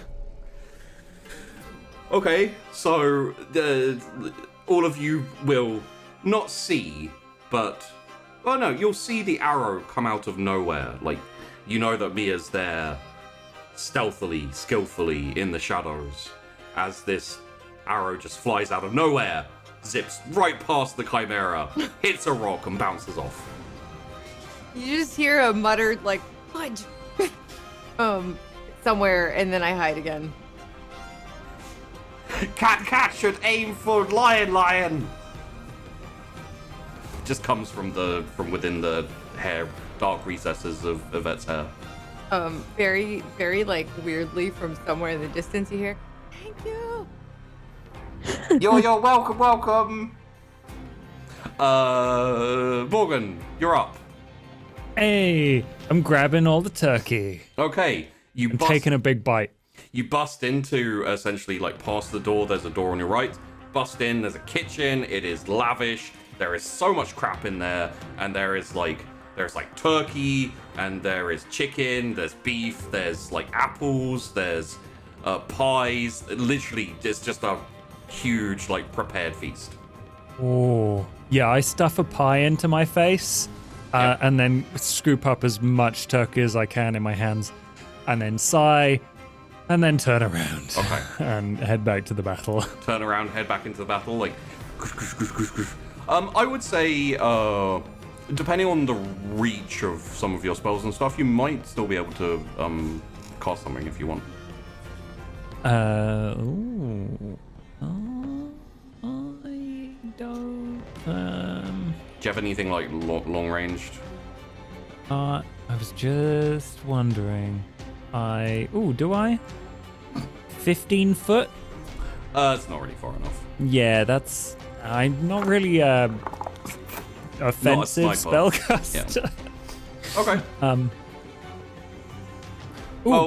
Okay, so all of you will not see, but well, no, you'll see the arrow come out of nowhere. Like, you know that Mia's there, stealthily, skillfully in the shadows, as this arrow just flies out of nowhere, zips right past the Chimera, hits a rock, and bounces off. You just hear a muttered like fudge somewhere, and then I hide again. Cat should aim for lion. Just comes from within the hair, dark recesses of Yvette's hair. Very, very like weirdly from somewhere in the distance you hear, "Thank you." You're welcome. Morgan, you're up. Hey, I'm grabbing all the turkey. Okay, I'm taking a big bite. You bust into, essentially, like, past the door. There's a door on your right. Bust in, there's a kitchen. It is lavish. There is so much crap in there. And there's like turkey, and there is chicken, there's beef, there's, like, apples, there's pies. Literally, it's just a huge, like, prepared feast. Oh, yeah, I stuff a pie into my face, and then scoop up as much turkey as I can in my hands, and then sigh, and then turn around. Okay. And head back to the battle. Turn around, head back into the battle, like... I would say, depending on the reach of some of your spells and stuff, you might still be able to cast something if you want. I don't... Do you have anything, like, long-ranged? I was just wondering. Do I? 15 foot? It's not really far enough. Yeah, that's... I'm not really offensive spellcaster. Yeah. Okay.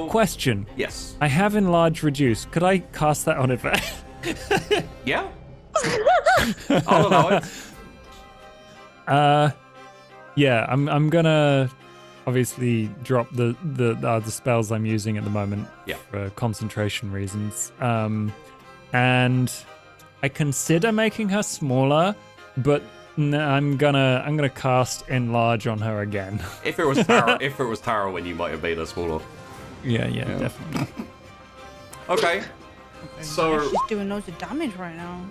Question. Yes. I have enlarge reduce. Could I cast that on Yvette? Yeah. I'll allow it. Yeah, I'm gonna obviously drop the spells I'm using at the moment for concentration reasons. And I consider making her smaller, but I'm gonna cast enlarge on her again. If it was Tarrowin, you might have made her smaller. Yeah, definitely. Okay. So She's doing loads of damage right now.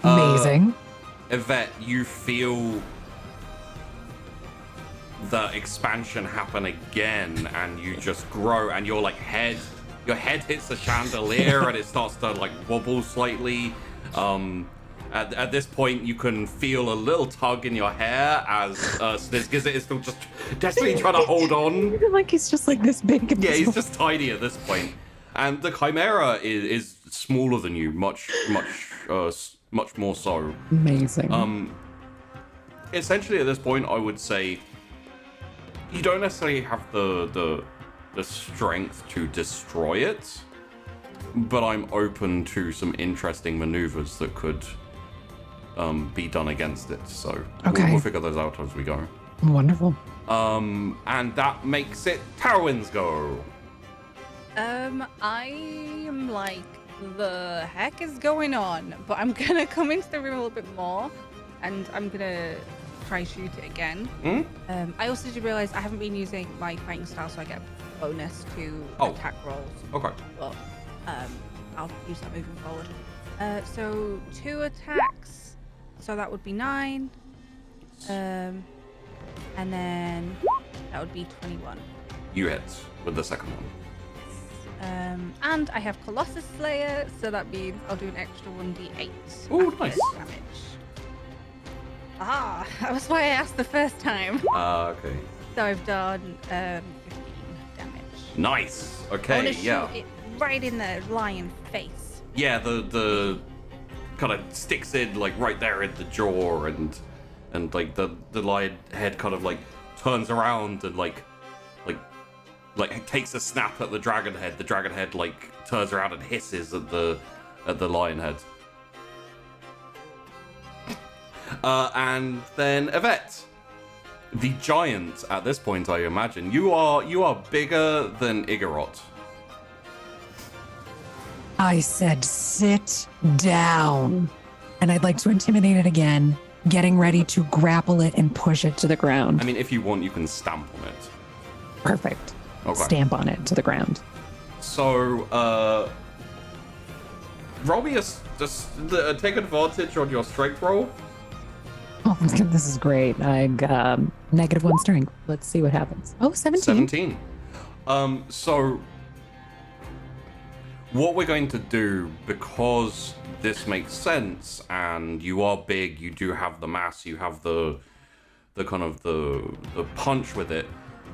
Amazing. Yvette, you feel the expansion happen again, and you just grow, and your head hits the chandelier, and it starts to like wobble slightly. At this point, you can feel a little tug in your hair as Snizz Gizzit is still just desperately trying to hold on. Like he's just like this big. Yeah, he's just tiny at this point. And the Chimera is smaller than you, much more so. Amazing. Essentially, at this point, I would say you don't necessarily have the strength to destroy it, but I'm open to some interesting maneuvers that could be done against it. So we'll figure those out as we go. Wonderful. And that makes it Tarwin's go. I'm like, the heck is going on? But I'm gonna come into the room a little bit more, and I'm gonna try shoot it again. I also did realize I haven't been using my fighting style, so I get a bonus to attack rolls. Okay. Well, I'll use that moving forward. So 2 attacks, so that would be 9. And then that would be 21. You hit with the second one. And I have Colossus Slayer, so that means I'll do an extra 1d8. Ooh, nice. Damage. Ah, that was why I asked the first time. Okay. So I've done 15 damage. Nice. I Okay, want to yeah. shoot it right in the lion face. Yeah, the kind of sticks in like right there in the jaw, and like the lion head kind of like turns around and like takes a snap at the dragon head. The dragon head like turns around and hisses at the lion head. And then Yvette, the giant at this point, I imagine. You are bigger than Igorot. I said sit down. And I'd like to intimidate it again, getting ready to grapple it and push it to the ground. I mean, if you want, you can stamp on it. Perfect. Okay. Stamp on it to the ground. So, roll me take advantage on your strength roll. Oh, this is great. I -1 strength. Let's see what happens. Oh, 17. So what we're going to do, because this makes sense, and you are big, you do have the mass, you have the kind of the punch with it,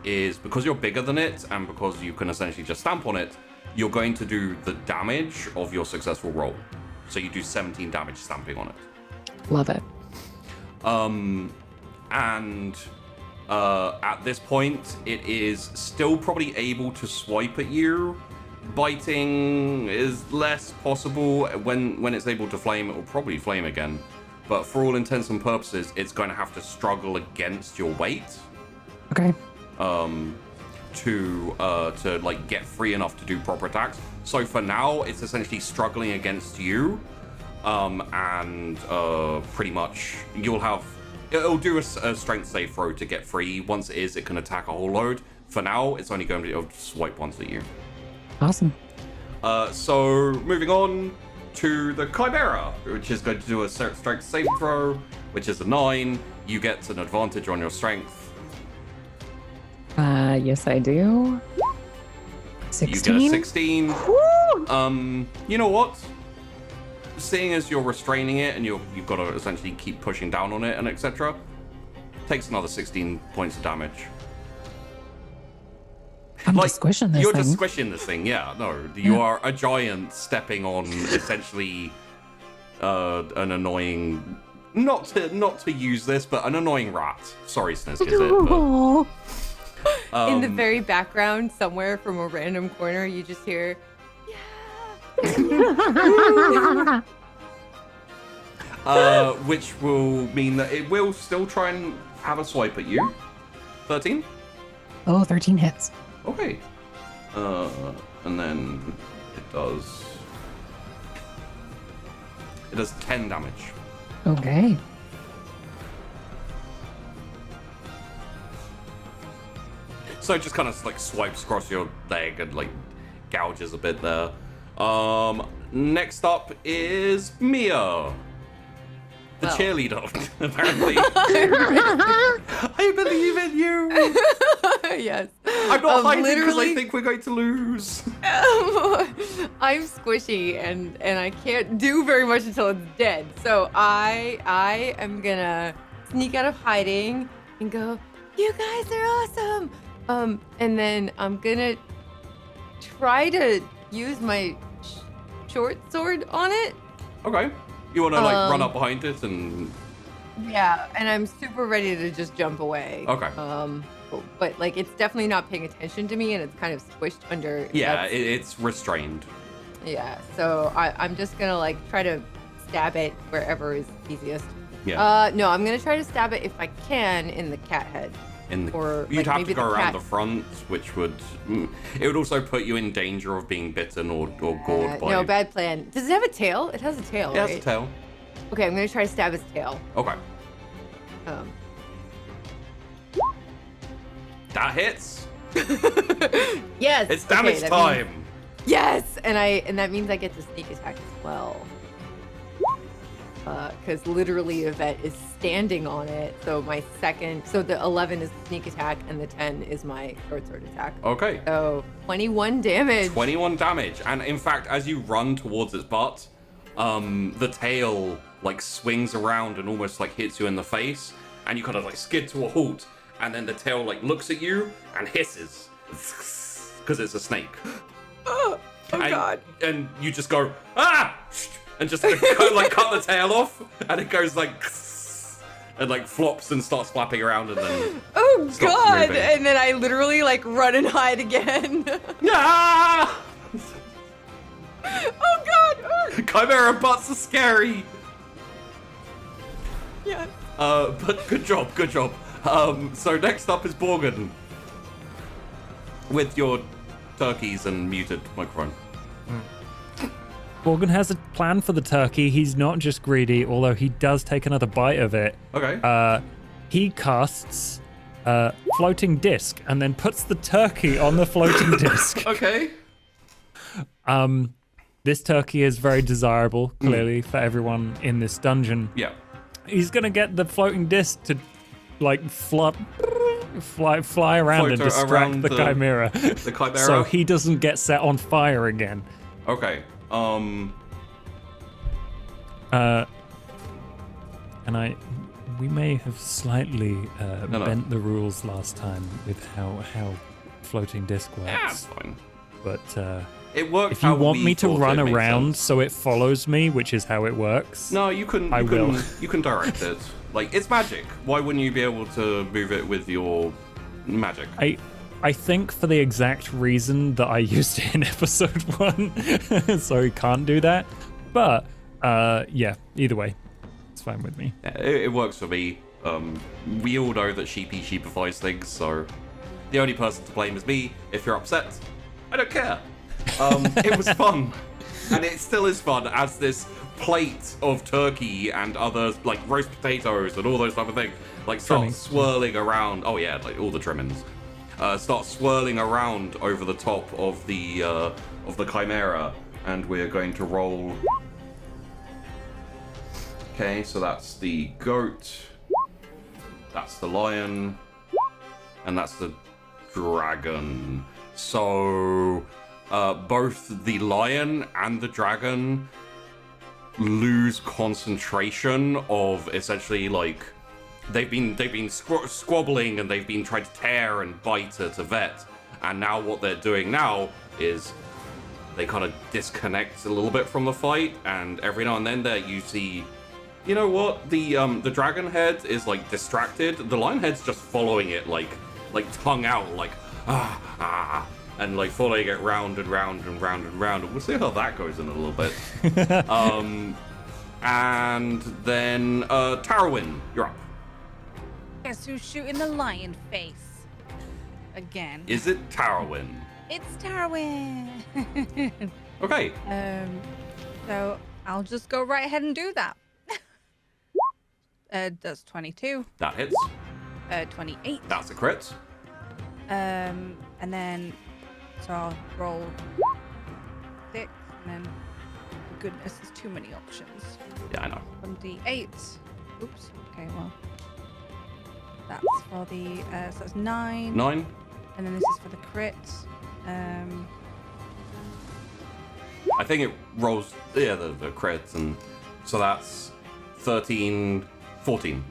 is because you're bigger than it, and because you can essentially just stamp on it, you're going to do the damage of your successful roll. So you do 17 damage stamping on it. Love it. And at this point, it is still probably able to swipe at you. Biting is less possible. When it's able to flame, it will probably flame again. But for all intents and purposes, it's going to have to struggle against your weight. Okay. To like get free enough to do proper attacks. So for now, it's essentially struggling against you. And pretty much it'll do a strength save throw to get free. Once it is, it can attack a whole load. For now, it's only going to swipe once at you. Awesome. So moving on to the chimera, which is going to do a strength save throw, which is a 9. You get an advantage on your strength. Yes, I do. 16. You get a 16. Woo! You know what? Seeing as you're restraining it and you've got to essentially keep pushing down on it and etc., takes another 16 points of damage. I'm just squishing this You're thing. just squishing this thing, yeah. No, you are a giant stepping on essentially an annoying, not to use this, but an annoying rat. Sorry, Snizz, is it? Oh. In the very background, somewhere from a random corner, you just hear, which will mean that it will still try and have a swipe at you. 13? Oh, 13 hits. Okay. And then it does 10 damage. Okay. So it just kind of like swipes across your leg and like gouges a bit there. Next up is Mia. The cheerleader, apparently. I believe in you. yes. I'm not hiding because I literally- think we're going to lose. I'm squishy and I can't do very much until it's dead. So I am gonna sneak out of hiding and go, you guys are awesome. And then I'm gonna try to use my short sword on it. Okay. You want to like run up behind it and... Yeah, and I'm super ready to just jump away. Okay. But like it's definitely not paying attention to me and it's kind of squished under. Yeah, it's restrained. Yeah, so I'm just gonna like try to stab it wherever is easiest. Yeah. No, I'm gonna try to stab it if I can in the cat head. Or You'd like, have maybe to go the around cat- the front, which would it would also put you in danger of being bitten or gored by. No, bad plan. Does it have a tail? It has a tail, Yeah, right? it's a tail. Okay, I'm gonna try to stab its tail. Okay, Um, that hits. yes. It's damage that time. means- yes, and that means I get to sneak attack as well. Because literally Yvette is standing on it. So the 11 is the sneak attack, and the 10 is my short sword attack. Okay. So 21 damage. 21 damage, and in fact, as you run towards its butt, the tail like swings around and almost like hits you in the face, and you kind of like skid to a halt, and then the tail like looks at you and hisses because it's a snake. Oh God. And you just go ah, and just like cut the tail off, and it goes like and like flops and starts flapping around, and then Oh stops God! moving. And then I literally like run and hide again. Ah! Oh God! Chimera butts are scary. Yeah. But good job. So next up is Borgen. With your turkeys and muted microphone. Morgan has a plan for the turkey. He's not just greedy, although he does take another bite of it. Okay. He casts floating disc and then puts the turkey on the floating disc. Okay. This turkey is very desirable, clearly, for everyone in this dungeon. Yeah. He's gonna get the floating disc to like fly around and Float distract around the chimera. The chimera. So he doesn't get set on fire again. Okay. And we may have slightly No. bent the rules last time with how floating disc Yeah, works. fine. But It works. if you how want we me to thought run it made around sense. so it follows me, which is how it works, No, you can. I will. You can direct it. Like it's magic. Why wouldn't you be able to move it with your magic? I think for the exact reason that I used it in episode 1, so he can't do that. But yeah, either way, it's fine with me. Yeah, it works for me. We all know that Sheepy sheepifies things, so the only person to blame is me. If you're upset, I don't care. It was fun, and it still is fun as this plate of turkey and other like roast potatoes and all those type of things like start Trimmings. swirling around. Oh yeah, like all the trimmings start swirling around over the top of the chimera, and we're going to roll. Okay, so that's the goat, that's the lion, and that's the dragon. So both the lion and the dragon lose concentration of essentially like they've been squabbling and they've been trying to tear and bite at Yvette, and now what they're doing now is they kind of disconnect a little bit from the fight, and every now and then there you see, you know what, the dragon head is like distracted, the lion head's just following it like tongue out, like and like following it round and round and round and round, and we'll see how that goes in a little bit. And then Tarwin, you're up. Guess who's shooting the lion face? Again. Is it Tarwin? It's Tarwin. Okay. So I'll just go right ahead and do that. That's 22. That hits. 28. That's a crit. And then, so I'll roll 6, and then, goodness, there's too many options. Yeah, I know. 1d8. Oops. Okay, well, that's for the, so that's 9. 9. And then this is for the crit. I think it rolls, yeah, the crits, and so that's 13, 14.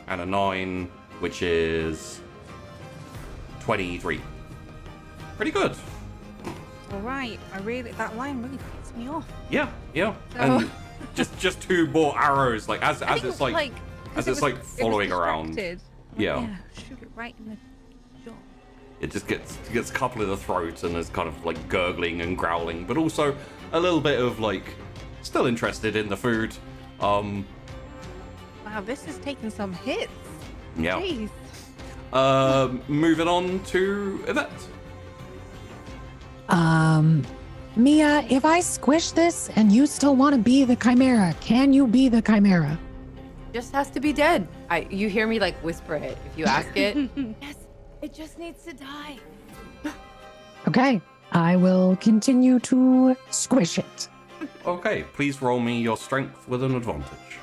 And a 9, which is 23. Pretty good. All right. That line really pissed me off. Yeah. So- And just 2 more arrows, like as I think it's like as as it's like following around. distracted. Yeah. Yeah, shoot it right in the jaw. It just gets a couple in the throat and is kind of like gurgling and growling, but also a little bit of like still interested in the food. Wow, this is taking some hits. Yeah. Jeez. Moving on to Yvette. Mia, if I squish this and you still want to be the chimera, can you be the chimera? Just has to be dead. You hear me like whisper it if you ask it. Yes, it just needs to die. Okay, I will continue to squish it. Okay, please roll me your strength with an advantage.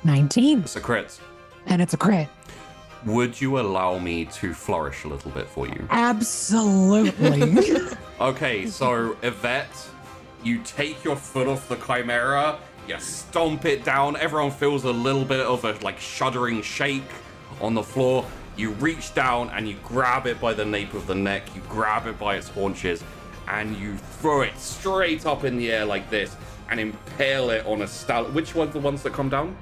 19, It's a crit. and it's a crit. Would you allow me to flourish a little bit for you? Absolutely. Okay, so Yvette, you take your foot off the chimera, you stomp it down, everyone feels a little bit of a like shuddering shake on the floor. You reach down and you grab it by the nape of the neck, you grab it by its haunches, and you throw it straight up in the air like this and impale it on a which one's the ones that come down?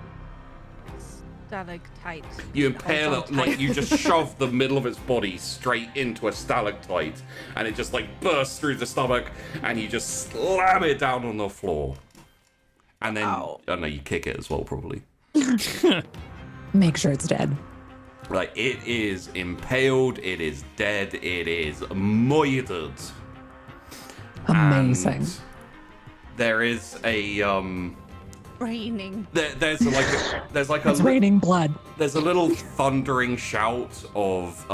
Stalactite. You impale it, like you just shove the middle of its body straight into a stalactite, and it just like bursts through the stomach, and you just slam it down on the floor. And then, Ow. I don't know, you kick it as well, probably. Make sure it's dead. Like, it is impaled, it is dead, it is murdered. Amazing. And there is a, Raining. there's like It's raining blood. there's a little thundering shout of,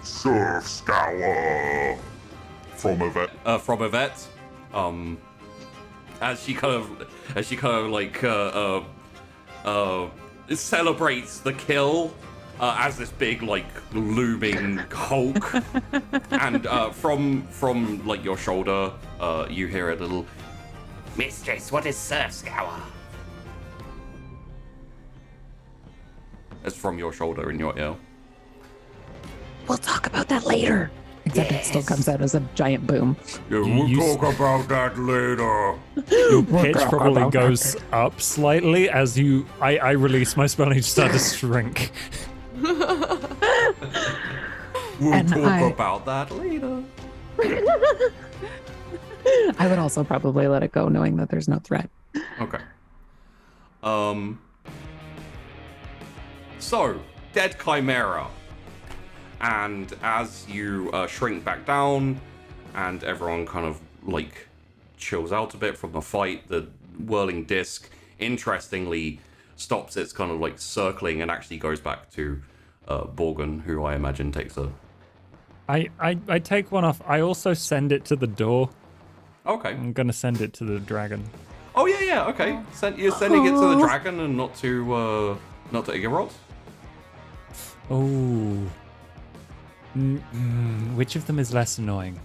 Surf Scour from Yvette. from Yvette, as she kind of like celebrates the kill as this big like looming hulk, and from like your shoulder, you hear a little, "Mistress, what is Surf Scour?" It's from your shoulder in your ear. We'll talk about that later. Except it still comes out as a giant boom. Yeah, You- we'll talk about that later. Your pitch talk probably about goes up slightly as I release my spell and you start to shrink. We'll And talk I- about that later. I would also probably let it go knowing that there's no threat. Okay. So, dead chimera. And as you shrink back down, and everyone kind of like chills out a bit from the fight, the whirling disc, interestingly, stops its kind of like circling and actually goes back to Borgen, who I imagine takes a. I take one off. I also send it to the door. Okay. I'm gonna send it to the dragon. Oh yeah. Okay. You're sending it to the dragon and not to Igorot. Oh. Which of them is less annoying?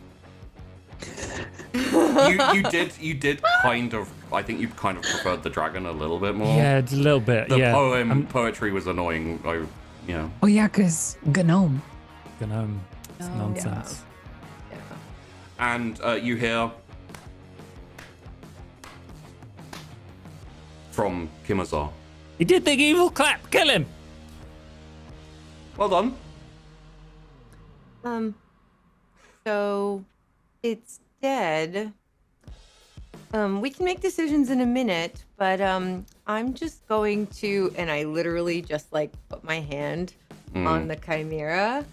You did kind of. I think you kind of preferred the dragon a little bit more. Yeah, it's a little bit. The yeah. poetry was annoying. Oh yeah, because Gnome. Gnome. It's Oh. nonsense. And you hear from Kimoza. He did the evil clap. Kill him. Well done. So it's dead. We can make decisions in a minute, but I'm just going to, and I literally just like put my hand on the chimera,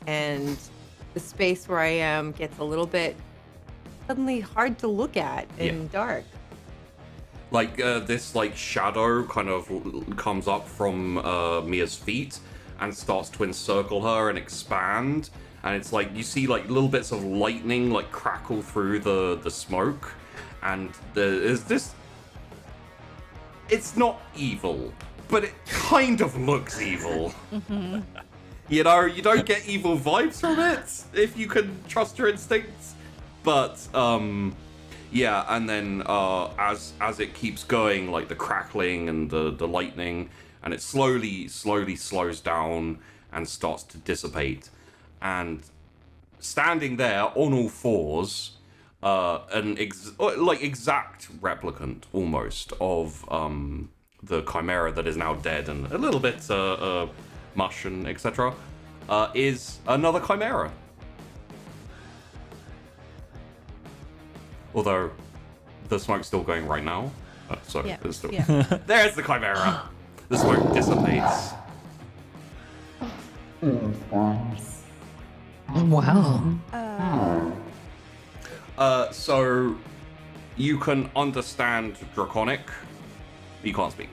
and the space where I am gets a little bit suddenly hard to look at and dark. Like this like shadow kind of comes up from Mia's feet and starts to encircle her and expand, and it's like you see like little bits of lightning like crackle through the smoke, and there's this. It's not evil, but it kind of looks evil. You know, you don't get evil vibes from it if you can trust your instincts, but yeah, and then as it keeps going, like the crackling and the lightning, and it slowly slows down and starts to dissipate. And standing there on all fours, exact replicant almost of the chimera that is now dead and a little bit mush and etc., is another chimera. Although the smoke's still going right now, so Yeah, there's still... yeah. There's the chimera. The smoke dissipates. Wow. So you can understand Draconic. You can't speak.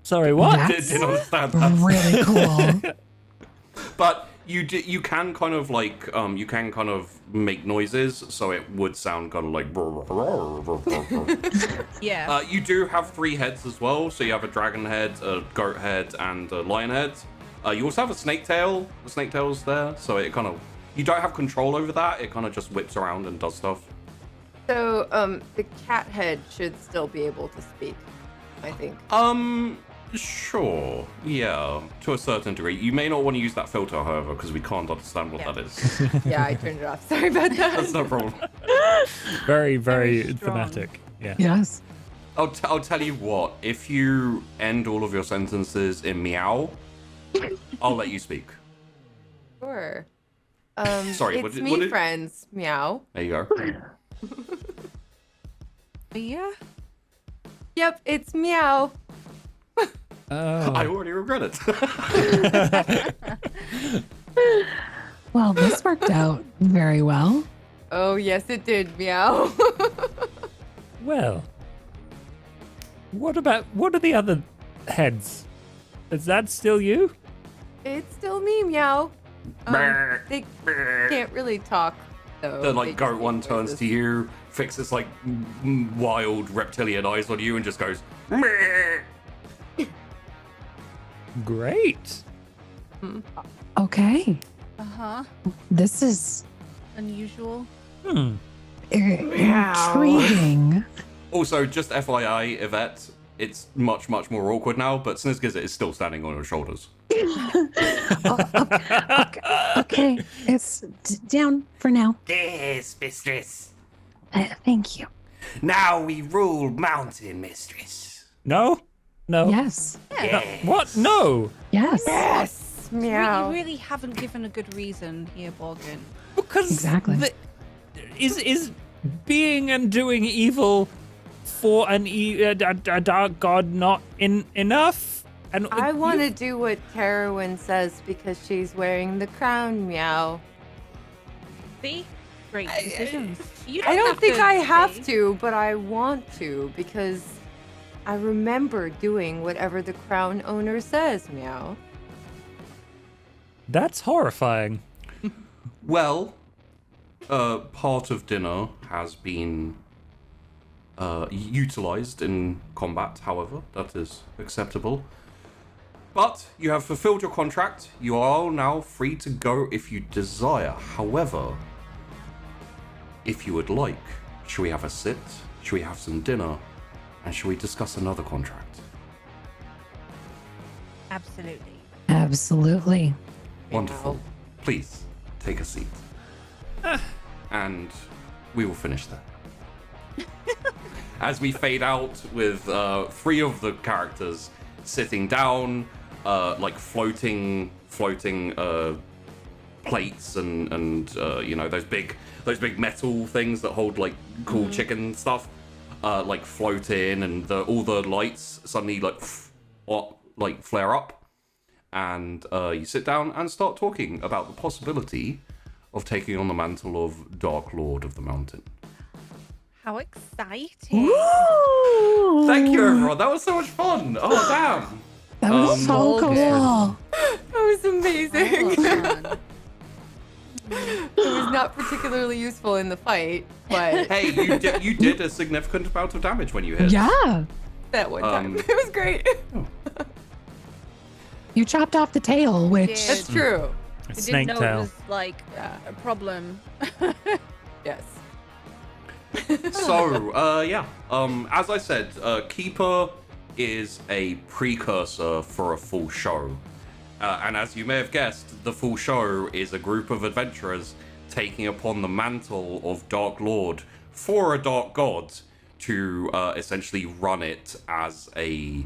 Sorry, what? That's Didn't understand that. really cool. But you can kind of like you can kind of make noises, so it would sound kind of like. Yeah. You do have 3 heads as well, so you have a dragon head, a goat head, and a lion head. You also have a snake tail. The snake tail's there, so it kind of you don't have control over that. It kind of just whips around and does stuff. So, the cat head should still be able to speak, I think. Sure. Yeah, to a certain degree. You may not want to use that filter, however, because we can't understand what Yeah. that is. Yeah, I turned it off. Sorry about that. That's no problem. Very, very Very strong. thematic. Yeah. Yes. I'll tell you what. If you end all of your sentences in meow, I'll let you speak. Sure. Sorry, it's what did- me, what did- friends. Meow. There you go. Yeah. Yep, it's meow. Oh. I already regret it. Well, this worked out very well. Oh, yes, it did. Meow. Well, what are the other heads? Is that still you? It's still me, meow. They can't really talk, though. The They like goat just one make turns noises. to you, fixes like wild reptilian eyes on you, and just goes. "Meh." Great. Okay. Uh-huh. This is Unusual. intriguing. Also, just FYI, Yvette, it's much more awkward now, but Snizz Gizzit is still standing on your shoulders. Okay. It's down for now. Yes, mistress. Thank you. Now we rule mountain, mistress. No? No. Yes. Yes. What? No. Yes. Yes, meow. You really haven't given a good reason here, Borgin. Because Exactly. is being and doing evil for a dark god not enough? And I want to do what Carowin says because she's wearing the crown, meow. See? Great decisions. You I don't have think to I have see. to, but I want to because I remember doing whatever the crown owner says, meow. That's horrifying. Well, part of dinner has been utilized in combat, however, that is acceptable. But you have fulfilled your contract. You are now free to go if you desire. However, if you would like, should we have a sit? Should we have some dinner? And should we discuss another contract? Absolutely. Absolutely. Wonderful. Please, take a seat. And we will finish there. As we fade out with 3 of the characters sitting down, like floating plates and you know those big metal things that hold like cool chicken stuff, like float in, and all the lights suddenly like flare up, and you sit down and start talking about the possibility of taking on the mantle of Dark Lord of the Mountain. How exciting. Ooh, Thank you, everyone. That was so much fun. Oh, damn. That was so cool. That was amazing. Well done. It was not particularly useful in the fight, but Hey, you did a significant amount of damage when you hit. Yeah. that one time it was great. You chopped off the tail, which That's true. I didn't Snake know it tail. was like a problem. Yes. So, yeah. As I said, Keeper is a precursor for a full show. And as you may have guessed, the full show is a group of adventurers taking upon the mantle of Dark Lord for a Dark God to essentially run it as a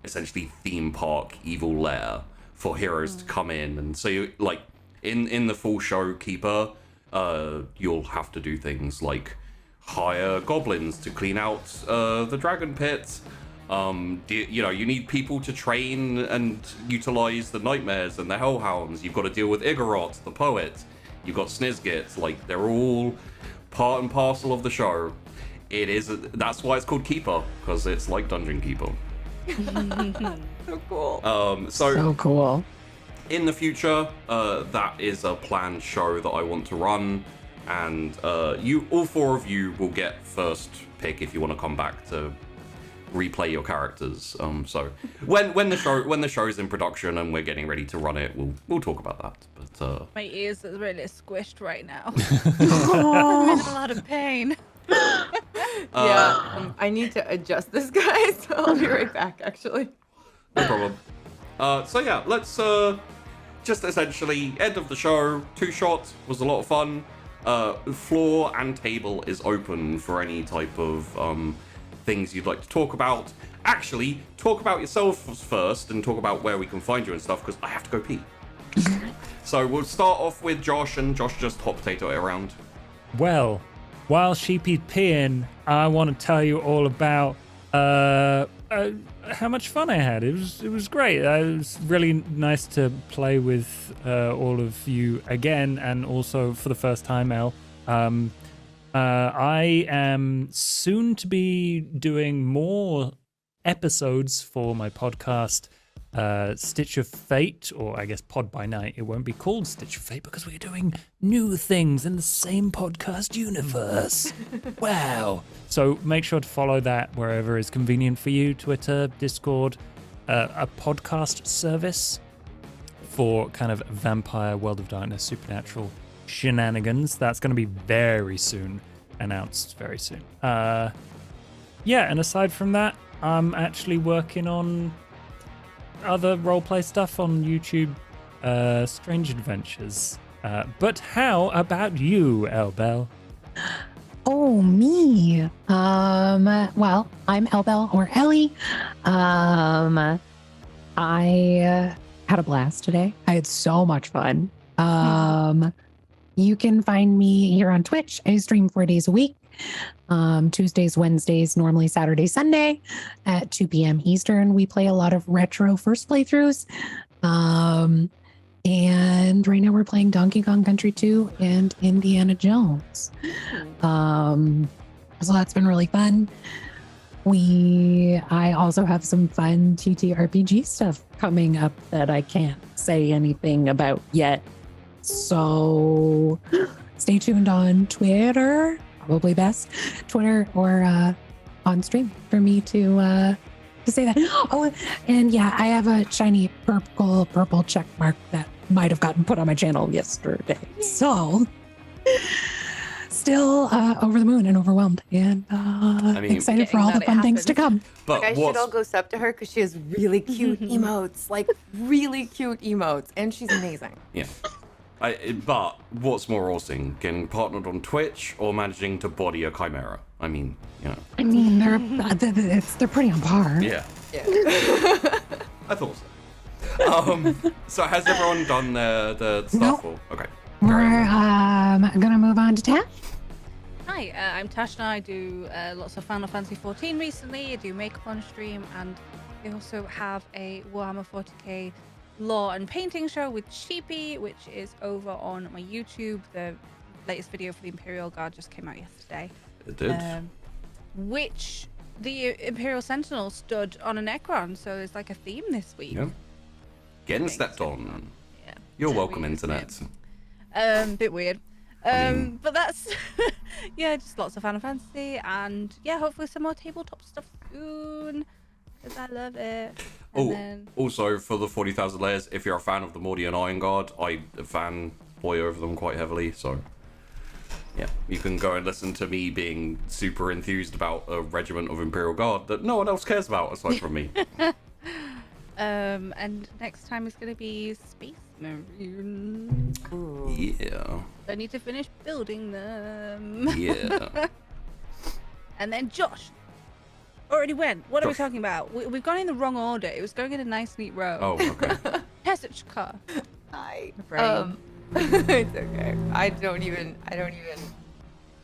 essentially theme park evil lair for heroes to come in. And so you, like in the full show Keeper, you'll have to do things like hire goblins to clean out the dragon pit. You need people to train and utilize the nightmares and the hellhounds. You've got to deal with Igorot, the poet. You've got Snizz. Like, they're all part and parcel of the show. That's why it's called Keeper, because it's like Dungeon Keeper. So cool. So cool. In the future, that is a planned show that I want to run, and all four of you will get first pick if you want to come back to replay your characters. So when the show's in production and we're getting ready to run it, we'll talk about that. But my ears are really squished right now. I'm in a lot of pain. I need to adjust this, guy, so I'll be right back, actually. No problem. So yeah, let's just essentially end of the show. 2 shots was a lot of fun. Floor and table is open for any type of things you'd like to talk about. Actually, talk about yourself first and talk about where we can find you and stuff, because I have to go pee. So we'll start off with Josh, and Josh just hot potato it around. Well, while Sheepy's peeing, I want to tell you all about how much fun I had. It was great. It was really nice to play with all of you again, and also for the first time, Elle. I am soon to be doing more episodes for my podcast, Stitch of Fate, or I guess Pod by Night. It won't be called Stitch of Fate because we're doing new things in the same podcast universe. Wow. So make sure to follow that wherever is convenient for you. Twitter, Discord, a podcast service for kind of vampire, World of Darkness, supernatural shenanigans. That's going to be very soon, announced very soon. And aside from that, I'm actually working on other roleplay stuff on YouTube, Strange Adventures. But how about you, Elbel? Oh, me. Well, I'm Elbel, or Ellie. I had a blast today. I had so much fun. You can find me here on Twitch. I stream 4 days a week. Tuesdays, Wednesdays, normally Saturday, Sunday at 2 p.m. Eastern. We play a lot of retro first playthroughs. And right now we're playing Donkey Kong Country 2 and Indiana Jones. So that's been really fun. I also have some fun TTRPG stuff coming up that I can't say anything about yet. So stay tuned on Twitter, probably best, Twitter or on stream for me to say that. Oh, and yeah, I have a shiny purple check mark that might have gotten put on my channel yesterday. So still over the moon and overwhelmed, and excited for all the fun things to come. But you guys should all go sub to her because she has really cute emotes, like really cute emotes, and she's amazing. Yeah. But what's more awesome, getting partnered on Twitch or managing to body a chimera? I mean, you know. I mean, they're pretty on par. Yeah. I thought so. So has everyone done the stuff? Nope. Okay. We're gonna move on to Tash. Hi, I'm Tash, and I do lots of Final Fantasy 14 recently. I do makeup on stream, and we also have a Warhammer 40k lore and painting show with Sheepy, which is over on my YouTube. The latest video for the Imperial Guard just came out yesterday. It did. Which the Imperial Sentinel stood on a Necron, so there's like a theme this week. Yeah. Getting stepped on. Yeah. You're welcome, internet. Bit weird. But that's just lots of Final Fantasy, and hopefully some more tabletop stuff soon, because I love it. Also for the 40,000 layers, if you're a fan of the Mordian Iron Guard, I fanboy over them quite heavily, so yeah, you can go and listen to me being super enthused about a regiment of Imperial Guard that no one else cares about aside from me. And next time is going to be Space Marine. Yeah. I need to finish building them. Yeah. And then Josh already went. What are we Josh. talking about? We've gone in the wrong order. It was going in a nice, neat row. Oh, okay. Tesachka. Hi. My brain. It's okay. I don't even.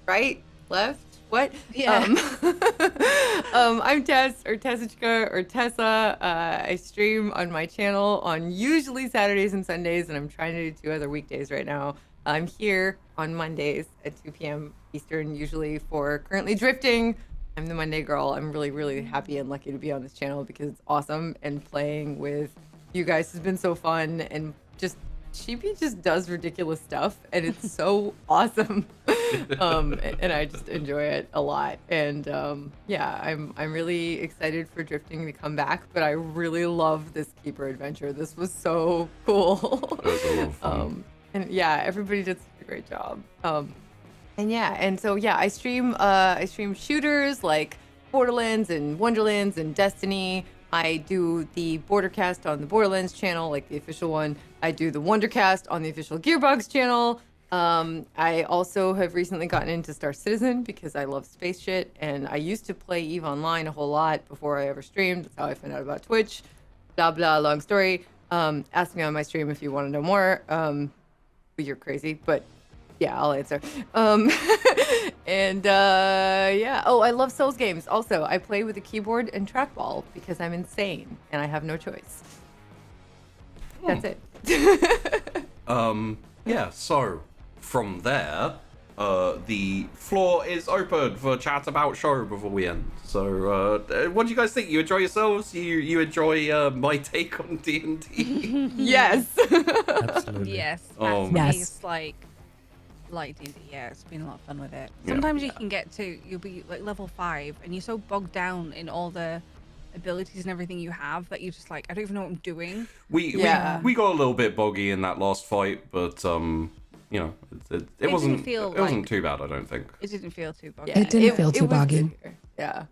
Right? Left? What? Yeah. I'm Tess or Tessachka or Tessa. I stream on my channel on usually Saturdays and Sundays, and I'm trying to do 2 other weekdays right now. I'm here on Mondays at 2 p.m. Eastern, usually for currently drifting. I'm the Monday girl. I'm really, really happy and lucky to be on this channel because it's awesome, and playing with you guys has been so fun, and just Sheepy just does ridiculous stuff, and it's so awesome. And I just enjoy it a lot. And yeah, I'm really excited for drifting to come back. But I really love this keeper adventure. This was so cool. It was a lot of fun. And yeah, everybody did such a great job. And yeah, and so yeah, I stream shooters like Borderlands and Wonderlands and Destiny. I do the Bordercast on the Borderlands channel, like the official one. I do the Wondercast on the official Gearbox channel. I also have recently gotten into Star Citizen because I love space shit, and I used to play EVE Online a whole lot before I ever streamed. That's how I found out about Twitch. Blah blah, long story. Ask me on my stream if you want to know more. You're crazy, but yeah, I'll answer. And yeah. Oh, I love Souls games. Also, I play with a keyboard and trackball because I'm insane and I have no choice. That's it. Yeah, so from there, the floor is open for chat about show before we end. So, what do you guys think? You enjoy yourselves? You enjoy my take on D&D? Yes. Absolutely. Yes. Um, That's Yes. it's like D&D. Yeah, it's been a lot of fun with it. Yeah. Sometimes you can get to, you'll be like level 5 and you're so bogged down in all the abilities and everything you have that you're just like, I don't even know what I'm doing. We got a little bit boggy in that last fight, but you know, it wasn't too bad, I don't think. It didn't feel too boggy. It didn't feel too was boggy. good here. Yeah.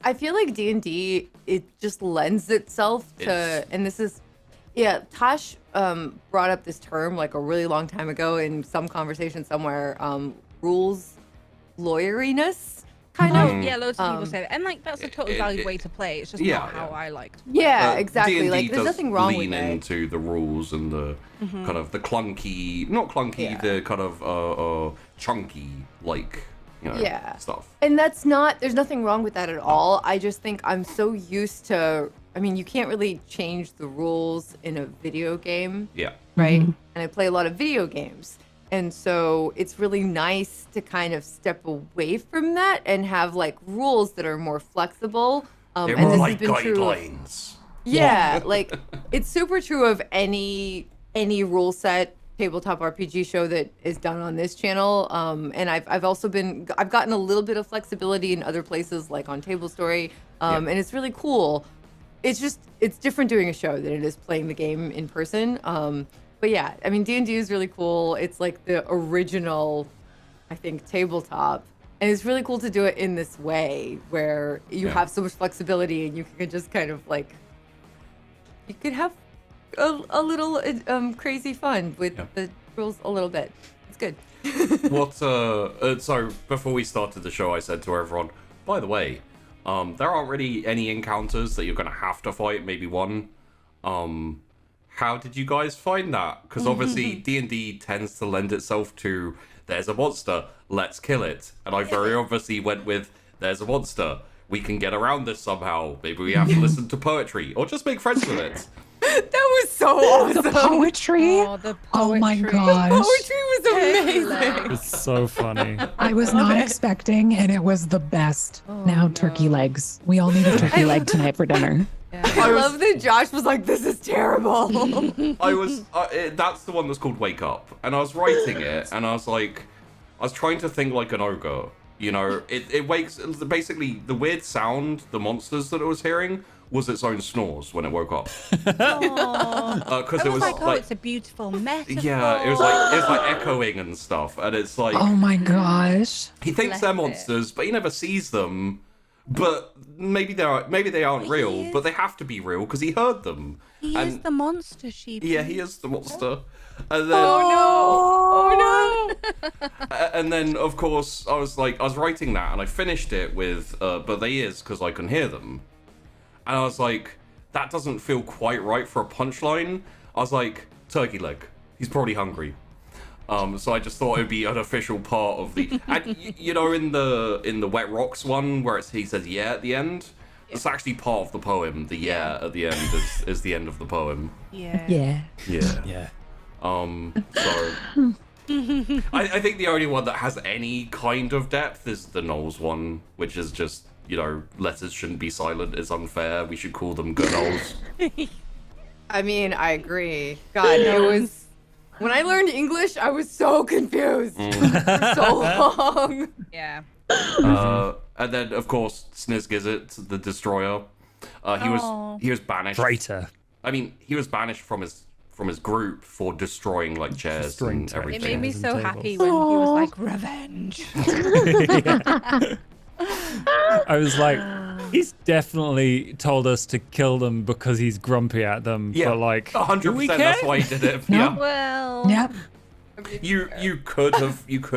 I feel like D&D, it just lends itself to, It's- and this is, yeah, Tosh brought up this term like a really long time ago in some conversation somewhere, rules lawyeriness, kind Oh, of. yeah, loads of people say that. And like, that's a totally valid way to play. It's just not how I liked. Yeah, exactly. D&D Like, there's does nothing wrong with lean it. into the rules and the kind of the clunky, not clunky, Yeah. the kind of chunky, like, you know, Yeah. stuff. And there's nothing wrong with that at all. I just think I'm so used to, I mean, you can't really change the rules in a video game, Yeah. right? And I play a lot of video games. And so it's really nice to kind of step away from that and have like rules that are more flexible. They're and more this like has been true. guidelines. Yeah, like it's super true of any rule set tabletop RPG show that is done on this channel. And I've gotten a little bit of flexibility in other places like on Table Story. And it's really cool. It's different doing a show than it is playing the game in person. But yeah, I mean, D&D is really cool. It's like the original, I think, tabletop. And it's really cool to do it in this way where you have so much flexibility and you can just kind of like, you could have a little crazy fun with the rules a little bit. It's good. So before we started the show, I said to everyone, by the way, there aren't really any encounters that you're going to have to fight, maybe one. How did you guys find that? Because obviously D&D tends to lend itself to, there's a monster, let's kill it. And I very obviously went with, there's a monster, we can get around this somehow. Maybe we have to listen to poetry, or just make friends with it. That was so awesome. The poetry? Oh, the Oh my poetry. gosh. Poetry was amazing. It's so funny. I was not expecting, and it was the best. Now, turkey legs. We all need a turkey leg tonight for dinner. I love that Josh was like, this is terrible. That's the one that's called Wake Up. And I was writing it, and I was trying to think like an ogre. You know, it wakes, basically the weird sound, the monsters that it was hearing was its own snores when it woke up. Because I it was was like, oh, it's a beautiful metaphor. yeah, it was like echoing and stuff, and it's like Oh my gosh. he thinks Bless they're it. monsters, but he never sees them. but maybe they aren't real, but they have to be real because he heard them. He is the monster sheep. Yeah, he is the monster. And then, Oh no! and then of course I was writing that and I finished it with but they is because I can hear them. And I was like, that doesn't feel quite right for a punchline. I was like, turkey leg. He's probably hungry. So I just thought it'd be an official part of the. And you know, in the Wet Rocks one where he says yeah at the end, it's actually part of the poem. The yeah at the end is the end of the poem. Yeah. Yeah. Yeah. So I think the only one that has any kind of depth is the Knowles one, which is just, you know, letters shouldn't be silent. It's unfair. We should call them good Knowles. I mean, I agree. God, it was when I learned English, I was so confused for so long. Yeah. And then of course Snizz Gizzit, the destroyer. He was banished. Traitor. I mean, he was banished from his group for destroying like chairs Destroying and everything. It made me Chairs so and happy tables. when he was like, revenge. I was like, he's definitely told us to kill them because he's grumpy at them. Yeah, but like, 100%. That's why he did it. Yeah. Well. Yep. You could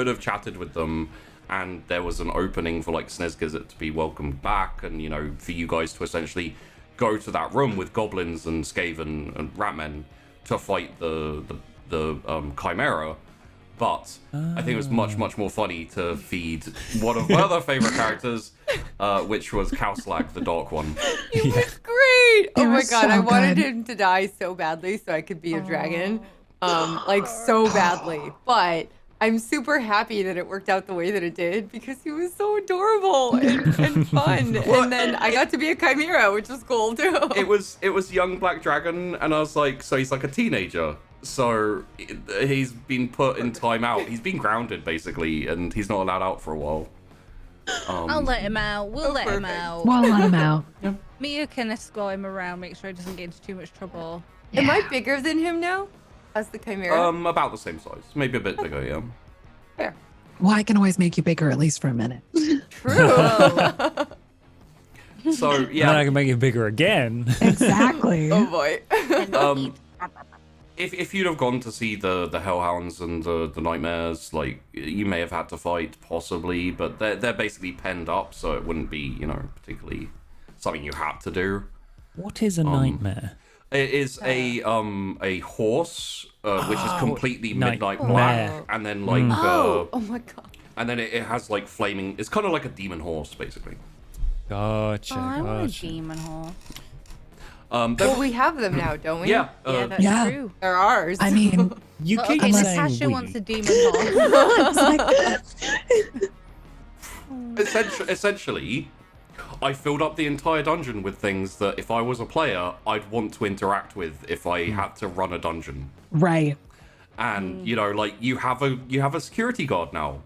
have chatted with them, and there was an opening for like Snizz Gizzit to be welcomed back, and you know, for you guys to essentially go to that room with goblins and Skaven and Ratmen to fight the chimera. But I think it was much more funny to feed one of my other favorite characters, which was Kauslag, the dark one. He was great. Oh my was god, so I wanted good. him to die so badly so I could be a dragon. Like so badly. But I'm super happy that it worked out the way that it did because he was so adorable and fun. And then I got to be a chimera, which was cool too. It was young black dragon, and I was like, so he's like a teenager. So he's been put in timeout. He's been grounded basically, and he's not allowed out for a while. I'll let him out. We'll let him perfect. out. Well, let him out. Mia can escort him around, make sure he doesn't get into too much trouble. Am I bigger than him now? As the chimera? About the same size, maybe a bit bigger, yeah. Fair. Well, I can always make you bigger, at least for a minute. True. So and then I yeah, can make it bigger again. Exactly. Oh boy. if you'd have gone to see the Hellhounds and the Nightmares, like you may have had to fight possibly, but they're basically penned up, so it wouldn't be, you know, particularly something you had to do. What is a nightmare? It is a horse which is completely midnight Nightmare. black, and then like Oh my god. and then it has like flaming. It's kind of like a demon horse, basically. Gotcha. Oh, I want a gotcha. demon horse. Well, we have them now, don't we? Yeah, Yeah, that's Yeah. true. They're ours. I mean, You Well, keep okay, saying Natasha we. wants a demon horse. it's like, essentially, I filled up the entire dungeon with things that if I was a player, I'd want to interact with if I had to run a dungeon. right. And you know, like you have a security guard now,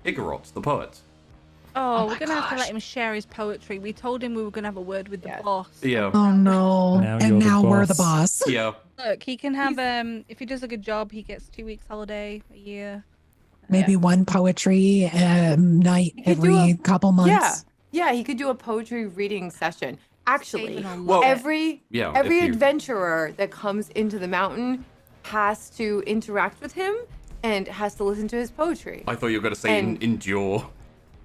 Igorot, the poet. Oh, my we're gonna have to gosh. let him share his poetry. We told him we were gonna have a word with the Yeah. boss. Yeah, Oh no. Now you're and the now we're the boss. boss. yeah. Look, he can have if he does a good job, he gets 2 weeks holiday a year. Maybe one poetry night could do every couple months. Yeah, he could do a poetry reading session. Actually, Saving a Well, lot. every yeah, every if you- adventurer that comes into the mountain has to interact with him and has to listen to his poetry. I thought you were gonna say And- endure.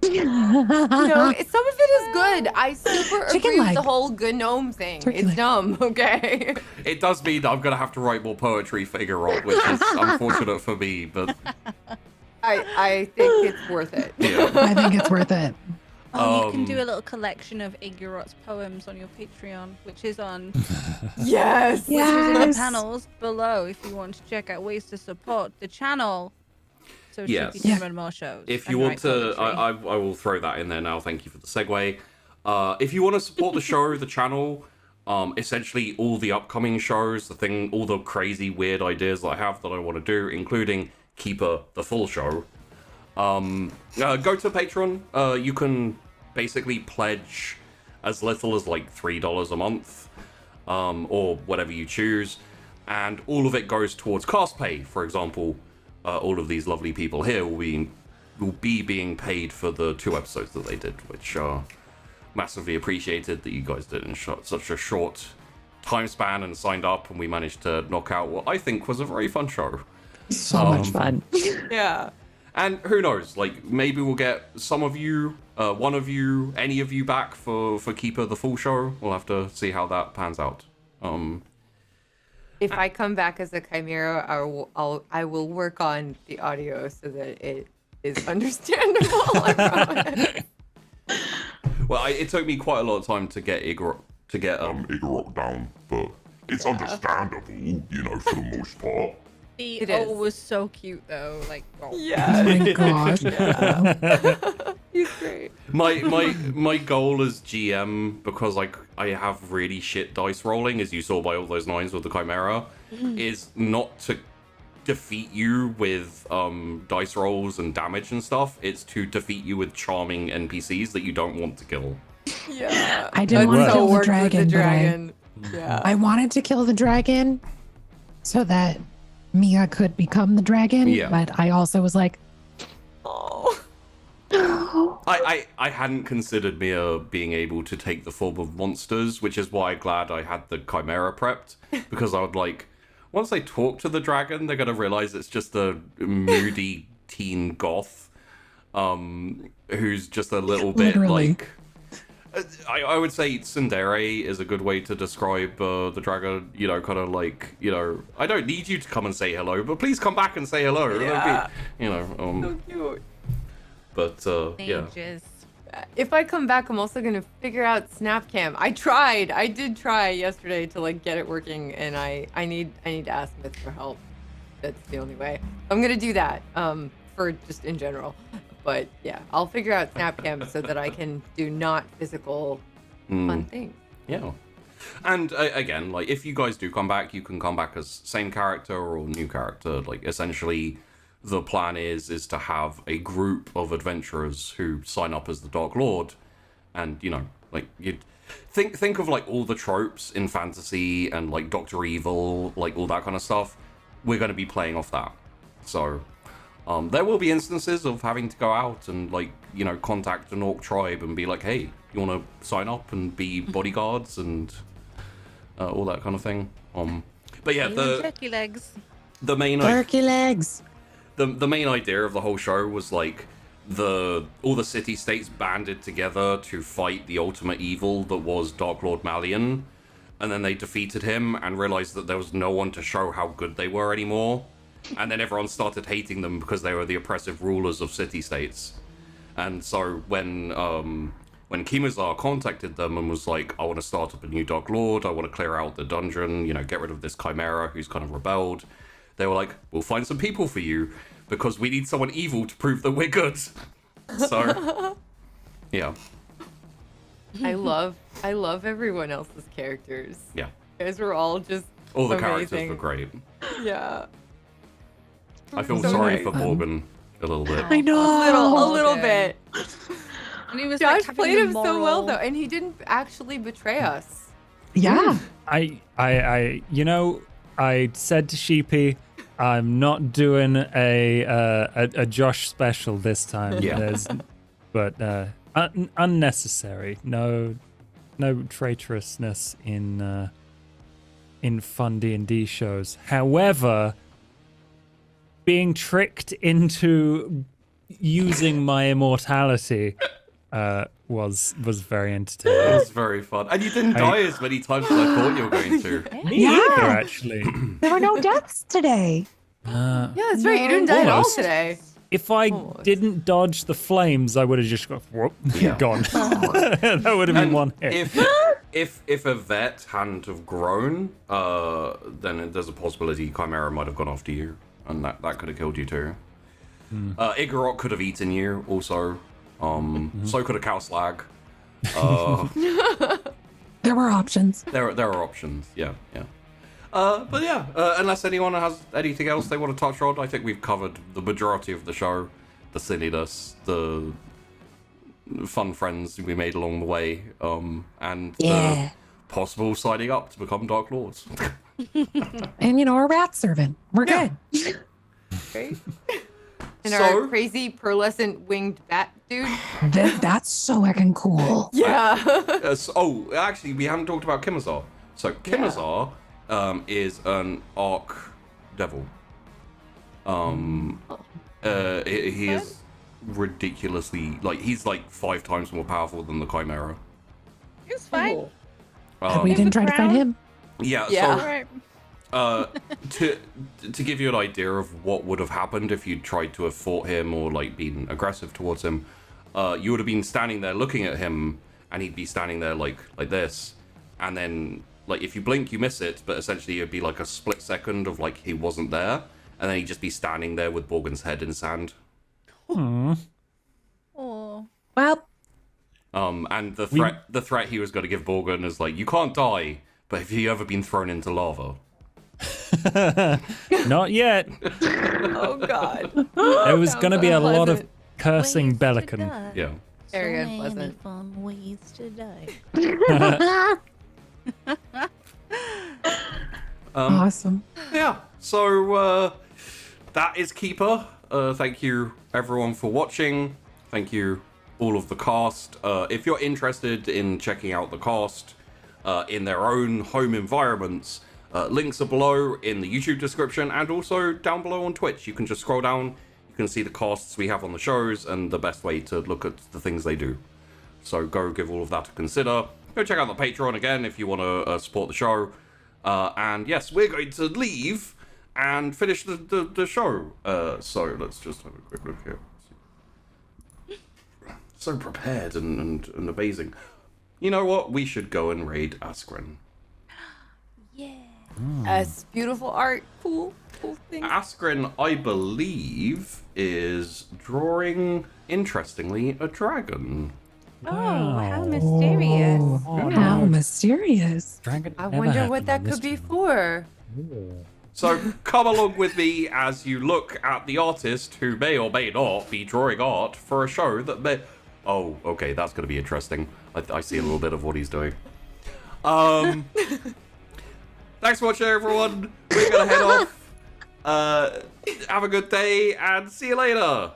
You know, some of it is good. I super Chicken agree with leg. the whole Gnome thing. Turkey It's leg. dumb, okay? It does mean that I'm gonna have to write more poetry for Igorot, which is unfortunate for me, but I think it's worth it. yeah. I think it's worth it. Oh, you can do a little collection of Igorot's poems on your Patreon, which is on Yes. which is in the Yes. panels below if you want to check out ways to support the channel. So Yes. should be doing more shows. If and you want write to, poetry. I will throw that in there now. Thank you for the segue. If you want to support the show, the channel, essentially all the upcoming shows, all the crazy weird ideas that I have that I want to do, including Keeper, the full show. Go to Patreon. You can basically pledge as little as like $3 a month, or whatever you choose, and all of it goes towards cast pay. For example, all of these lovely people here will be being paid for the 2 episodes that they did, which massively appreciated that you guys did in such a short time span and signed up, and we managed to knock out what I think was a very fun show. So much fun. Yeah. And who knows, like, maybe we'll get some of you, one of you, any of you back for Keeper the full show. We'll have to see how that pans out. If I come back as a chimera, I will work on the audio so that it is understandable. I promise. Well, it took me quite a lot of time to get Igorok down, but it's understandable, you know, for the most part. The It O is. was so cute though. Like, oh. Yeah. Oh my gosh. He's great. my goal as GM, because like I have really shit dice rolling, as you saw by all those 9s with the chimera, is not to defeat you with dice rolls and damage and stuff. It's to defeat you with charming NPCs that you don't want to kill. Yeah. I didn't want to That's kill the worked with dragon, but dragon. Yeah. I wanted to kill the dragon so that Mia could become the dragon. Yeah. But I also was like, Oh. oh. I hadn't considered Mia being able to take the form of monsters, which is why I'm glad I had the chimera prepped, because I would like, once they talk to the dragon, they're gonna realize it's just a moody teen goth, who's just a little bit Literally. like. I would say tsundere is a good way to describe the dragon. You know, kind of like, you know, I don't need you to come and say hello, but please come back and say hello. Yeah. You know, So cute. but yeah. Ages. If I come back, I'm also gonna figure out Snapcam. I did try yesterday to like get it working, and I need to ask Myth for help. That's the only way. I'm gonna do that. For just in general. But yeah, I'll figure out Snapcam so that I can do not physical fun things. Yeah. And again, like, if you guys do come back, you can come back as same character or new character. Like, essentially, the plan is to have a group of adventurers who sign up as the Dark Lord, and you know, like, you think of like all the tropes in fantasy and like Doctor Evil, like all that kind of stuff. We're going to be playing off that. So there will be instances of having to go out and, like, you know, contact an orc tribe and be like, hey, you want to sign up and be bodyguards and all that kind of thing. But yeah, Turkey legs. the main Turkey legs. the main idea of the whole show was like all the city states banded together to fight the ultimate evil that was Dark Lord Malien, and then they defeated him and realized that there was no one to show how good they were anymore. And then everyone started hating them because they were the oppressive rulers of city-states. And so when Kimoza contacted them and was like, I want to start up a new Dark Lord, I want to clear out the dungeon, you know, get rid of this chimera who's kind of rebelled, they were like, we'll find some people for you because we need someone evil to prove that we're good. So, yeah. I love everyone else's characters. Yeah. You guys were all just All the amazing. characters were great. Yeah. I feel So sorry great. for Morgan a little bit. I know. A little Okay. bit. And he was Josh like having played the him so well moral- though, and he didn't actually betray us. Yeah. I you know, I said to Sheepy, I'm not doing a Josh special this time. Yeah. But unnecessary. No traitorousness in fun D&D shows. However, being tricked into using my immortality was very entertaining. It was very fun. And you didn't die as many times as I thought you were going to. Me Yeah. either, actually. There were no deaths today. Yeah, that's right. You didn't die at all Almost. today. If I Almost. didn't dodge the flames, I would have just got whoop, Yeah. gone. That would have been And one hit. if a vet hadn't have grown, then there's a possibility Chimera might have gone after you, and that could have killed you too. Igorok could have eaten you also. So could a cow slag. There were options. There are options. Yeah. But yeah, unless anyone has anything else they want to touch on, I think we've covered the majority of the show, the silliness, the fun friends we made along the way, and the Yeah. possible signing up to become Dark Lords. And, you know, a rat servant. We're Yeah. good. Great. And So- our crazy pearlescent winged bat dude. That's so heckin' cool. Yeah. Actually, we haven't talked about Kimoza. So Kimoza is an arc devil. He is ridiculously he's like 5 times more powerful than the chimera. He was fine. And we Um, didn't try to fight him. yeah. Yeah. Right. So to give you an idea of what would have happened if you tried to have fought him or like been aggressive towards him, you would have been standing there looking at him, and he'd be standing there like this, and then like if you blink you miss it, but essentially it'd be like a split second of like he wasn't there, and then he'd just be standing there with Borgen's head in sand. Aw. Oh. Well, And the threat he was going to give Borgen is like, you can't die, but have you ever been thrown into lava? Not yet. Oh God. There was going to be a lot of unpleasant. cursing Ways to Bellicon. die. Yeah. Very So many unpleasant. fun ways to die. awesome. Yeah. So that is Keeper. Thank you everyone for watching. Thank you all of the cast. If you're interested in checking out the cast in their own home environments, links are below in the YouTube description and also down below on Twitch. You can just scroll down. You can see the casts we have on the shows and the best way to look at the things they do. So go give all of that a consider. Go check out the Patreon again if you want to support the show. And yes, we're going to leave and finish the show. So let's just have a quick look here. So prepared and amazing. You know what? We should go and raid Askren. Yeah. That's beautiful art. Cool thing. Askren, I believe, is drawing, interestingly, a dragon. Oh, how mysterious. How mysterious. Dragon I never wonder happened what that on this could be channel. for. So come along with me as you look at the artist who may or may not be drawing art for a show that may... Oh, okay, that's going to be interesting. I see a little bit of what he's doing. Thanks for watching, everyone. We're going to head off. Have a good day, and see you later.